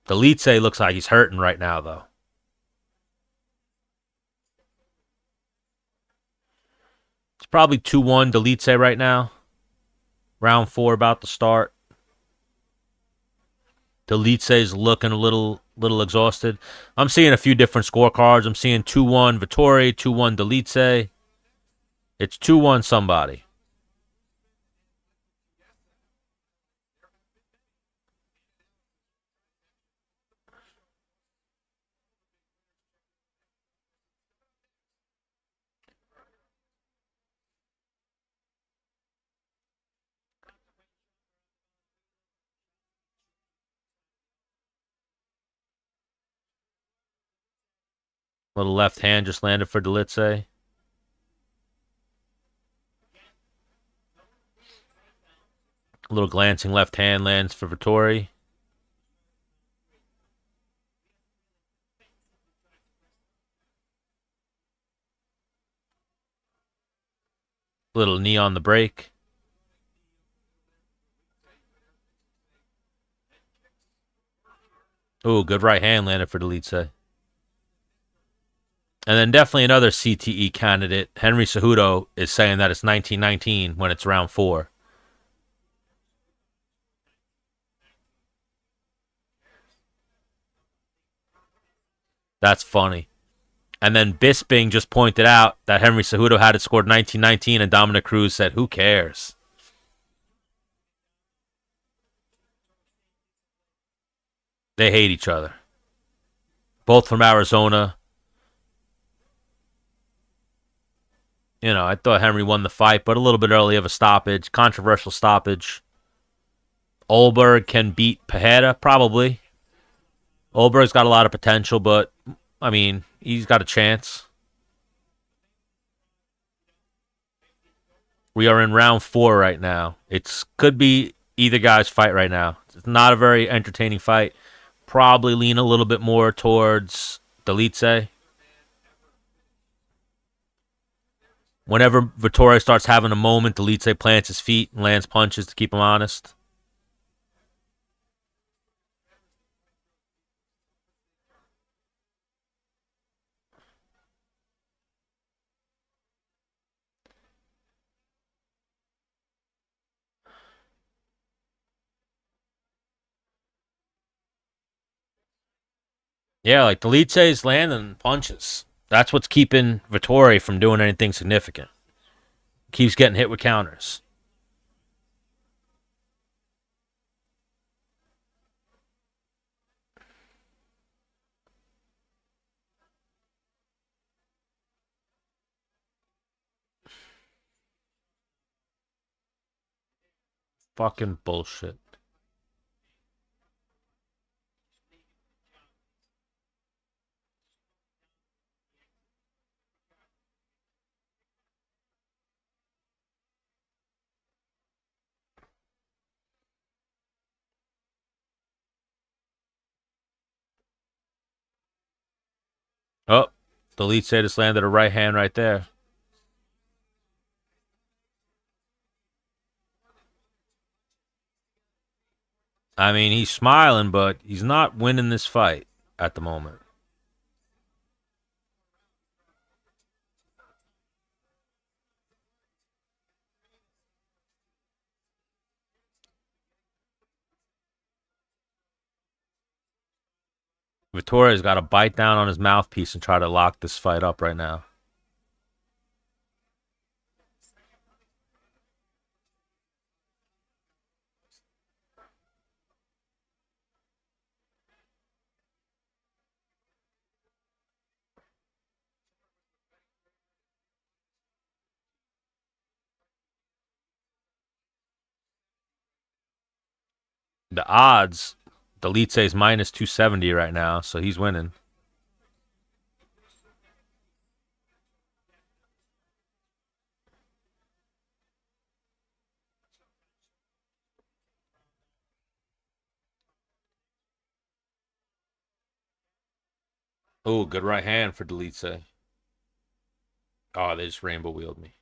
Dolidze looks like he's hurting right now, though. It's probably 2-1 Dolidze right now. Round 4 about to start. Dolidze's looking a little exhausted. I'm seeing a few different scorecards. I'm seeing 2-1 Vettori, 2-1 Dolidze. It's 2-1 somebody. Little left hand just landed for Dolidze. A little glancing left hand lands for Vettori. Little knee on the break. Ooh, good right hand landed for Dolidze. And then definitely another CTE candidate. Henry Cejudo is saying that it's 1919 when it's round 4. That's funny. And then Bisping just pointed out that Henry Cejudo had it scored 1919, and Dominic Cruz said, who cares? They hate each other. Both from Arizona. You know, I thought Henry won the fight, but a little bit early of a stoppage. Controversial stoppage. Olberg can beat Pereira, probably. Olberg's got a lot of potential, but, I mean, he's got a chance. We are in round 4 right now. It could be either guy's fight right now. It's not a very entertaining fight. Probably lean a little bit more towards Dolidze. Whenever Vettori starts having a moment, Dolidze plants his feet and lands punches to keep him honest. Yeah, like Dolidze's landing punches. That's what's keeping Vettori from doing anything significant. Keeps getting hit with counters. Fucking bullshit. Oh, Dolidze just landed a right hand right there. I mean, he's smiling, but he's not winning this fight at the moment. Vettori's got to bite down on his mouthpiece and try to lock this fight up right now. The odds, Dolidze is minus 270 right now, so he's winning. Oh, good right hand for Dolidze. Oh, they just rainbow wheeled me.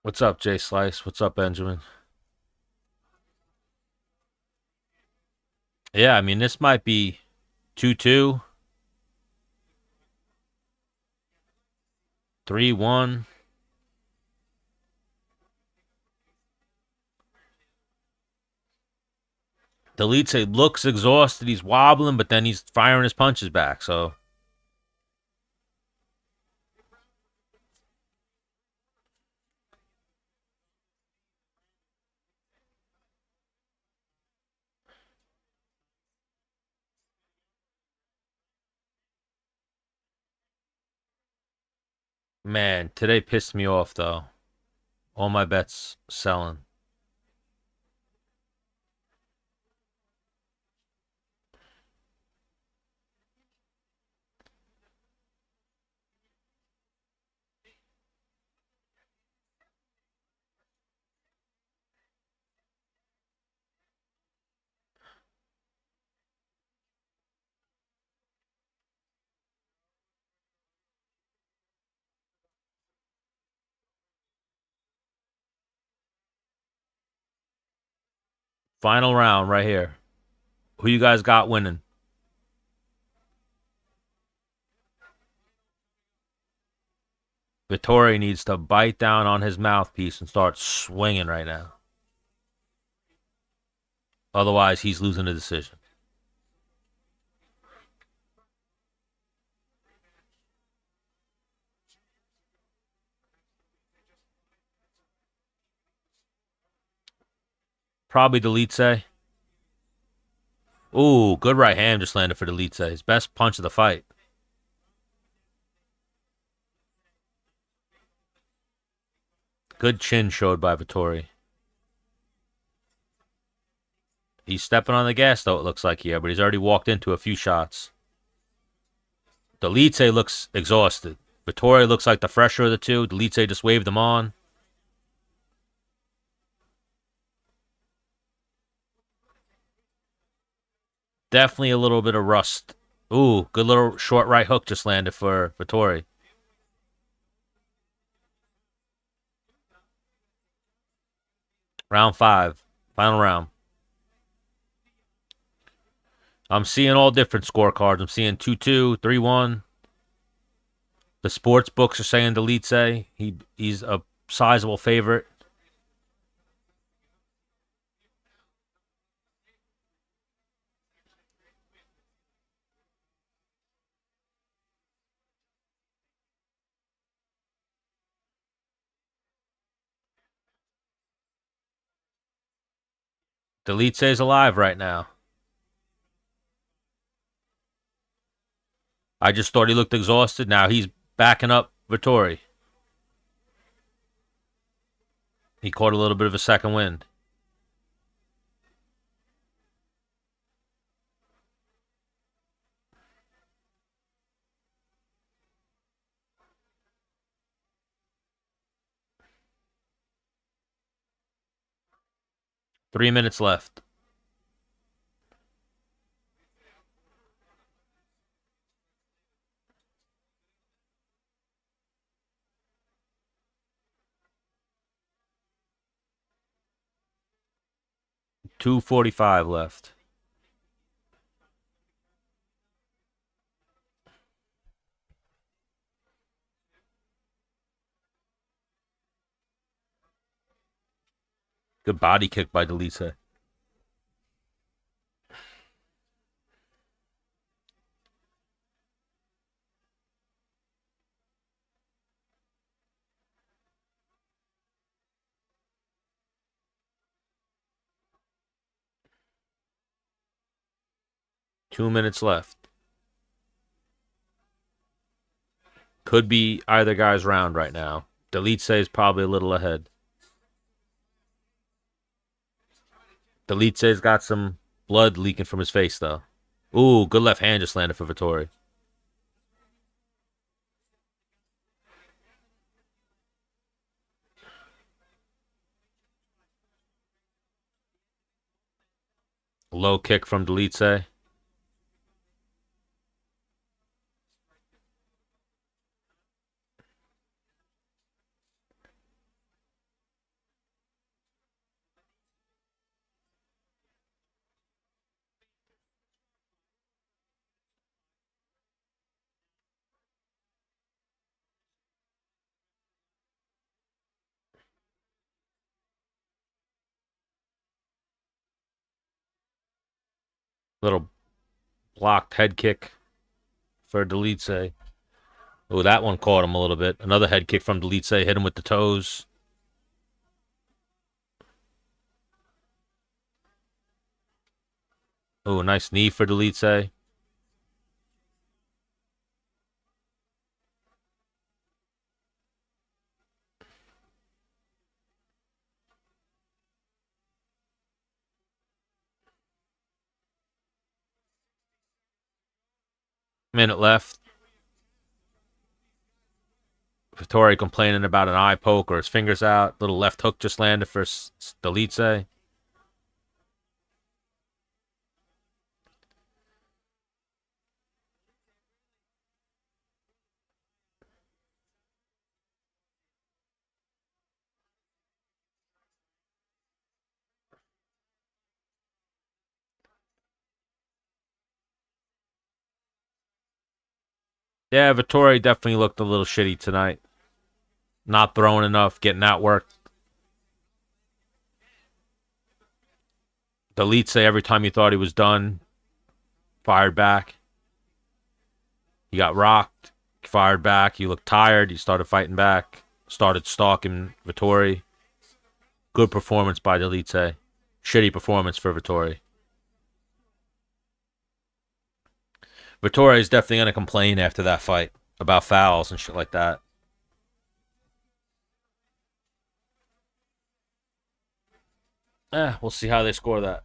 What's up, Jay Slice? What's up, Benjamin? Yeah, I mean, this might be 2-2, 3-1. Dolidze looks exhausted. He's wobbling, but then he's firing his punches back. So man, today pissed me off though. All my bets selling. Final round right here. Who you guys got winning? Vettori needs to bite down on his mouthpiece and start swinging right now. Otherwise, he's losing the decision. Probably Dolidze. Ooh, good right hand just landed for Dolidze. His best punch of the fight. Good chin showed by Vettori. He's stepping on the gas, though, it looks like here, but he's already walked into a few shots. Dolidze looks exhausted. Vettori looks like the fresher of the two. Dolidze just waved him on. Definitely a little bit of rust. Ooh, good little short right hook just landed for Vettori. Round 5. Final round. I'm seeing all different scorecards. I'm seeing 2-2, 3-1. The sports books are saying Dolidze. He's a sizable favorite. Dolidze's alive right now. I just thought he looked exhausted. Now he's backing up Vettori. He caught a little bit of a second wind. Three minutes left. $2:45 left. Good body kick by Dolidze. $2 minutes left. Could be either guy's round right now. Dolidze is probably a little ahead. Dolidze's got some blood leaking from his face, though. Ooh, good left hand just landed for Vettori. Low kick from Dolidze. Little blocked head kick for Dolidze. Oh, that one caught him a little bit. Another head kick from Dolidze hit him with the toes. Oh, nice knee for Dolidze. Minute left. Vettori complaining about an eye poke or his fingers out. Little left hook just landed for Dolidze. Yeah, Vettori definitely looked a little shitty tonight. Not throwing enough, getting outworked. Dolidze, every time you thought he was done, fired back. He got rocked, fired back. He looked tired. He started fighting back. Started stalking Vettori. Good performance by Dolidze. Shitty performance for Vettori. Vettori is definitely going to complain after that fight about fouls and shit like that. We'll see how they score that.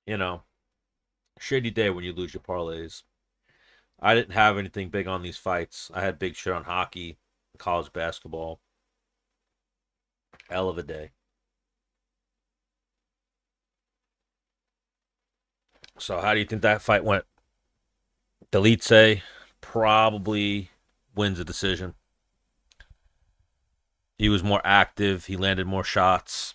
You know, shitty day when you lose your parlays. I didn't have anything big on these fights. I had big shit on hockey, college basketball. Hell of a day. So, how do you think that fight went? Dolidze probably wins the decision. He was more active. He landed more shots.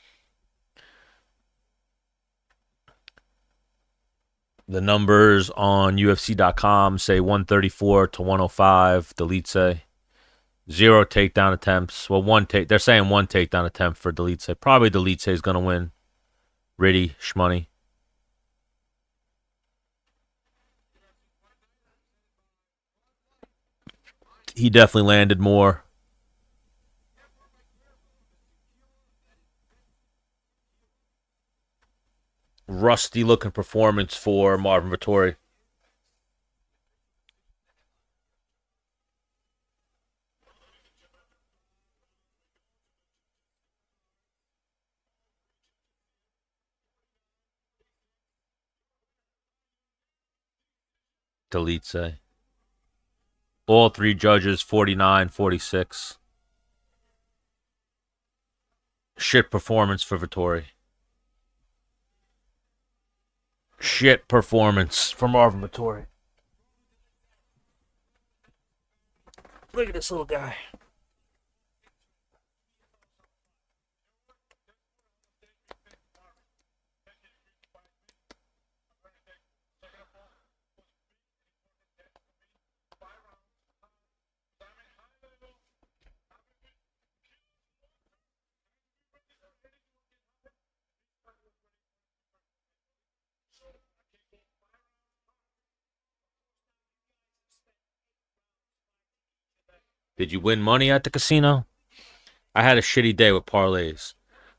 The numbers on UFC.com say 134 to 105. Dolidze. 0 takedown attempts. Well, they're saying 1 takedown attempt for Dolidze. Probably Dolidze is going to win. Ritty, Shmoney. He definitely landed more. Rusty looking performance for Marvin Vettori. Dolidze. All three judges 49-46. Shit performance for Vettori. Shit performance for Marvin Vettori. Look at this little guy. Did you win money at the casino? I had a shitty day with parlays.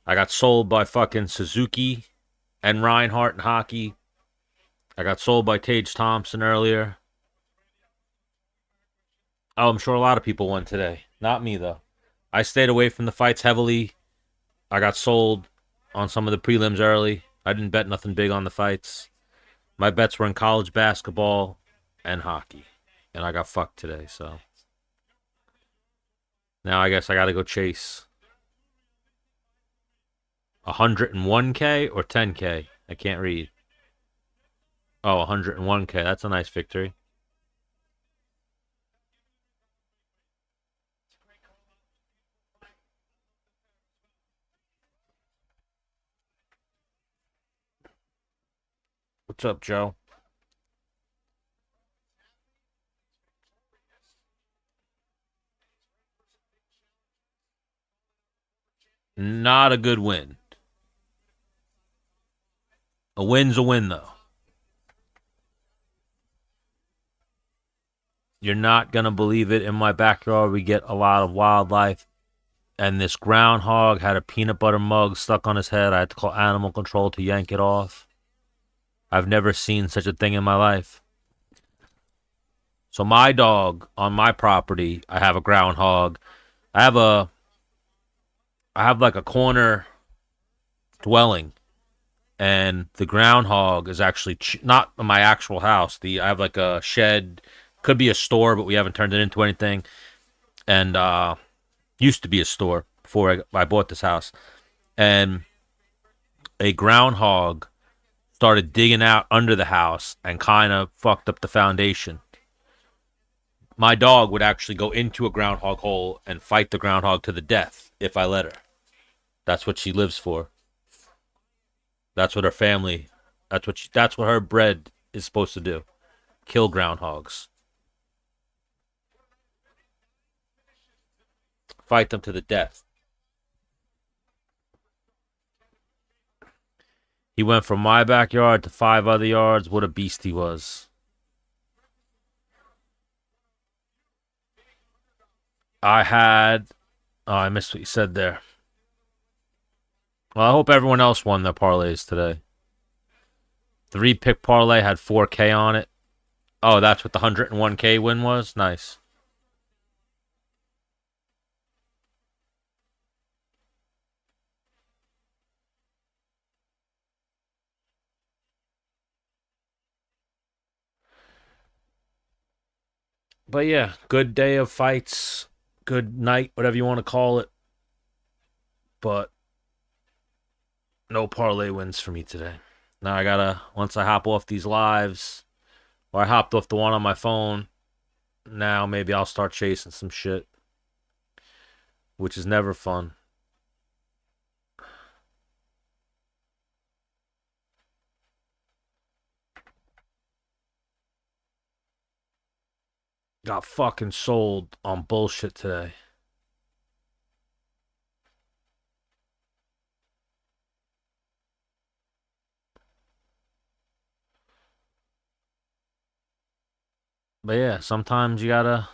I got sold by fucking Suzuki and Reinhardt in hockey. I got sold by Tage Thompson earlier. Oh, I'm sure a lot of people won today. Not me, though. I stayed away from the fights heavily. I got sold on some of the prelims early. I didn't bet nothing big on the fights. My bets were in college basketball and hockey. And I got fucked today, so. Now I guess I got to go chase 101K or 10K. I can't read. Oh, 101K. That's a nice victory. What's up, Joe? Not a good win. A win's a win, though. You're not going to believe it. In my backyard, we get a lot of wildlife. And this groundhog had a peanut butter mug stuck on his head. I had to call animal control to yank it off. I've never seen such a thing in my life. So my dog on my property, I have a groundhog. I have like a corner dwelling, and the groundhog is actually not my actual house. I have like a shed, could be a store, but we haven't turned it into anything. And used to be a store before I bought this house. And a groundhog started digging out under the house and kind of fucked up the foundation. My dog would actually go into a groundhog hole and fight the groundhog to the death if I let her. That's what she lives for. That's what her family. That's what her bread is supposed to do. Kill groundhogs. Fight them to the death. He went from my backyard to 5 other yards. What a beast he was. I missed what you said there. Well, I hope everyone else won their parlays today. 3-pick parlay had 4K on it. Oh, that's what the 101K win was? Nice. But yeah, good day of fights. Good night, whatever you want to call it. But no parlay wins for me today. Now I gotta, once I hop off these lives, or I hopped off the one on my phone, now maybe I'll start chasing some shit, which is never fun. Got fucking sold on bullshit today. But yeah, sometimes you gotta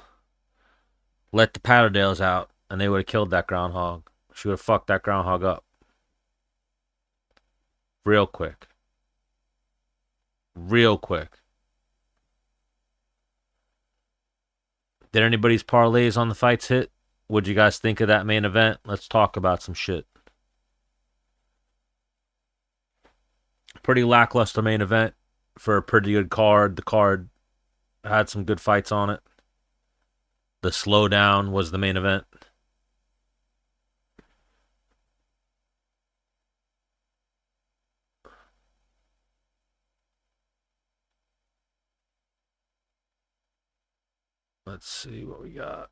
let the Patterdales out, and they would have killed that groundhog. She would have fucked that groundhog up real quick. Real quick. Did anybody's parlays on the fights hit? What'd you guys think of that main event? Let's talk about some shit. Pretty lackluster main event for a pretty good card. The card had some good fights on it. The slowdown was the main event. Let's see what we got.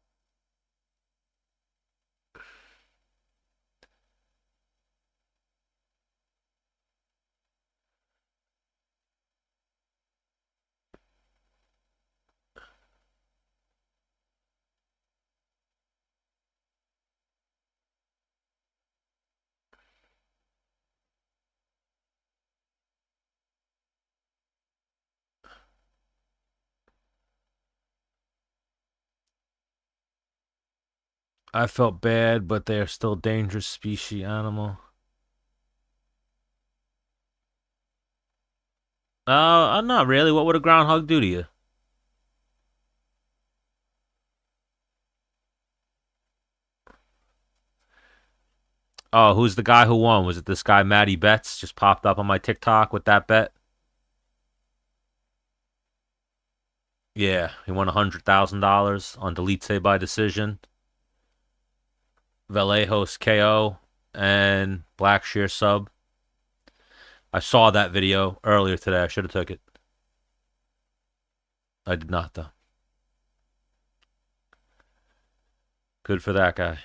I felt bad, but they are still dangerous species animal. Not really. What would a groundhog do to you? Oh, who's the guy who won? Was it this guy, Matty Betts? Just popped up on my TikTok with that bet. Yeah, he won $100,000 on Dolidze by decision. Vallejos KO and Blackshear sub. I saw that video earlier today. I should have took it. I did not though. Good for that guy.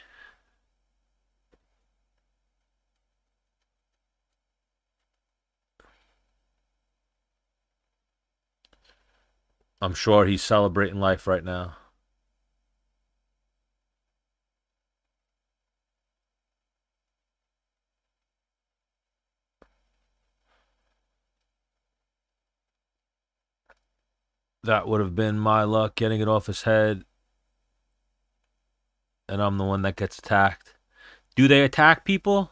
I'm sure he's celebrating life right now. That would have been my luck getting it off his head, and I'm the one that gets attacked. Do they attack people?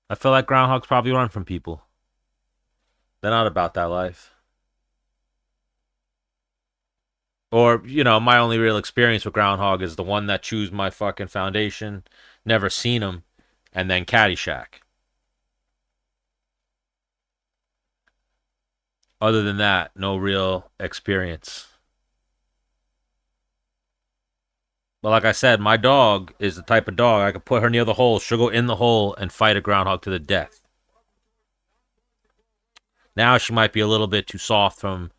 I feel like groundhogs probably run from people. They're not about that life. Or, my only real experience with groundhog is the one that chews my fucking foundation. Never seen him. And then Caddyshack. Other than that, no real experience. But like I said, my dog is the type of dog I could put her near the hole. She'll go in the hole and fight a groundhog to the death. Now she might be a little bit too soft from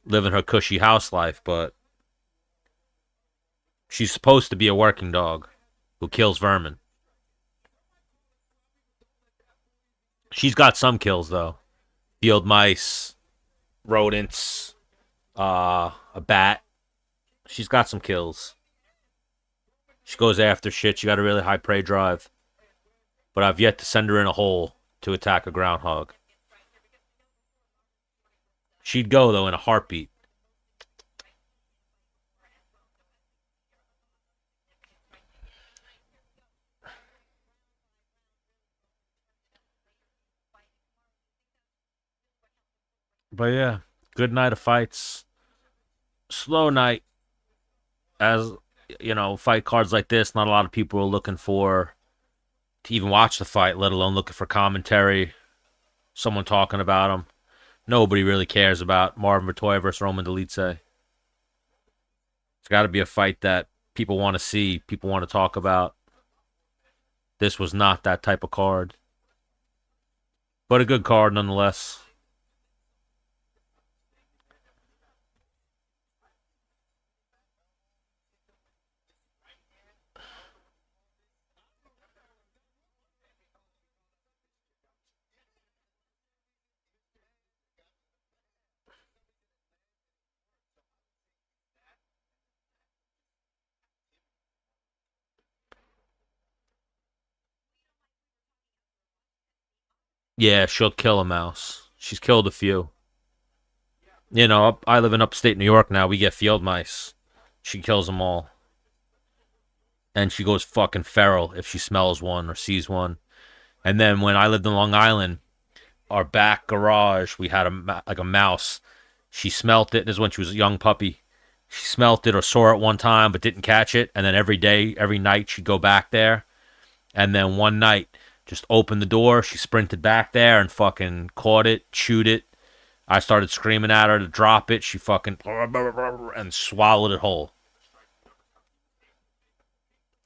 living her cushy house life, but she's supposed to be a working dog who kills vermin. She's got some kills though. Field mice, rodents, a bat. She's got some kills. She goes after shit. She got a really high prey drive. But I've yet to send her in a hole to attack a groundhog. She'd go, though, in a heartbeat. But yeah, good night of fights. Slow night. As, fight cards like this, not a lot of people are looking for to even watch the fight, let alone looking for commentary, someone talking about them. Nobody really cares about Marvin Vettori versus Roman Dolidze. It's got to be a fight that people want to see, people want to talk about. This was not that type of card, but a good card nonetheless. Yeah, she'll kill a mouse. She's killed a few. You know, I live in upstate New York now. We get field mice. She kills them all. And she goes fucking feral if she smells one or sees one. And then when I lived in Long Island, our back garage, we had a mouse. She smelt it. This is when she was a young puppy. She smelt it or saw it one time but didn't catch it. And then every night, she'd go back there. And then one night, just opened the door. She sprinted back there and fucking caught it, chewed it. I started screaming at her to drop it. She fucking and swallowed it whole.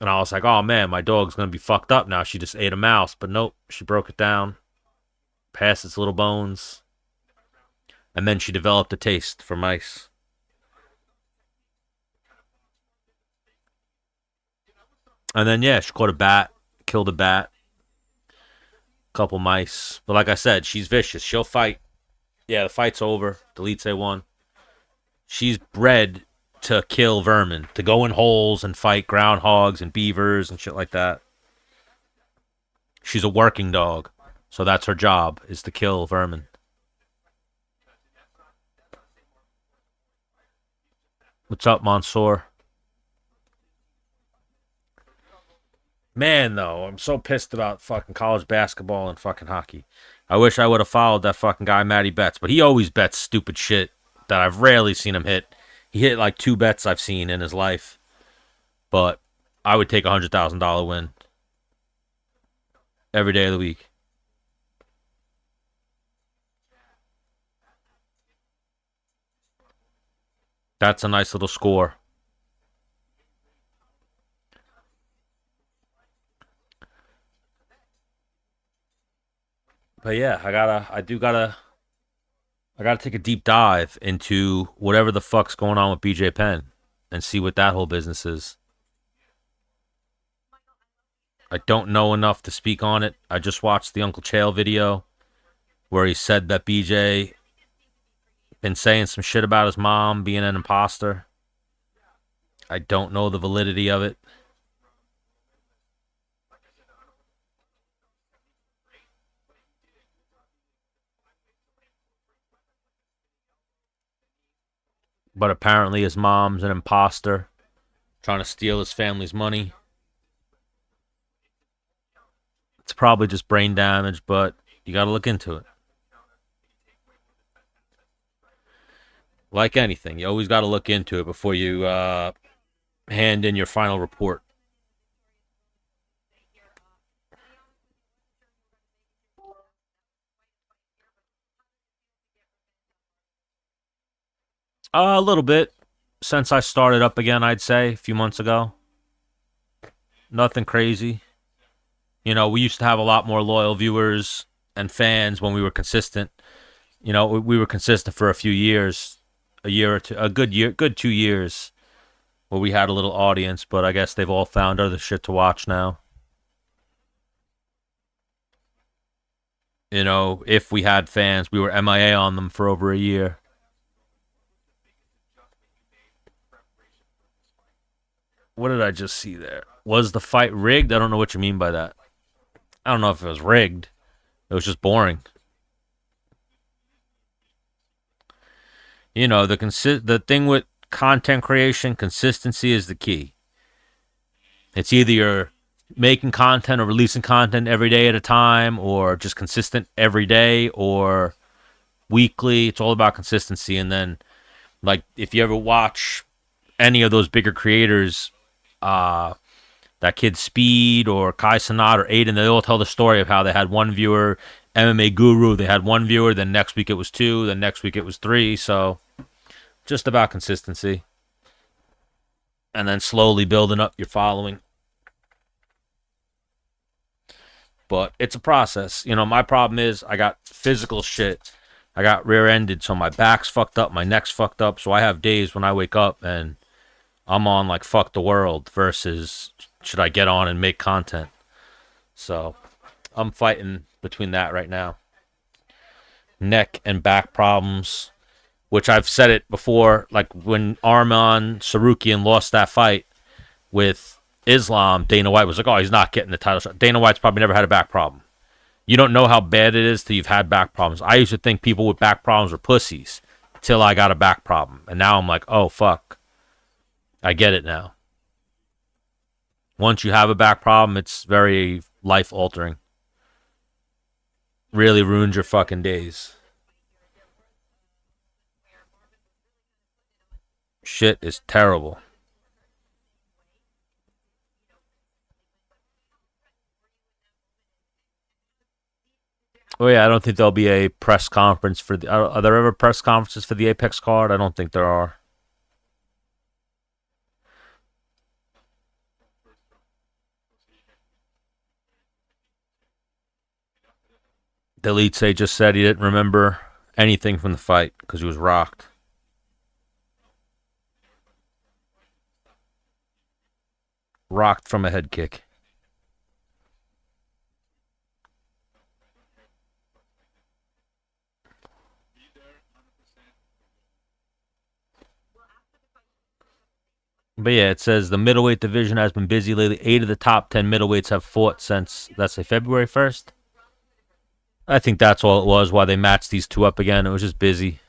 And I was like, oh man, my dog's going to be fucked up now. She just ate a mouse. But nope, she broke it down, past its little bones. And then she developed a taste for mice. And then, yeah, she caught a bat, killed a bat, couple mice. But like I said, she's vicious. She'll fight. Yeah, the fight's over. Dolidze won. She's bred to kill vermin, to go in holes and fight groundhogs and beavers and shit like that. She's a working dog, so that's her job, is to kill vermin. What's up, Mansoor? Man, though, I'm so pissed about fucking college basketball and fucking hockey. I wish I would have followed that fucking guy, Matty Betts, but he always bets stupid shit that I've rarely seen him hit. He hit like 2 bets I've seen in his life, but I would take $100,000 win every day of the week. That's a nice little score. But yeah, I gotta take a deep dive into whatever the fuck's going on with BJ Penn and see what that whole business is. I don't know enough to speak on it. I just watched the Uncle Chael video where he said that BJ been saying some shit about his mom being an imposter. I don't know the validity of it. But apparently his mom's an imposter trying to steal his family's money. It's probably just brain damage, but you got to look into it. Like anything, you always got to look into it before you hand in your final report. A little bit since I started up again, I'd say a few months ago. Nothing crazy. You know, we used to have a lot more loyal viewers and fans when we were consistent. You know, we were consistent for a few years, a year or two, a good year, good 2 years, where we had a little audience. But I guess they've all found other shit to watch now. You know, if we had fans, we were MIA on them for over a year. What did I just see there? Was the fight rigged? I don't know what you mean by that. I don't know if it was rigged. It was just boring. You know, the thing with content creation, consistency is the key. It's either you're making content or releasing content every day at a time, or just consistent every day or weekly. It's all about consistency. And then, like, if you ever watch any of those bigger creators, that kid Speed or Kai Sanat or Aiden, they all tell the story of how they had one viewer, MMA Guru, they had one viewer, then next week it was 2, then next week it was 3. So just about consistency. And then slowly building up your following. But it's a process. You know, my problem is I got physical shit. I got rear-ended, so my back's fucked up, my neck's fucked up. So I have days when I wake up and I'm on like fuck the world versus should I get on and make content. So I'm fighting between that right now. Neck and back problems, which I've said it before. Like when Arman Sarukian lost that fight with Islam, Dana White was like, oh, he's not getting the title shot. Dana White's probably never had a back problem. You don't know how bad it is till you've had back problems. I used to think people with back problems were pussies till I got a back problem. And now I'm like, oh, fuck. I get it now. Once you have a back problem, it's very life altering. Really ruins your fucking days. Shit is terrible. Oh yeah, I don't think there'll be a press conference for the. Are there ever press conferences for the Apex card? I don't think there are. Dolidze just said he didn't remember anything from the fight because he was rocked. Rocked from a head kick. But yeah, it says the middleweight division has been busy lately. 8 of the top 10 middleweights have fought since, let's say, February 1st. I think that's all it was, why they matched these two up again. It was just busy.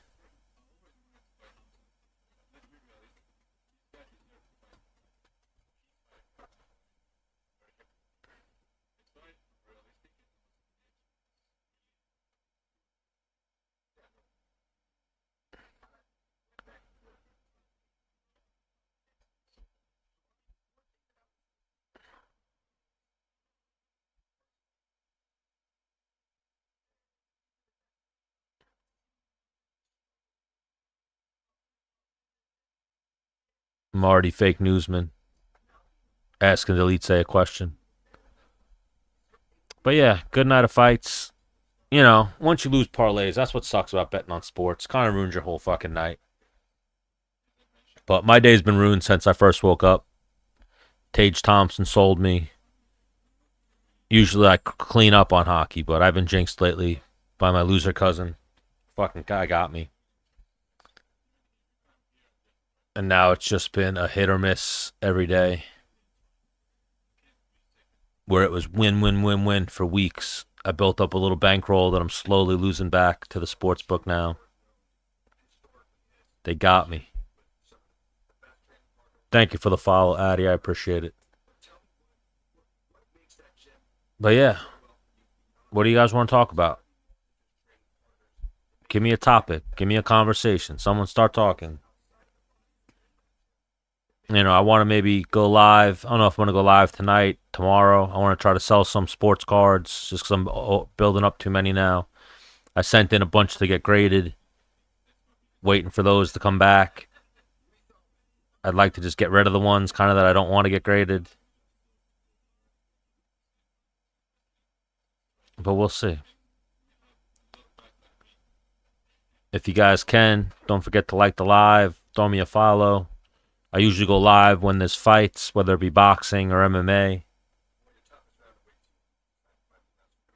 Marty, fake newsman, asking Dolidze a question. But yeah, good night of fights. You know, once you lose parlays, that's what sucks about betting on sports. Kind of ruins your whole fucking night. But my day's been ruined since I first woke up. Tage Thompson sold me. Usually I clean up on hockey, but I've been jinxed lately by my loser cousin. Fucking guy got me. And now it's just been a hit or miss every day. Where it was win, win, win, win for weeks. I built up a little bankroll that I'm slowly losing back to the sports book now. They got me. Thank you for the follow, Addy. I appreciate it. But yeah, what do you guys want to talk about? Give me a topic. Give me a conversation. Someone start talking. You know, I want to maybe go live. I don't know if I'm going to go live tonight, tomorrow. I want to try to sell some sports cards just because I'm building up too many now. I sent in a bunch to get graded, waiting for those to come back. I'd like to just get rid of the ones kind of that I don't want to get graded. But we'll see. If you guys can, don't forget to like the live. Throw me a follow. I usually go live when there's fights, whether it be boxing or MMA.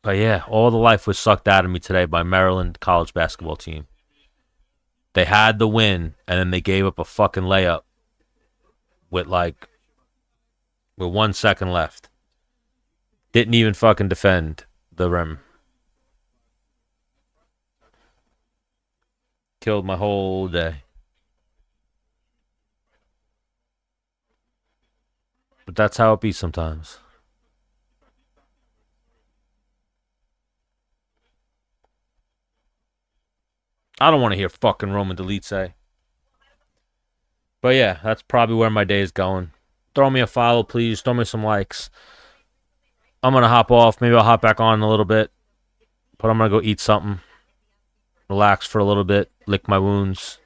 But yeah, all the life was sucked out of me today by Maryland college basketball team. They had the win, and then they gave up a fucking layup with 1 second left. Didn't even fucking defend the rim. Killed my whole day. But that's how it be sometimes. I don't want to hear fucking Roman Dolidze. But yeah, that's probably where my day is going. Throw me a follow, please. Throw me some likes. I'm going to hop off. Maybe I'll hop back on in a little bit. But I'm going to go eat something. Relax for a little bit. Lick my wounds.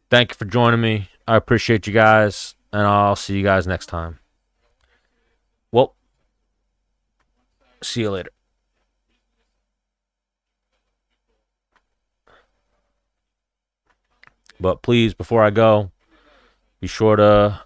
Thank you for joining me. I appreciate you guys. And I'll see you guys next time. Well, see you later. But please, before I go, be sure to